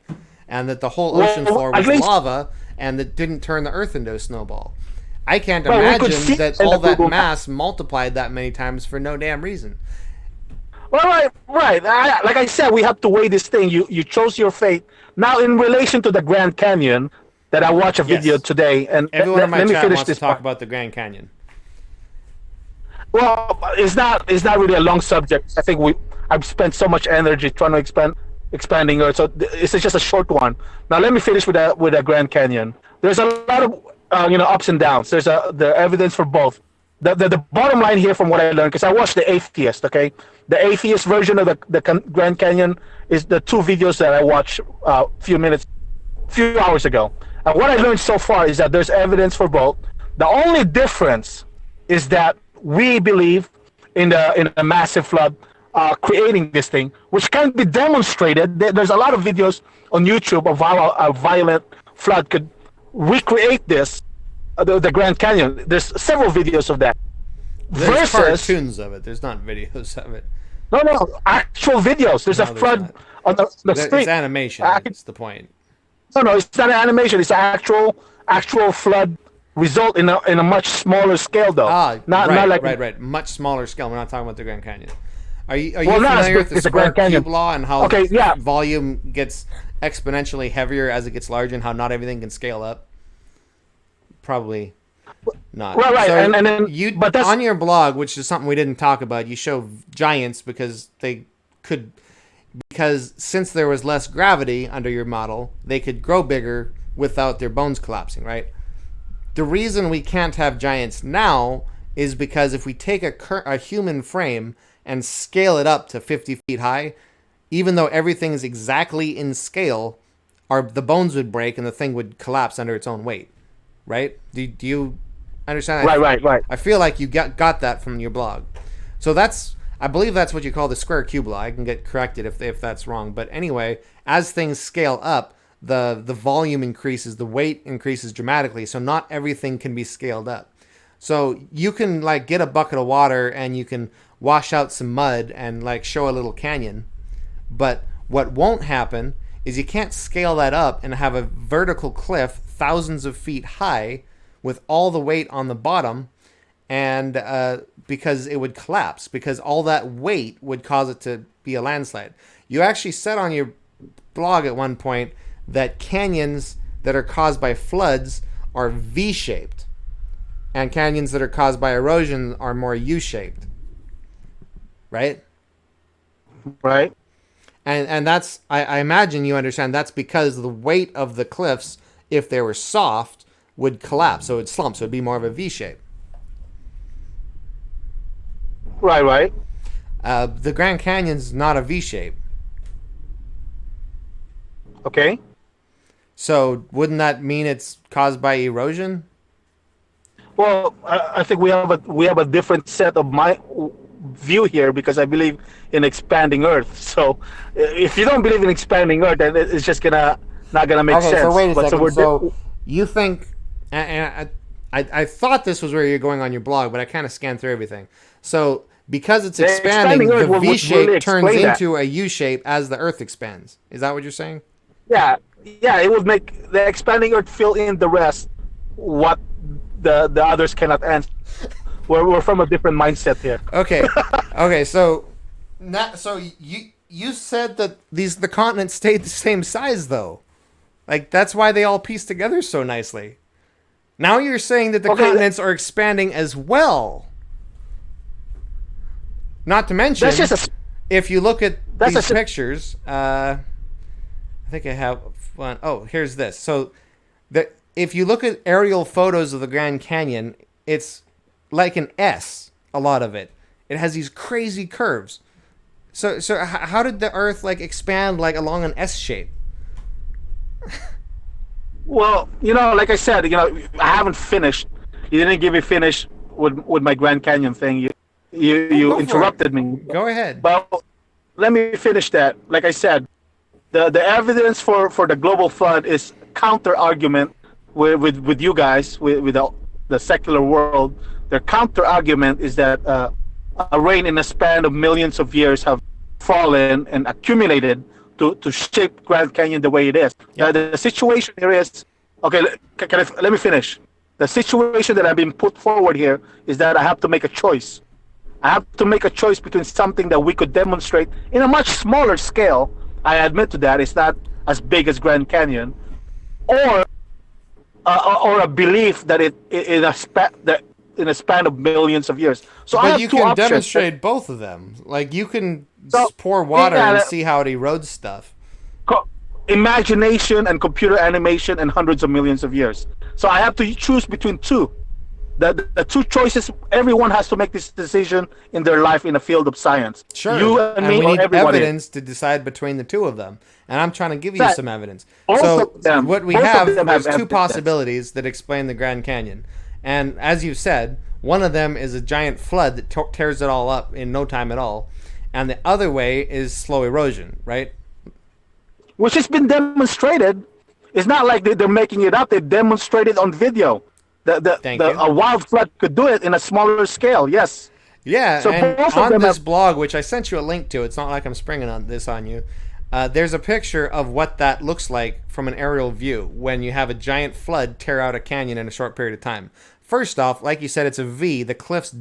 And that the whole ocean Well, floor at was least- lava, and that didn't turn the Earth into a snowball. I can't Well, we could imagine see that in the all that Google Map. mass multiplied that many times for no damn reason. Well, right. Like I said, we have to weigh this thing. You chose your fate. Now, in relation to the Grand Canyon, that I watched a video Yes. today, and Everyone in my let me chat finish wants to this talk part. about the Grand Canyon. Well, it's not really a long subject. I think I've spent so much energy trying to expanding Earth, so it's just a short one. Now let me finish with the Grand Canyon. There's a lot of ups and downs. There's the evidence for both. The bottom line here, from what I learned, because I watched the atheist. Okay, the atheist version of the Grand Canyon is the 2 videos that I watched a few hours ago. And what I learned so far is that there's evidence for both. The only difference is that we believe in a massive flood creating this thing, which can be demonstrated. There's a lot of videos on YouTube of how a violent flood could recreate this, the Grand Canyon. There's several videos of that. There's Versus, cartoons of it. There's not videos of it. no, actual videos. There's a No, there's flood not. on the street. It's animation. I- That's the point. No, it's not an animation. It's an actual flood result in a much smaller scale, though. Not not like right. Much smaller scale. We're not talking about the Grand Canyon. Are you Well, not as familiar big with the as the square Grand Canyon. cube law and how Okay, yeah. volume gets exponentially heavier as it gets larger, and how not everything can scale up? Probably not. Right, So and then but that's on your blog, which is something we didn't talk about. You show giants because since there was less gravity under your model, they could grow bigger without their bones collapsing, right? The reason we can't have giants now is because if we take a human frame and scale it up to 50 feet high, even though everything is exactly in scale, the bones would break and the thing would collapse under its own weight, right? Do you understand? right. I feel like you got that from your blog. So I believe that's what you call the square cube law. I can get corrected if that's wrong. But anyway, as things scale up, the volume increases, the weight increases dramatically. So not everything can be scaled up. So you can like get a bucket of water and you can wash out some mud and like show a little canyon. But what won't happen is you can't scale that up and have a vertical cliff thousands of feet high with all the weight on the bottom, and because it would collapse, because all that weight would cause it to be a landslide. You actually said on your blog at one point that canyons that are caused by floods are V-shaped, and canyons that are caused by erosion are more U-shaped, right? right. And that's, I imagine you understand, that's because the weight of the cliffs, if they were soft, would collapse, so it would slump, so it would be more of a V-shape. Right. The Grand Canyon's not a V-shape. Okay. So wouldn't that mean it's caused by erosion? Well, I think we have a different set of my view here, because I believe in expanding Earth. So if you don't believe in expanding Earth, then it's just not gonna make sense. So wait a But second. we're So you think, and I thought this was where you're going on your blog, but I kind of scanned through everything. So because it's The expanding, expanding Earth the would V shape really turns explain that. into a U shape as the Earth expands. Is that what you're saying? Yeah, yeah, it would make the expanding Earth fill in the rest, what the others cannot answer. We're from a different mindset here. Okay, okay. So, you said that the continents stayed the same size though, like that's why they all piece together so nicely. Now you're saying that the continents are expanding as well. Not to mention, That's just if you look at That's these a- pictures, I think I have one. Oh, here's this. So, if you look at aerial photos of the Grand Canyon, it's like an S. A lot of it. It has these crazy curves. So how did the Earth like expand like along an S shape? Well, like I said, I haven't finished. You didn't give me finish with my Grand Canyon thing. You Go for interrupted me. Go ahead. But let me finish that. Like I said, the evidence for the global flood is counter argument with you guys with the secular world. Their counter argument is that a rain in a span of millions of years have fallen and accumulated to shape Grand Canyon the way it is. Yep. The situation here is okay. Let me finish. The situation that I've been put forward here is that I have to make a choice. I have to make a choice between something that we could demonstrate in a much smaller scale. I admit to that it's not as big as Grand Canyon, or a belief that in a span of millions of years. So I But have you two can options. demonstrate both of them. Like you can So, pour water yeah, and see how it erodes stuff. Imagination and computer animation and hundreds of millions of years. So I have to choose between two. The two choices. Everyone has to make this decision in their life in a field of science. Sure. You and me we or need everybody. evidence to decide between the two of them. And I'm trying to give you That- some evidence. both So of them- what we both of have, them there's have two evidence. possibilities that explain the Grand Canyon. And as you said, one of them is a giant flood that tears it all up in no time at all. And the other way is slow erosion, right? Which has been demonstrated. It's not like they're making it up. They demonstrated on video. Thank you. A wild flood could do it in a smaller scale. Yes. Yeah, So and both of on them this have- blog, which I sent you a link to, it's not like I'm springing on this on you. There's a picture of what that looks like from an aerial view when you have a giant flood tear out a canyon in a short period of time. First off, like you said, it's a V. The cliffs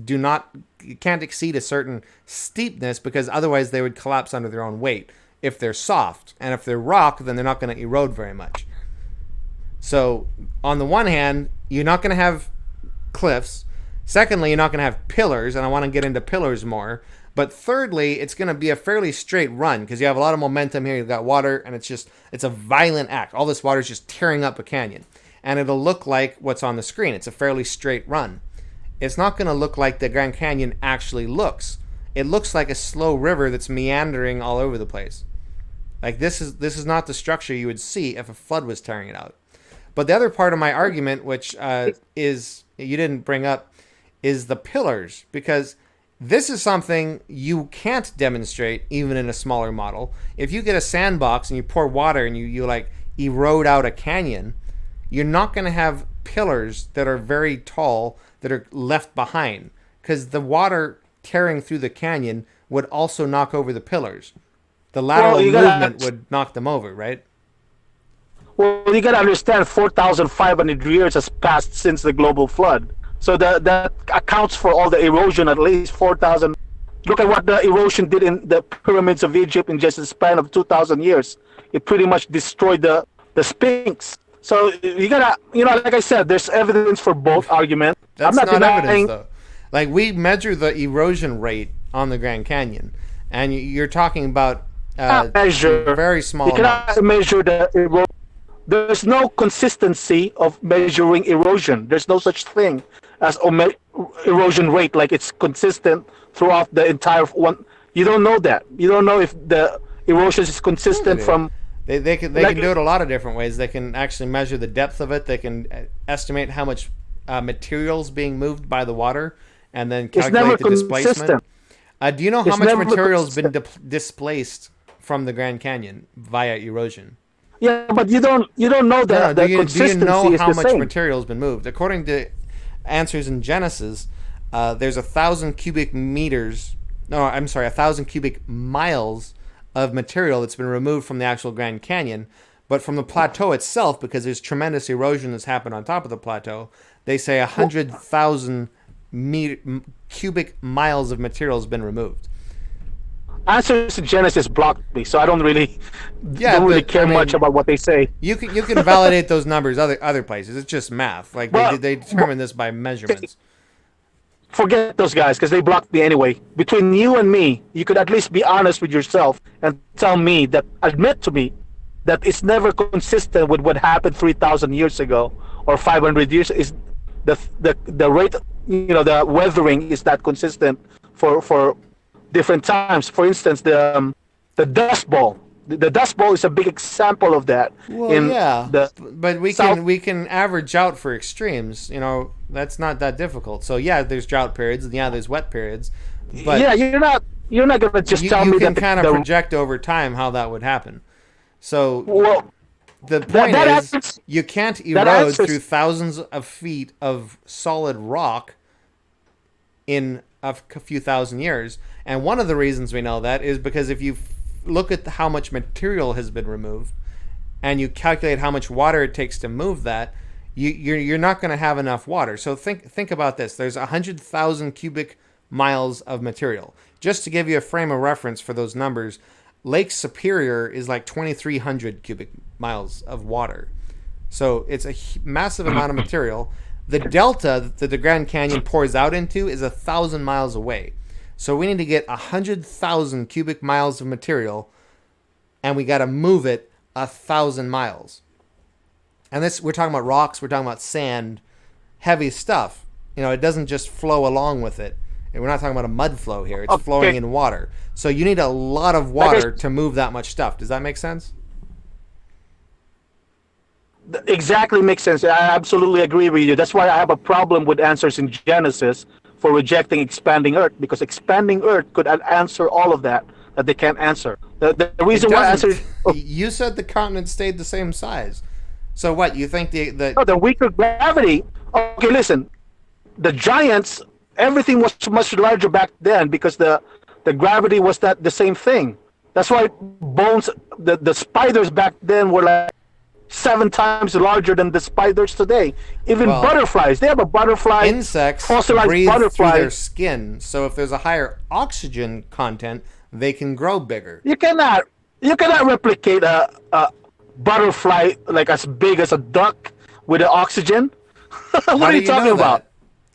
can't exceed a certain steepness because otherwise they would collapse under their own weight if they're soft. And if they're rock, then they're not going to erode very much. So, on the one hand, you're not going to have cliffs. Secondly, you're not going to have pillars, and I want to get into pillars more. But thirdly, it's going to be a fairly straight run because you have a lot of momentum here. You've got water, and it's a violent act. All this water is just tearing up a canyon. And it'll look like what's on the screen. It's a fairly straight run. It's not going to look like the Grand Canyon actually looks. It looks like a slow river that's meandering all over the place. Like this is not the structure you would see if a flood was tearing it out. But the other part of my argument, which is you didn't bring up, is the pillars, because this is something you can't demonstrate even in a smaller model. If you get a sandbox and you pour water and you like erode out a canyon, you're not going to have pillars that are very tall that are left behind, because the water tearing through the canyon would also knock over the pillars. The lateral movement would knock them over, right? Well, you got to understand 4,500 years has passed since the global flood. So that accounts for all the erosion, at least 4,000. Look at what the erosion did in the pyramids of Egypt in just a span of 2,000 years. It pretty much destroyed the Sphinx. So you got to, like I said, there's evidence for both arguments. That's I'm not evidence, denying, though. Like, we measure the erosion rate on the Grand Canyon, and you're talking about measure. very small You cannot amounts. measure the erosion. There's no consistency of measuring erosion. There's no such thing as erosion rate, like it's consistent throughout the entire one. You don't know that. You don't know if the erosion is consistent do. from. They can do it a lot of different ways. They can actually measure the depth of it. They can estimate how much materials being moved by the water, and then calculate the displacement. Do you know how It's much never material has been displaced from the Grand Canyon via erosion? Yeah, but you don't know that the do you consistency know is how the much same. material has been moved? According to answers in Genesis, there's 1,000 cubic meters. No, I'm sorry, 1,000 cubic miles of material that's been removed from the actual Grand Canyon. But from the plateau itself, because there's tremendous erosion that's happened on top of the plateau, they say 100,000 cubic miles of material has been removed. Answers to Genesis blocked me, so I don't really care much about what they say. You can validate those numbers other places. It's just math. Like they determine this by measurements. Forget those guys because they blocked me anyway. Between you and me, you could at least be honest with yourself and admit to me that it's never consistent with what happened 3,000 years ago or 500 years. Is the rate, the weathering is not consistent for different times. For instance, the Dust Bowl. The Dust Bowl is a big example of that. Well, but we can average out for extremes. That's not that difficult. So yeah, there's drought periods, and yeah, there's wet periods. But yeah, you're not gonna just tell me that you can kind of project over time how that would happen. So the point is, you can't erode through thousands of feet of solid rock in a few thousand years. And one of the reasons we know that is because if you look at how much material has been removed and you calculate how much water it takes to move that, you're not going to have enough water. So think about this. There's 100,000 cubic miles of material. Just to give you a frame of reference for those numbers, Lake Superior is like 2,300 cubic miles of water. So it's a massive amount of material. The delta that the Grand Canyon pours out into is 1,000 miles away. So we need to get 100,000 cubic miles of material, and we got to move it 1,000 miles. And we're talking about rocks, we're talking about sand, heavy stuff. It doesn't just flow along with it. And we're not talking about a mud flow here. It's flowing in water. So you need a lot of water to move that much stuff. Does that make sense? Exactly makes sense. I absolutely agree with you. That's why I have a problem with answers in Genesis for rejecting expanding Earth, because expanding Earth could answer all of that they can't answer. The reason why answers... You said the continent stayed the same size. So what, you think the weaker gravity... Okay, listen. The giants, everything was much larger back then because the gravity was the same thing. That's why bones... The spiders back then were like 7 times larger than the spiders today. Even butterflies, they have a butterfly. Insects breathe through their skin, so if there's a higher oxygen content, they can grow bigger. You cannot replicate a butterfly like as big as a duck with the oxygen. What are you talking about?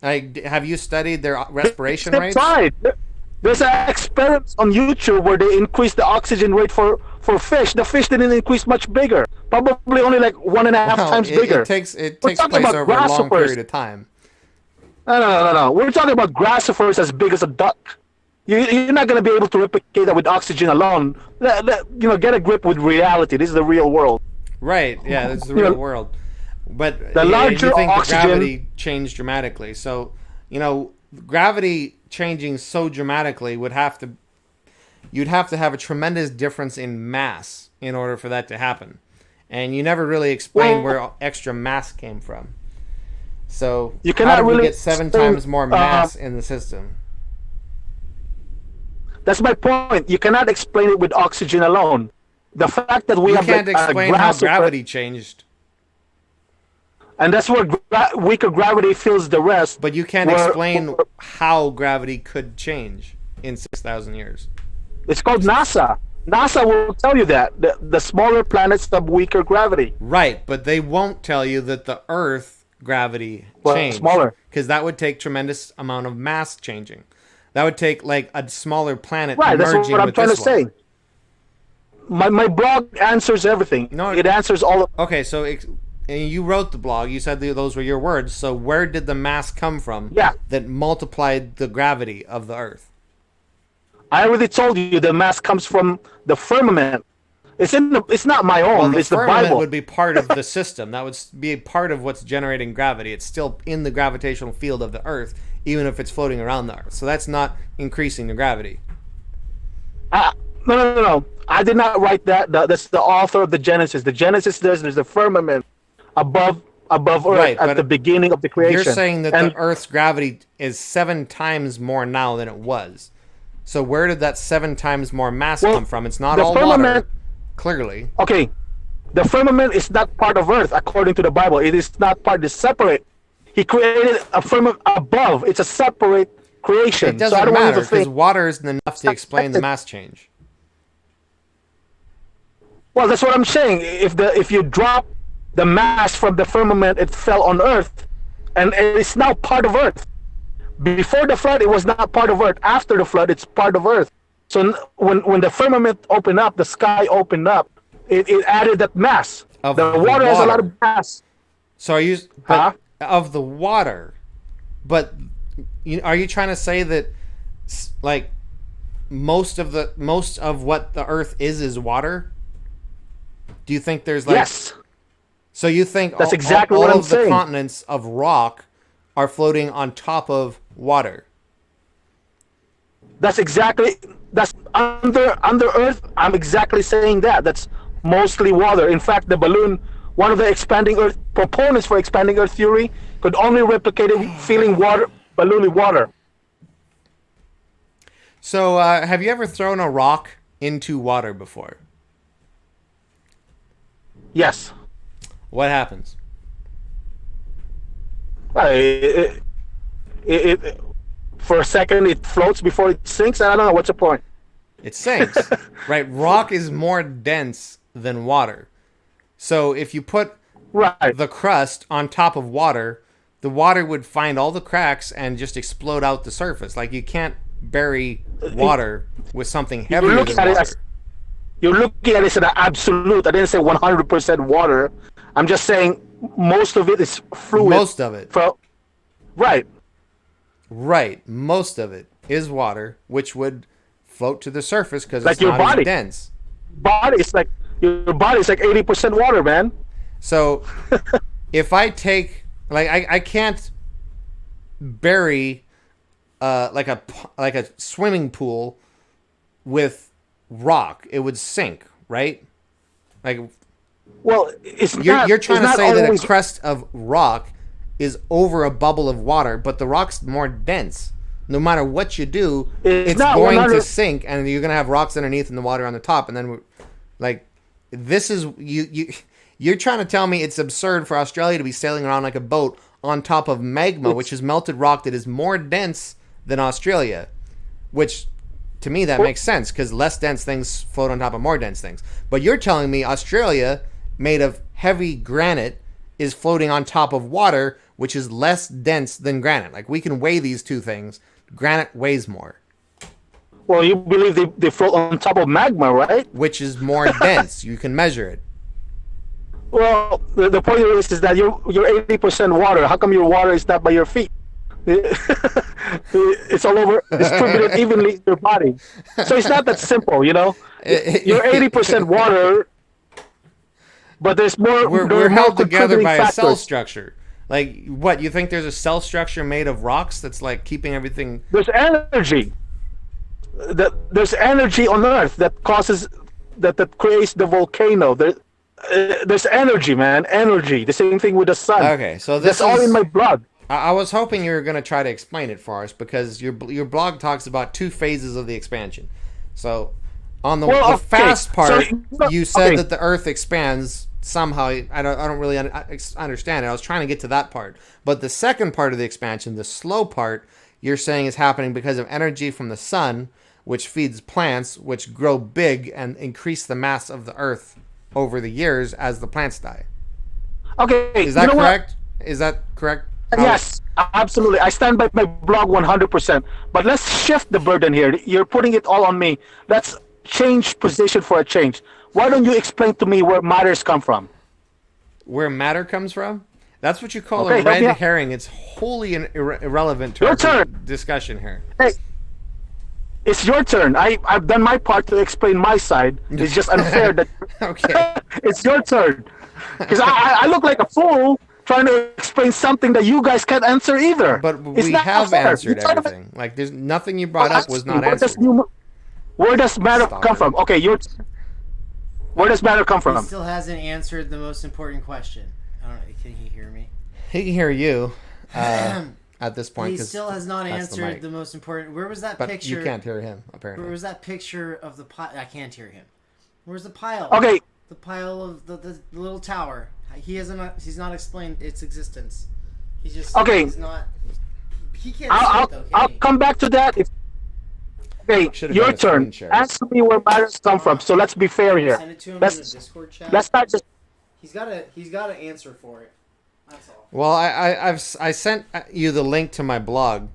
Have you studied their respiration rates? There's experiments on YouTube where they increase the oxygen rate for fish. The fish didn't increase much bigger. Probably only like 1.5 times bigger. It takes place over a long period of time. No. We're talking about grasshoppers as big as a duck. You're not going to be able to replicate that with oxygen alone. Get a grip with reality. This is the real world. Right. Yeah, this is the real world. But the larger you think oxygen, the gravity changed dramatically. So, gravity changing so dramatically you'd have to have a tremendous difference in mass in order for that to happen. And you never really explained where extra mass came from. So you cannot how did really we get 7 times more mass in the system? That's my point. You cannot explain it with oxygen alone. The fact that we can't explain how gravity changed. And that's where weaker gravity fills the rest. But you can't explain how gravity could change in 6,000 years. It's called NASA. NASA will tell you that. The smaller planets have weaker gravity. Right, but they won't tell you that the Earth gravity changed. Smaller. Because that would take tremendous amount of mass changing. That would take like a smaller planet merging with this one. Right, that's what I'm trying to say. My blog answers everything. No, it answers all of... Okay, so... And you wrote the blog. You said those were your words. So where did the mass come from that multiplied the gravity of the Earth? I already told you the mass comes from the firmament. It's not my own. It's the Bible. The firmament would be part of the system. That would be a part of what's generating gravity. It's still in the gravitational field of the Earth, even if it's floating around the Earth. So that's not increasing the gravity. No. I did not write that. That's the author of the Genesis. The Genesis there's the firmament above Earth at the beginning of the creation. You're saying that the Earth's gravity is 7 times more now than it was. So where did that 7 times more mass come from? It's not all water, clearly. Okay, The firmament is not part of Earth, according to the Bible. It is not part. It's separate. He created a firmament above. It's a separate creation. It doesn't so I don't want you matter to think. because water isn't enough to explain the mass change. Well, that's what I'm saying. If you drop the mass from the firmament, it fell on Earth, and it's now part of Earth. Before the flood, it was not part of Earth. After the flood, it's part of Earth. So when the firmament opened up, the sky opened up, it added that mass. Of The the water has a lot water. of mass. So are you Huh? of the water? But are you trying to say that like most of what the Earth is water? Do you think there's like Yes, so you think That's exactly all what I'm of the saying. continents of rock are floating on top of water? that's under Earth. I'm exactly saying that. That's mostly water. In fact, the balloon, one of the expanding Earth proponents for expanding Earth theory, could only replicate it feeling balloon with water. So have you ever thrown a rock into water before? Yes. What happens? It for a second it floats before it sinks. I don't know what's the point. It sinks, right? Rock is more dense than water. So if you put Right. the crust on top of water, the water would find all the cracks and just explode out the surface. Like you can't bury water with something heavier looking than at it water. as- You're looking at it as an absolute. I didn't say 100% water. I'm just saying most of it is fluid. Most of it. Right. Right. Most of it is water, which would float to the surface because Like it's your not body. as dense. Your body is like 80% water, man. So if I take I can't bury like a swimming pool with rock. It would sink, right? Like Well, you're trying to it's not say that a always- crust of rock is over a bubble of water, but the rock's more dense. No matter what you do, it's not going to 100 sink, and you're gonna have rocks underneath and the water on the top, and then like this is you're trying to tell me it's absurd for Australia to be sailing around like a boat on top of magma, which is melted rock that is more dense than Australia, which to me that makes sense because less dense things float on top of more dense things. But you're telling me Australia, made of heavy granite, is floating on top of water, which is less dense than granite. Like we can weigh these two things. Granite weighs more, Well, you believe they float on top of magma, right? which is more dense. You can measure it. Well, the point is that you're 80% water. How come your water is not by your feet? It's all over, distributed evenly in your body. So it's not that simple, you know. You're 80% water, but there's more. there We're are more held together contributing by a cell factors. structure. Like what? You think there's a cell structure made of rocks that's like keeping everything? There's energy. There's energy on Earth that causes that creates the volcano. There's energy, man. Energy. The same thing with the sun. Okay, so this That's all is- in my blood. I was hoping you were going to try to explain it for us because your blog talks about two phases of the expansion. So on the Well, okay, fast part, so- you said okay. that the Earth expands somehow. I don't really understand it. I was trying to get to that part, but the second part of the expansion, the slow part, you're saying is happening because of energy from the sun, which feeds plants, which grow big and increase the mass of the Earth over the years as the plants die. Okay, Is that you know what? correct? Is that correct? Yes, absolutely. I stand by my blog 100%. But let's shift the burden here. You're putting it all on me. Let's change position for a change. Why don't you explain to me where matters come from? Where matter comes from? That's what you call Okay, a help me red out. herring. It's wholly irrelevant to Your our turn. discussion here. Hey, it's your turn. I've done my part to explain my side. It's just unfair that Okay. it's your turn. Because I look like a fool trying to explain something that you guys can't answer either. But It's we not have fair. answered You're trying to- everything. Like, there's nothing you brought Well, up was actually, not answered. Where does matter Stop come it. from? Okay, where does matter come He from? still hasn't answered the most important question. I don't know. Can he hear me? He can hear you at this point. He 'cause still has not that's the mic. answered the most important. Where was that But picture? you can't hear him, Where apparently. was that picture of the pile? I can't hear him. Where's the pile? Okay, The pile of the little tower. He's not explained its existence. He's just Okay. He's not. He can't. I'll come back to that. Okay, Should've your done a turn. screen share. Answer me where matters come from. So let's be fair here. Send it to him in the Let's Discord chat. let's not just. He's got to answer for it. That's all. Well, I sent you the link to my blog,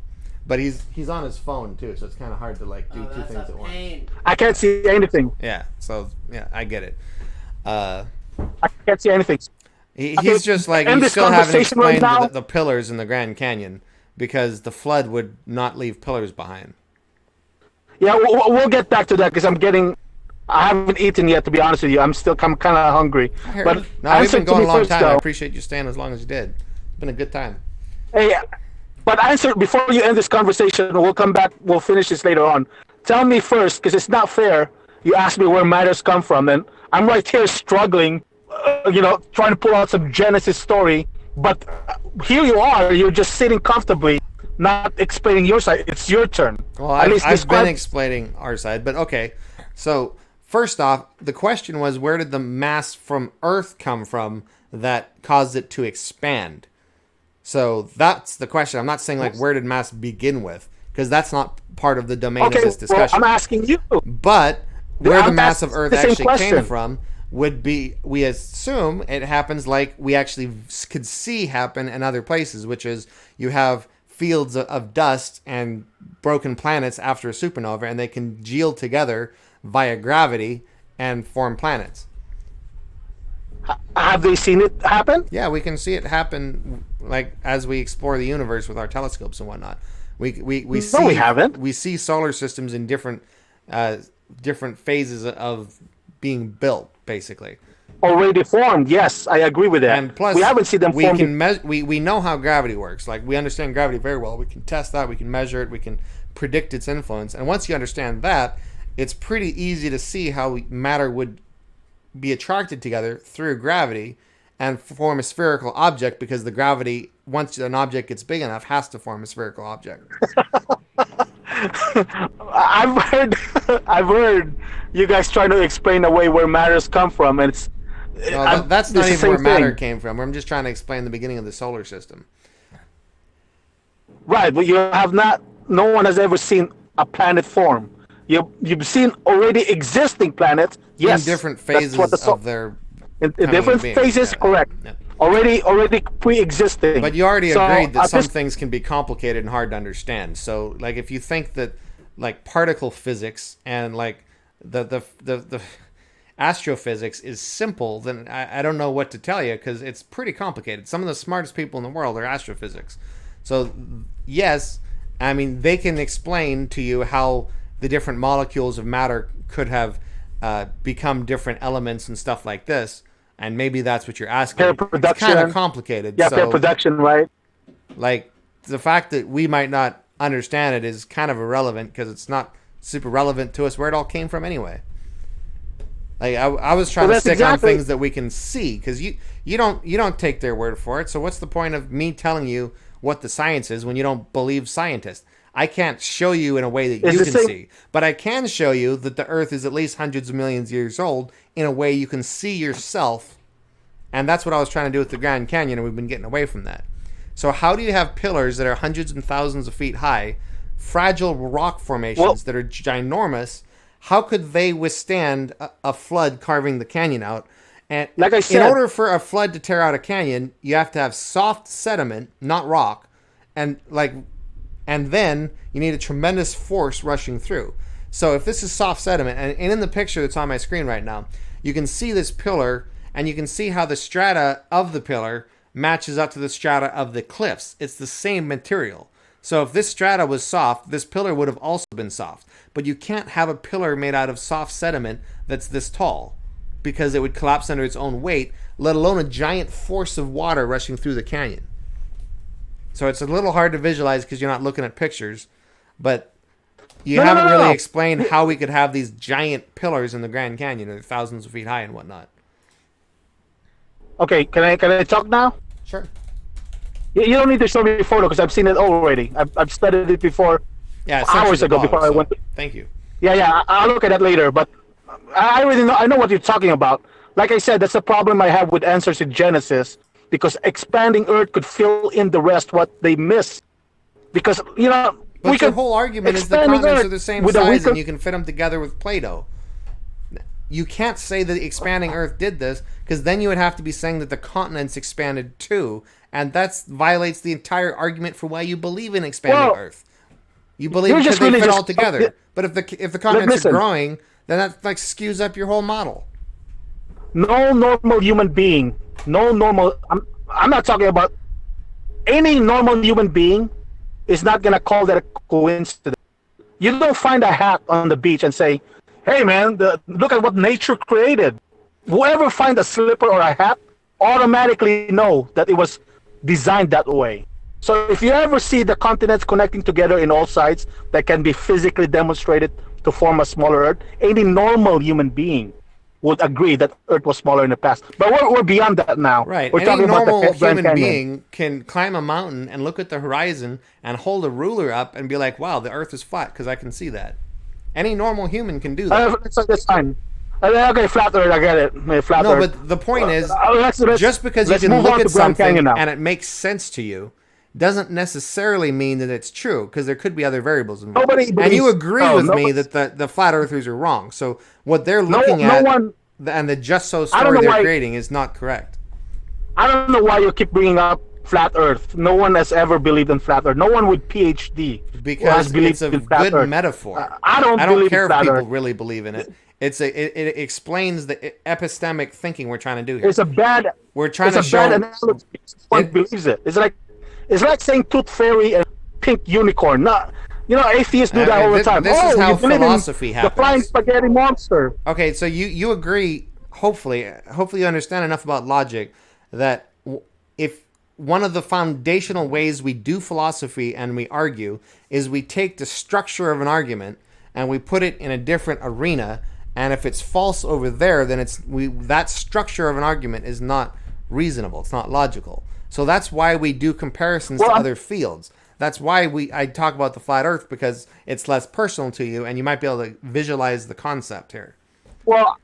but he's on his phone too, so it's kind of hard to like do two That's things a at once. pain. I can't see anything. Yeah, so yeah, I get it. I can't see anything. He's just like, end you this still haven't conversation right explained now. the pillars in the Grand Canyon because the flood would not leave pillars behind. Yeah, we'll get back to that because I haven't eaten yet, to be honest with you. I'm kind of hungry. But No, we've been going a long first, time. though. I appreciate you staying as long as you did. It's been a good time. Hey, but answer before you end this conversation. We'll come back. We'll finish this later on. Tell me first, because it's not fair. You asked me where matters come from, and I'm right here struggling, trying to pull out some Genesis story. But here you are. You're just sitting comfortably, not explaining your side. It's your turn. Well, At least I've been describe- explaining our side, but okay. So first off, the question was, where did the mass from Earth come from that caused it to expand? So that's the question. I'm not saying like where did mass begin with, because that's not part of the domain of this discussion. Well, I'm asking you. But where the I'm mass of asking Earth the same actually came question. from would be, we assume it happens like we actually could see happen in other places, which is you have fields of dust and broken planets after a supernova, and they congeal together via gravity and form planets. Have they seen it happen? Yeah, we can see it happen like as we explore the universe with our telescopes and whatnot. We see we haven't. We see solar systems in different phases of being built, basically. Already formed. Yes, I agree with that. And plus, we haven't seen them we formed. can we know how gravity works. Like, we understand gravity very well. We can test that. We can measure it. We can predict its influence. And once you understand that, it's pretty easy to see how matter would be attracted together through gravity and form a spherical object, because the gravity, once an object gets big enough, has to form a spherical object. I've heard you guys trying to explain away where matters come from, and it's No, that's it's not the even same where matter thing. came from. I'm just trying to explain the beginning of the solar system. Right, but you have not. No one has ever seen a planet form. You've seen already existing planets. Yes, in different that's phases what the of their in coming different being. phases. Yeah. Correct. Yeah. Already pre-existing. But you already So, agreed that at some this- things can be complicated and hard to understand. So, like, if you think that, like, particle physics and like the astrophysics is simple, then I don't know what to tell you, because it's pretty complicated. Some of the smartest people in the world are astrophysics. So, yes, I mean, they can explain to you how the different molecules of matter could have become different elements and stuff like this. And maybe that's what you're asking. Pair It's production. kind of complicated. yeah, so, pair production, right? like, the fact that we might not understand it is kind of irrelevant, because it's not super relevant to us where it all came from anyway. Like, I was trying Well, to that's stick on exactly- things that we can see, because you don't take their word for it. So what's the point of me telling you what the science is when you don't believe scientists? I can't show you in a way that It's you the can same- see, but I can show you that the Earth is at least hundreds of millions of years old in a way you can see yourself. And that's what I was trying to do with the Grand Canyon, and we've been getting away from that. So how do you have pillars that are hundreds and thousands of feet high, fragile rock formations that are ginormous? How could they withstand a flood carving the canyon out? And Like I in said- order for a flood to tear out a canyon, you have to have soft sediment, not rock, and then you need a tremendous force rushing through. So if this is soft sediment, and in the picture that's on my screen right now, you can see this pillar, and you can see how the strata of the pillar matches up to the strata of the cliffs. It's the same material. So if this strata was soft, this pillar would have also been soft. But you can't have a pillar made out of soft sediment that's this tall, because it would collapse under its own weight, let alone a giant force of water rushing through the canyon. So it's a little hard to visualize because you're not looking at pictures, but you haven't really explained how we could have these giant pillars in the Grand Canyon that are thousands of feet high and whatnot. Okay, can I talk now? Sure. You don't need to show me a photo because I've seen it already. I've studied it before. Yeah, I sent you Hours the ago blog, before I so went. Thank you. Yeah, I'll look at that later. But I already know. I know what you're talking about. like I said, that's the problem I have with answers in Genesis, because expanding Earth could fill in the rest what they miss. Because But we your could whole argument is the expanding continents Earth are the same with a size weaker- and you can fit them together with Play-Doh. You can't say that expanding Earth did this, because then you would have to be saying that the continents expanded too, and that violates the entire argument for why you believe in expanding Earth. You believe You're because just they really fit just- all together. But if the continents listen. are growing, then that like skews up your whole model. No normal human being, no normal. I'm not talking about any normal human being is not gonna call that a coincidence. You don't find a hat on the beach and say, "Hey, man, look at what nature created." Whoever finds a slipper or a hat automatically know that it was designed that way. So if you ever see the continents connecting together in all sides that can be physically demonstrated to form a smaller Earth, any normal human being would agree that Earth was smaller in the past. But we're beyond that now. Right. We're Any talking about normal the Grand human Canyon. being can climb a mountain and look at the horizon and hold a ruler up and be like, wow, the Earth is flat because I can see that. Any normal human can do that. That's fine. Okay, flat Earth, I get it. Flat No, Earth. but the point is, Let's just because you let's can move look on at to Grand Canyon something now. and it makes sense to you doesn't necessarily mean that it's true, because there could be other variables involved. Nobody And believes- you agree no, with no me one's- that the flat earthers are wrong. So what they're No- looking no at one- and the just so I don't story know they're why- creating is not correct. I don't know why you keep bringing up flat Earth. No one has ever believed in flat Earth. No one with PhD who has Because believed it's a in flat good Earth. metaphor. I don't I believe don't in care if flat people Earth. really believe in it. It explains the epistemic thinking we're trying to do here. It's a bad. We're trying it's to a show bad analogy. One It- believes it. It's like saying tooth fairy and pink unicorn. Not, atheists do that all the time. This is Oh, how you believe in philosophy the flying happens. spaghetti monster. Okay, so you agree, hopefully you understand enough about logic that if one of the foundational ways we do philosophy and we argue is we take the structure of an argument and we put it in a different arena, and if it's false over there, then that structure of an argument is not reasonable. It's not logical. So that's why we do comparisons to other fields. That's why I talk about the flat Earth, because it's less personal to you, and you might be able to visualize the concept here. Well,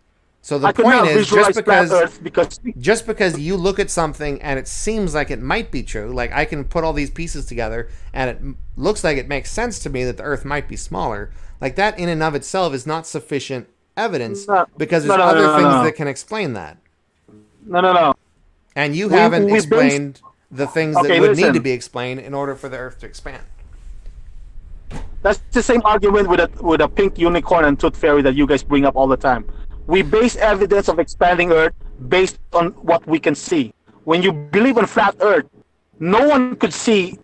So the I could now point is, visualize flat Earth because just because you look at something and it seems like it might be true, like I can put all these pieces together and it looks like it makes sense to me that the Earth might be smaller, like that in and of itself is not sufficient evidence, because there's other things that can explain that. No. And you haven't we explained the things Okay, that would listen. need to be explained in order for the Earth to expand. That's the same argument with a pink unicorn and tooth fairy that you guys bring up all the time. We base evidence of expanding Earth based on what we can see. When you believe in flat Earth, no one could see.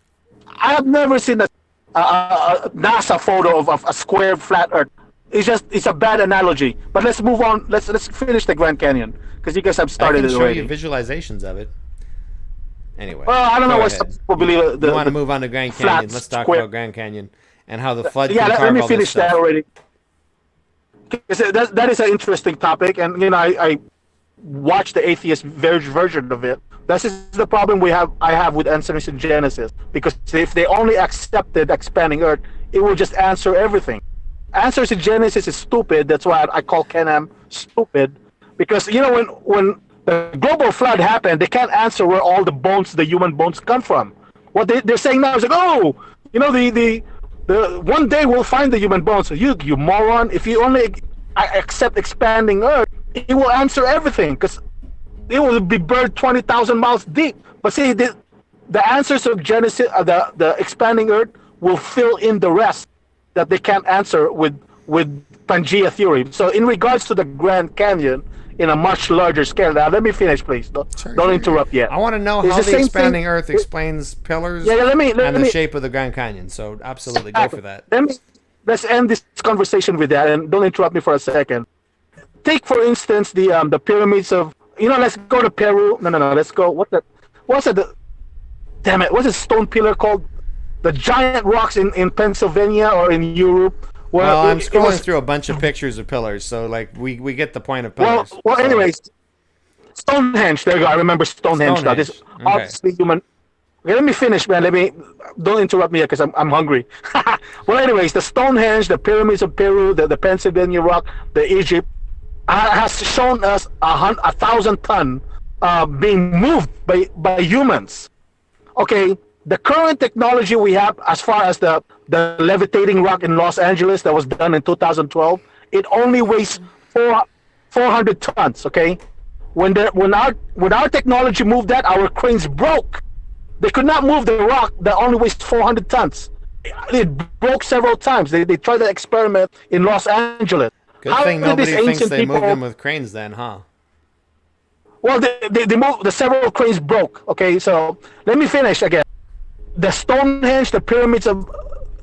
I have never seen a NASA photo of a square flat Earth. It's a bad analogy. But let's move on. Let's finish the Grand Canyon, because you guys have I started can it show already. you visualizations of it. Anyway. Well, I don't know go why ahead. some people believe You want to move on to Grand flat Canyon? Let's talk square- about Grand Canyon and how the flood. Yeah, can let carve me all this finish that stuff. already. 'Cause that is an interesting topic, and I watched the atheist version of it. This is the problem I have with answers in Genesis, because if they only accepted expanding Earth, it would just answer everything. Answers in Genesis is stupid. That's why I call Ken stupid, because when the global flood happened, they can't answer where all the human bones come from. What they're saying now is like, oh, the one day we'll find the human bones. You moron! If you only accept expanding Earth, it will answer everything, because it will be buried 20,000 miles deep. But see, the answers of Genesis, the expanding Earth, will fill in the rest that they can't answer with Pangea theory. So in regards to the Grand Canyon, in a much larger scale. Now let me finish, please. Don't interrupt yet. I want to know It's how the the same expanding thing- Earth explains pillars Yeah, let me- and the shape of the Grand Canyon. So absolutely go for that. Let's end this conversation with that, and don't interrupt me for a second. Take for instance the pyramids of Let's go to Peru. No. Let's go. What's it? Damn it! What's a stone pillar called? The giant rocks in Pennsylvania or in Europe. Where Well, I'm it scrolling was- through a bunch of pictures of pillars, so like we get the point of pillars. Well, So- anyways, Stonehenge. There you go. I remember Stonehenge. Now this Stonehenge, okay. obviously human. Okay, let me finish, man. Don't interrupt me because I'm hungry. Well, anyways, the Stonehenge, the pyramids of Peru, the Pennsylvania rock, the Egypt, has shown us 1,000 ton being moved by humans. Okay, the current technology we have, as far as the levitating rock in Los Angeles that was done in 2012, it only weighs 400 tons. Okay, when our technology moved that, our cranes broke. They could not move the rock that only weighs 400 tons. It broke several times. They tried the experiment in Los Angeles. Good How thing did nobody these thinks ancient they moved people- them with cranes then, huh? Well, they moved. The several cranes broke. Okay, so let me finish again. The Stonehenge, the pyramids of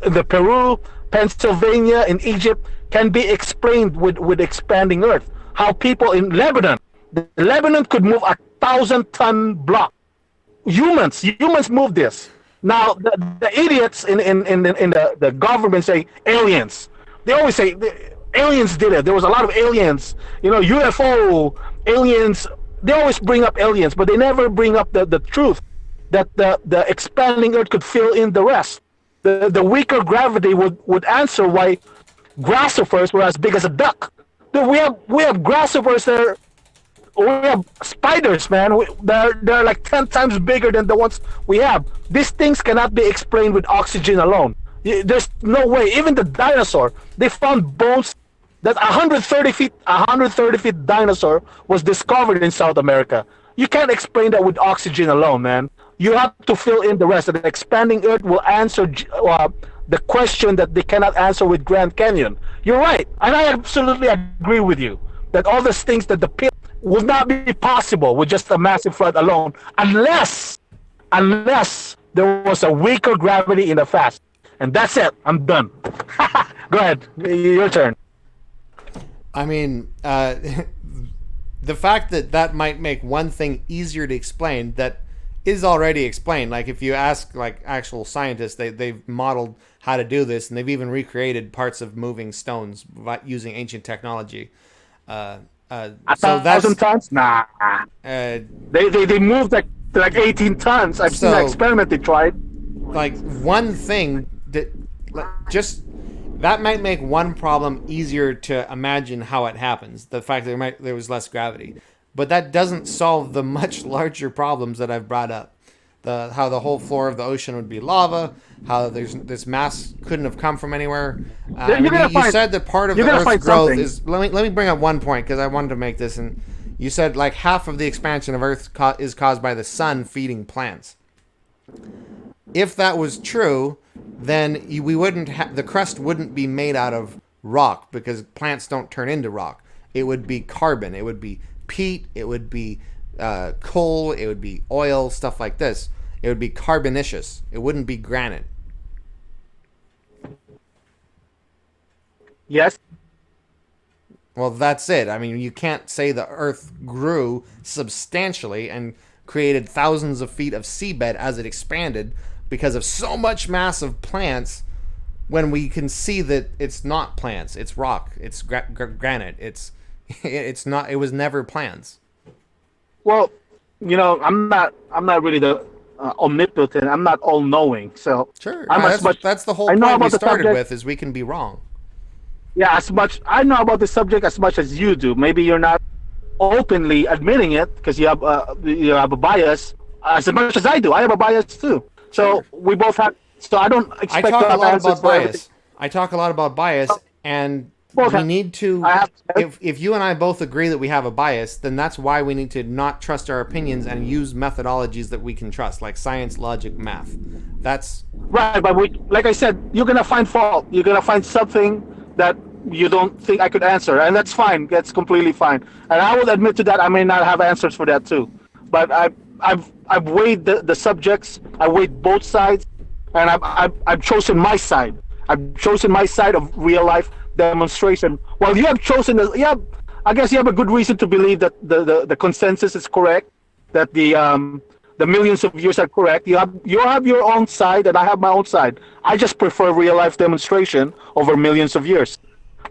the Peru, Pennsylvania, in Egypt can be explained with expanding Earth. How people in Lebanon, Lebanon could move 1,000-ton block. Humans move this. Now the idiots in the government say aliens. They always say aliens did it. There was a lot of aliens. UFO aliens. They always bring up aliens, but they never bring up the truth that the expanding Earth could fill in the rest. The weaker gravity would answer why grasshoppers were as big as a duck. We have grasshoppers there. We have spiders, man. They're like 10 times bigger than the ones we have. These things cannot be explained with oxygen alone. There's no way. Even the dinosaur, they found bones that 130 feet dinosaur was discovered in South America. You can't explain that with oxygen alone, man. You have to fill in the rest. The expanding Earth will answer the question that they cannot answer with Grand Canyon. You're right, and I absolutely agree with you that all these things that the pit would not be possible with just a massive flood alone, unless there was a weaker gravity in the fast. And that's it. I'm done. Go ahead. Your turn. I mean, the fact that might make one thing easier to explain that is already explained. Like if you ask like actual scientists, they've modeled how to do this, and they've even recreated parts of moving stones using ancient technology. So 1,000 tons? Nah. They moved like 18 tons. I've seen that experiment they tried. Like one thing that might make one problem easier to imagine how it happens. The fact that there was less gravity, but that doesn't solve the much larger problems that I've brought up. How the whole floor of the ocean would be lava. How this mass couldn't have come from anywhere. You said that part of the Earth's growth is. Let me bring up one point because I wanted to make this. And you said like half of the expansion of Earth is caused by the sun feeding plants. If that was true, then we wouldn't the crust wouldn't be made out of rock because plants don't turn into rock. It would be carbon. It would be peat. It would be coal. It would be oil. Stuff like this. It would be carbonaceous. It wouldn't be granite. Yes. Well, that's it. I mean, you can't say the Earth grew substantially and created thousands of feet of seabed as it expanded because of so much mass of plants when we can see that it's not plants, it's rock, it's granite, it's not, it was never plants. Well, I'm not really the omnipotent. I'm not all knowing. So sure, that's the whole point we started with, is we can be wrong. Yeah, as much I know about the subject as much as you do. Maybe you're not openly admitting it because you have a bias. As much as I do, I have a bias too. So we both have. So I don't expect. I talk a lot about bias. I talk a lot about bias, and we need to. If you and I both agree that we have a bias, then that's why we need to not trust our opinions and use methodologies that we can trust, like science, logic, math. That's right. But like I said, you're gonna find fault. You're gonna find something that you don't think I could answer, and that's fine. That's completely fine. And I will admit to that. I may not have answers for that too, but I've weighed the subjects. I weighed both sides, and I've chosen my side. I've chosen my side of real life demonstration. Well, you have chosen. I guess you have a good reason to believe that the consensus is correct. That the millions of years are correct. You have your own side, and I have my own side. I just prefer real life demonstration over millions of years.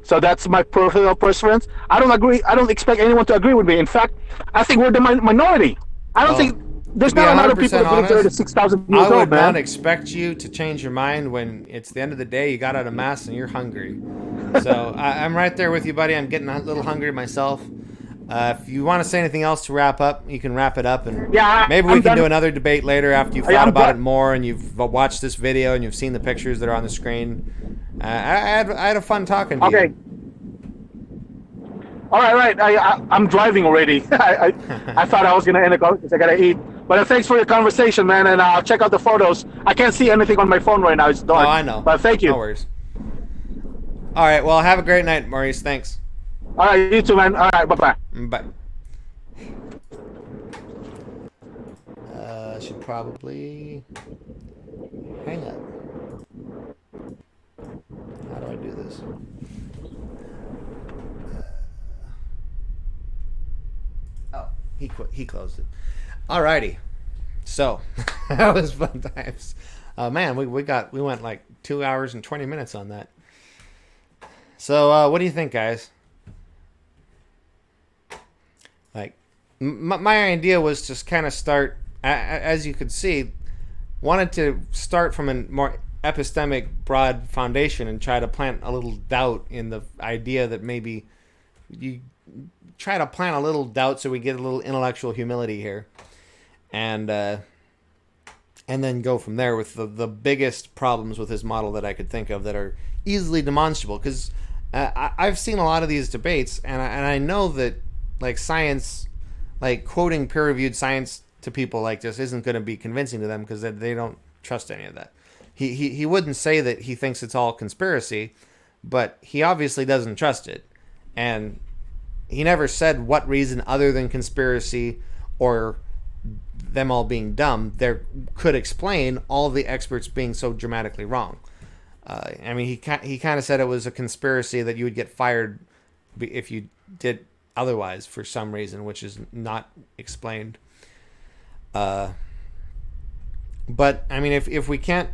So that's my personal preference. I don't agree. I don't expect anyone to agree with me. In fact, I think we're the minority. I don't think There's To be not a lot of people 100% that believe they're honest, 6,000 years I would old, man. not expect you to change your mind when it's the end of the day. You got out of mass and you're hungry. So I'm right there with you, buddy. I'm getting a little hungry myself. If you want to say anything else to wrap up, you can wrap it up, and Yeah, maybe we I'm can done. do another debate later after you've Yeah, thought I'm about done. it more and you've watched this video and you've seen the pictures that are on the screen. I had a fun talking to Okay. you. All right. I'm driving already. I thought I was gonna end it because I gotta eat. But thanks for your conversation, man. And I'll check out the photos. I can't see anything on my phone right now. It's dark. Oh, I know. But thank you. No worries. All right. Well, have a great night, Maurice. Thanks. All right, you too, man. All right, bye bye. Bye. Should probably hang up. How do I do this? Oh, he closed it. Alrighty. So that was fun times. Man, we went like 2 hours and 20 minutes on that. So what do you think, guys? Like, my idea was just kind of start, as you could see, wanted to start from a more epistemic, broad foundation and try to plant a little doubt in the idea that maybe you try to plant a little doubt so we get a little intellectual humility here, and then go from there with the biggest problems with his model that I could think of that are easily demonstrable. Because I've seen a lot of these debates, and I know that like science, like quoting peer-reviewed science to people like this isn't going to be convincing to them because they don't trust any of that. He wouldn't say that he thinks it's all conspiracy, but he obviously doesn't trust it. And he never said what reason other than conspiracy or them all being dumb there could explain all the experts being so dramatically wrong. I mean, he kind of said it was a conspiracy that you would get fired if you did otherwise for some reason, which is not explained. But I mean, if we can't,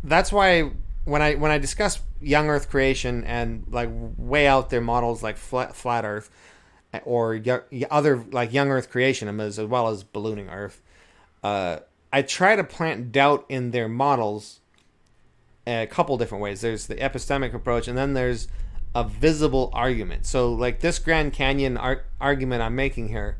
that's why when I discuss young Earth creation and like way out there models like flat Earth or other like young Earth creation as well as ballooning Earth, I try to plant doubt in their models a couple different ways. There's the epistemic approach, and then there's a visible argument. So like this Grand Canyon argument I'm making here,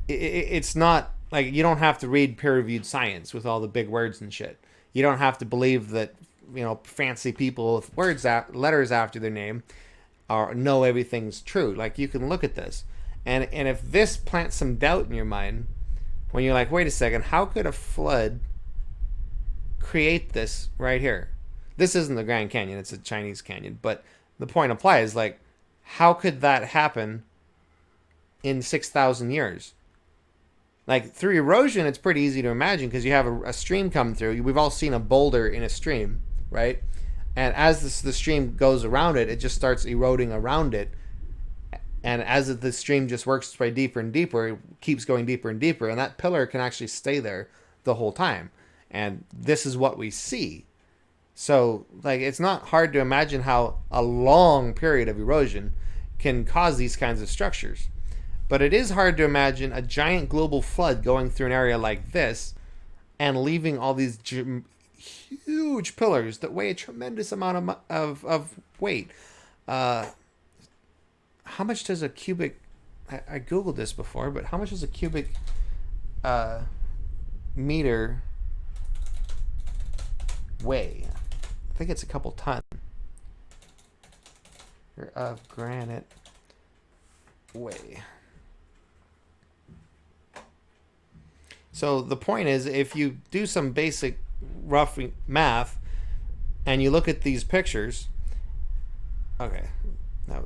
it's not like you don't have to read peer-reviewed science with all the big words and shit. You don't have to believe that, you know, fancy people with letters after their name know everything's true. Like, you can look at this, and if this plants some doubt in your mind, when you're like, wait a second, how could a flood create this right here? This isn't the Grand Canyon; it's a Chinese canyon. But the point applies. Like, how could that happen in 6,000 years? Like, through erosion, it's pretty easy to imagine because you have a stream come through. We've all seen a boulder in a stream, right? And as the stream goes around it, it just starts eroding around it. And as the stream just works its way deeper and deeper, it keeps going deeper and deeper. And that pillar can actually stay there the whole time. And this is what we see. So, like, it's not hard to imagine how a long period of erosion can cause these kinds of structures. But it is hard to imagine a giant global flood going through an area like this and leaving all these huge pillars that weigh a tremendous amount of weight. How much does a cubic... I Googled this before, but how much does a cubic meter weigh? I think it's a couple ton of granite weigh. So the point is, if you do some basic rough math and you look at these pictures, okay, now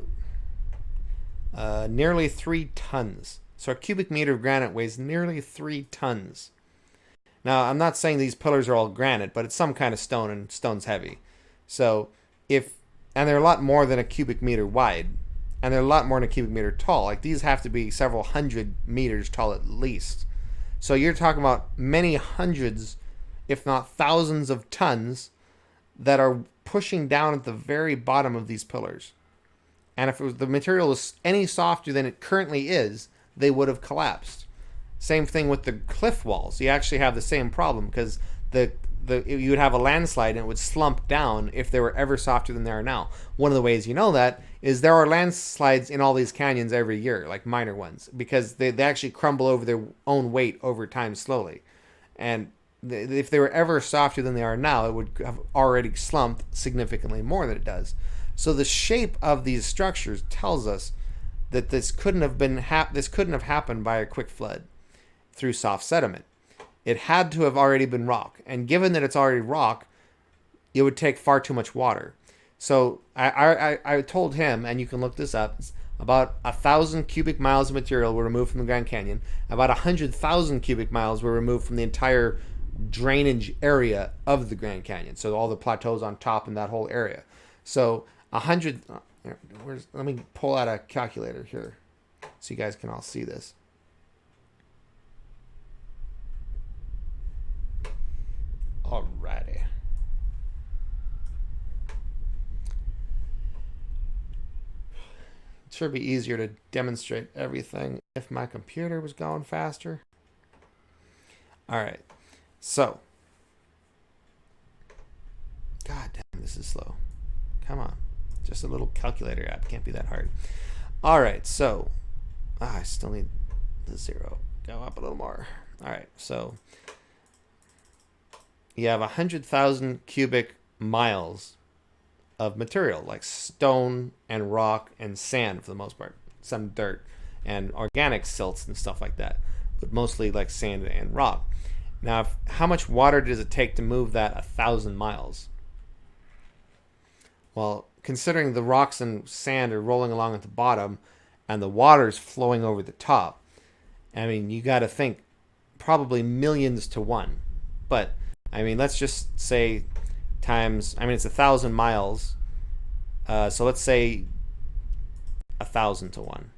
nearly 3 tons. So a cubic meter of granite weighs nearly 3 tons. Now, I'm not saying these pillars are all granite, but it's some kind of stone, and stone's heavy. So and they're a lot more than a cubic meter wide, and they're a lot more than a cubic meter tall. Like, these have to be several hundred meters tall at least. So you're talking about many hundreds, if not thousands of tons that are pushing down at the very bottom of these pillars. And if the material was any softer than it currently is, they would have collapsed. Same thing with the cliff walls. You actually have the same problem because you would have a landslide and it would slump down if they were ever softer than they are now. One of the ways you know that is there are landslides in all these canyons every year, like minor ones, because they actually crumble over their own weight over time slowly. And if they were ever softer than they are now, it would have already slumped significantly more than it does. So the shape of these structures tells us that this couldn't have happened by a quick flood through soft sediment. It had to have already been rock. And given that it's already rock, it would take far too much water. So I told him, and you can look this up, about 1,000 cubic miles of material were removed from the Grand Canyon. About 100,000 cubic miles were removed from the entire drainage area of the Grand Canyon. So all the plateaus on top and that whole area. So 100... let me pull out a calculator here so you guys can all see this. Alrighty. It should be easier to demonstrate everything if my computer was going faster. Alright. So. God damn, this is slow. Come on. Just a little calculator app. Can't be that hard. Alright, so. I still need the zero. Go up a little more. Alright, so. You have 100,000 cubic miles of material, like stone and rock and sand for the most part. Some dirt and organic silts and stuff like that. But mostly like sand and rock. Now, how much water does it take to move that 1,000 miles? Well, considering the rocks and sand are rolling along at the bottom and the water's flowing over the top, I mean, you got to think probably millions to one. But I mean, let's just say times, I mean, it's 1,000 miles. So let's say 1,000 to 1.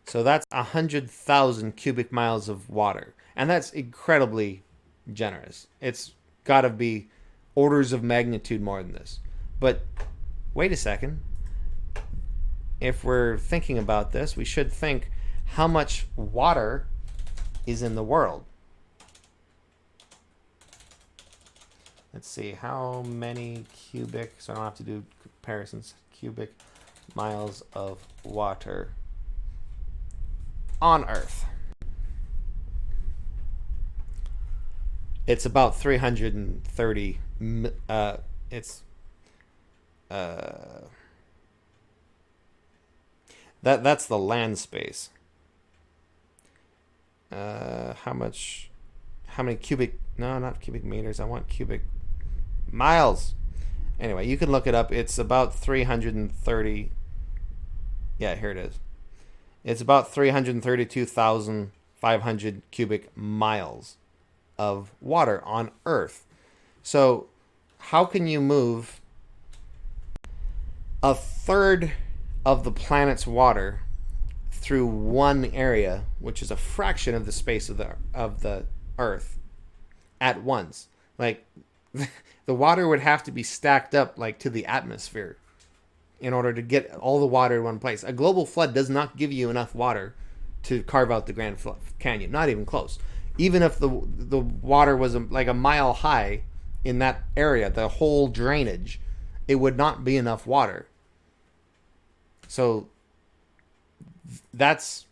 So that's 100,000 cubic miles of water. And that's incredibly generous. It's got to be orders of magnitude more than this. But wait a second. If we're thinking about this, we should think how much water is in the world. Let's see, how many cubic, so I don't have to do comparisons, cubic miles of water on Earth. It's about 330, that's the land space. How many cubic, no, not cubic meters, I want cubic miles. Anyway, you can look it up. It's about 330. Yeah, here it is. It's about 332,500 cubic miles of water on Earth. So, how can you move a third of the planet's water through one area, which is a fraction of the space of the Earth, at once? Like, the water would have to be stacked up like to the atmosphere in order to get all the water in one place. A global flood does not give you enough water to carve out the Grand Canyon. Not even close. Even if the water was like a mile high in that area, the whole drainage, it would not be enough water. So that's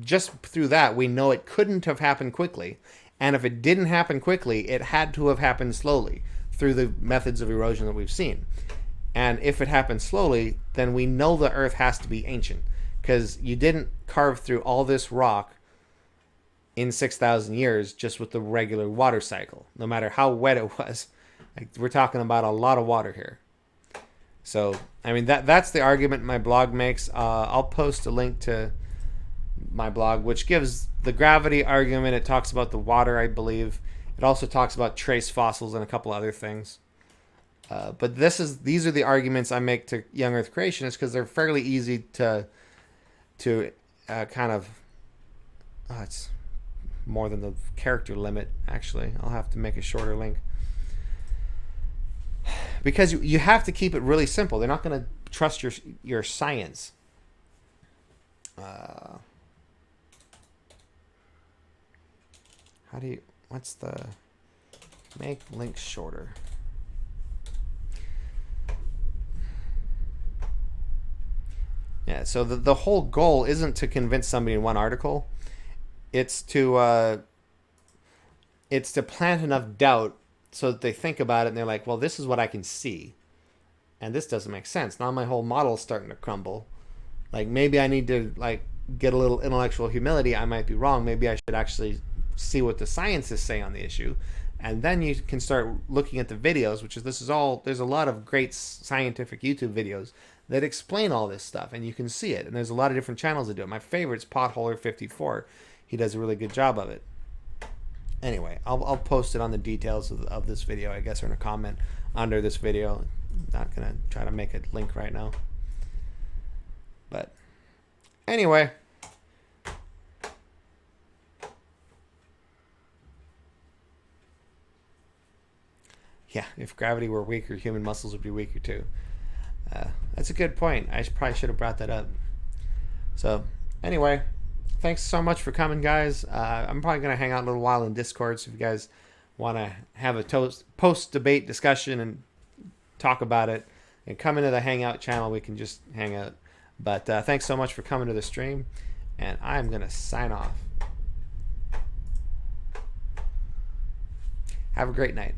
just through that we know it couldn't have happened quickly. And if it didn't happen quickly, it had to have happened slowly through the methods of erosion that we've seen. And if it happened slowly, then we know the Earth has to be ancient, because you didn't carve through all this rock in 6,000 years just with the regular water cycle, no matter how wet it was. Like, we're talking about a lot of water here. So, I mean, that's the argument my blog makes. I'll post a link to my blog, which gives the gravity argument. It talks about the water, I believe. It also talks about trace fossils and a couple other things. But these are the arguments I make to young Earth creationists, because they're fairly easy to kind of. Oh, it's more than the character limit. Actually, I'll have to make a shorter link, because you have to keep it really simple. They're not going to trust your science. what's the make links shorter? Yeah, so the whole goal isn't to convince somebody in one article. It's to plant enough doubt so that they think about it and they're like, well, this is what I can see. And this doesn't make sense. Now my whole model's starting to crumble. Like, maybe I need to get a little intellectual humility. I might be wrong. Maybe I should actually see what the scientists say on the issue. And then you can start looking at the videos, there's a lot of great scientific YouTube videos that explain all this stuff, and you can see it. And there's a lot of different channels that do it. My favorite's Potholer54. He does a really good job of it. Anyway, I'll post it on the details of this video, I guess, or in a comment under this video. I'm not going to try to make a link right now. But anyway. Yeah, if gravity were weaker, human muscles would be weaker too. That's a good point. I probably should have brought that up. So anyway, thanks so much for coming, guys. I'm probably going to hang out a little while in Discord, so if you guys want to have a post-debate discussion and talk about it, and come into the Hangout channel, we can just hang out. But thanks so much for coming to the stream, and I'm going to sign off. Have a great night.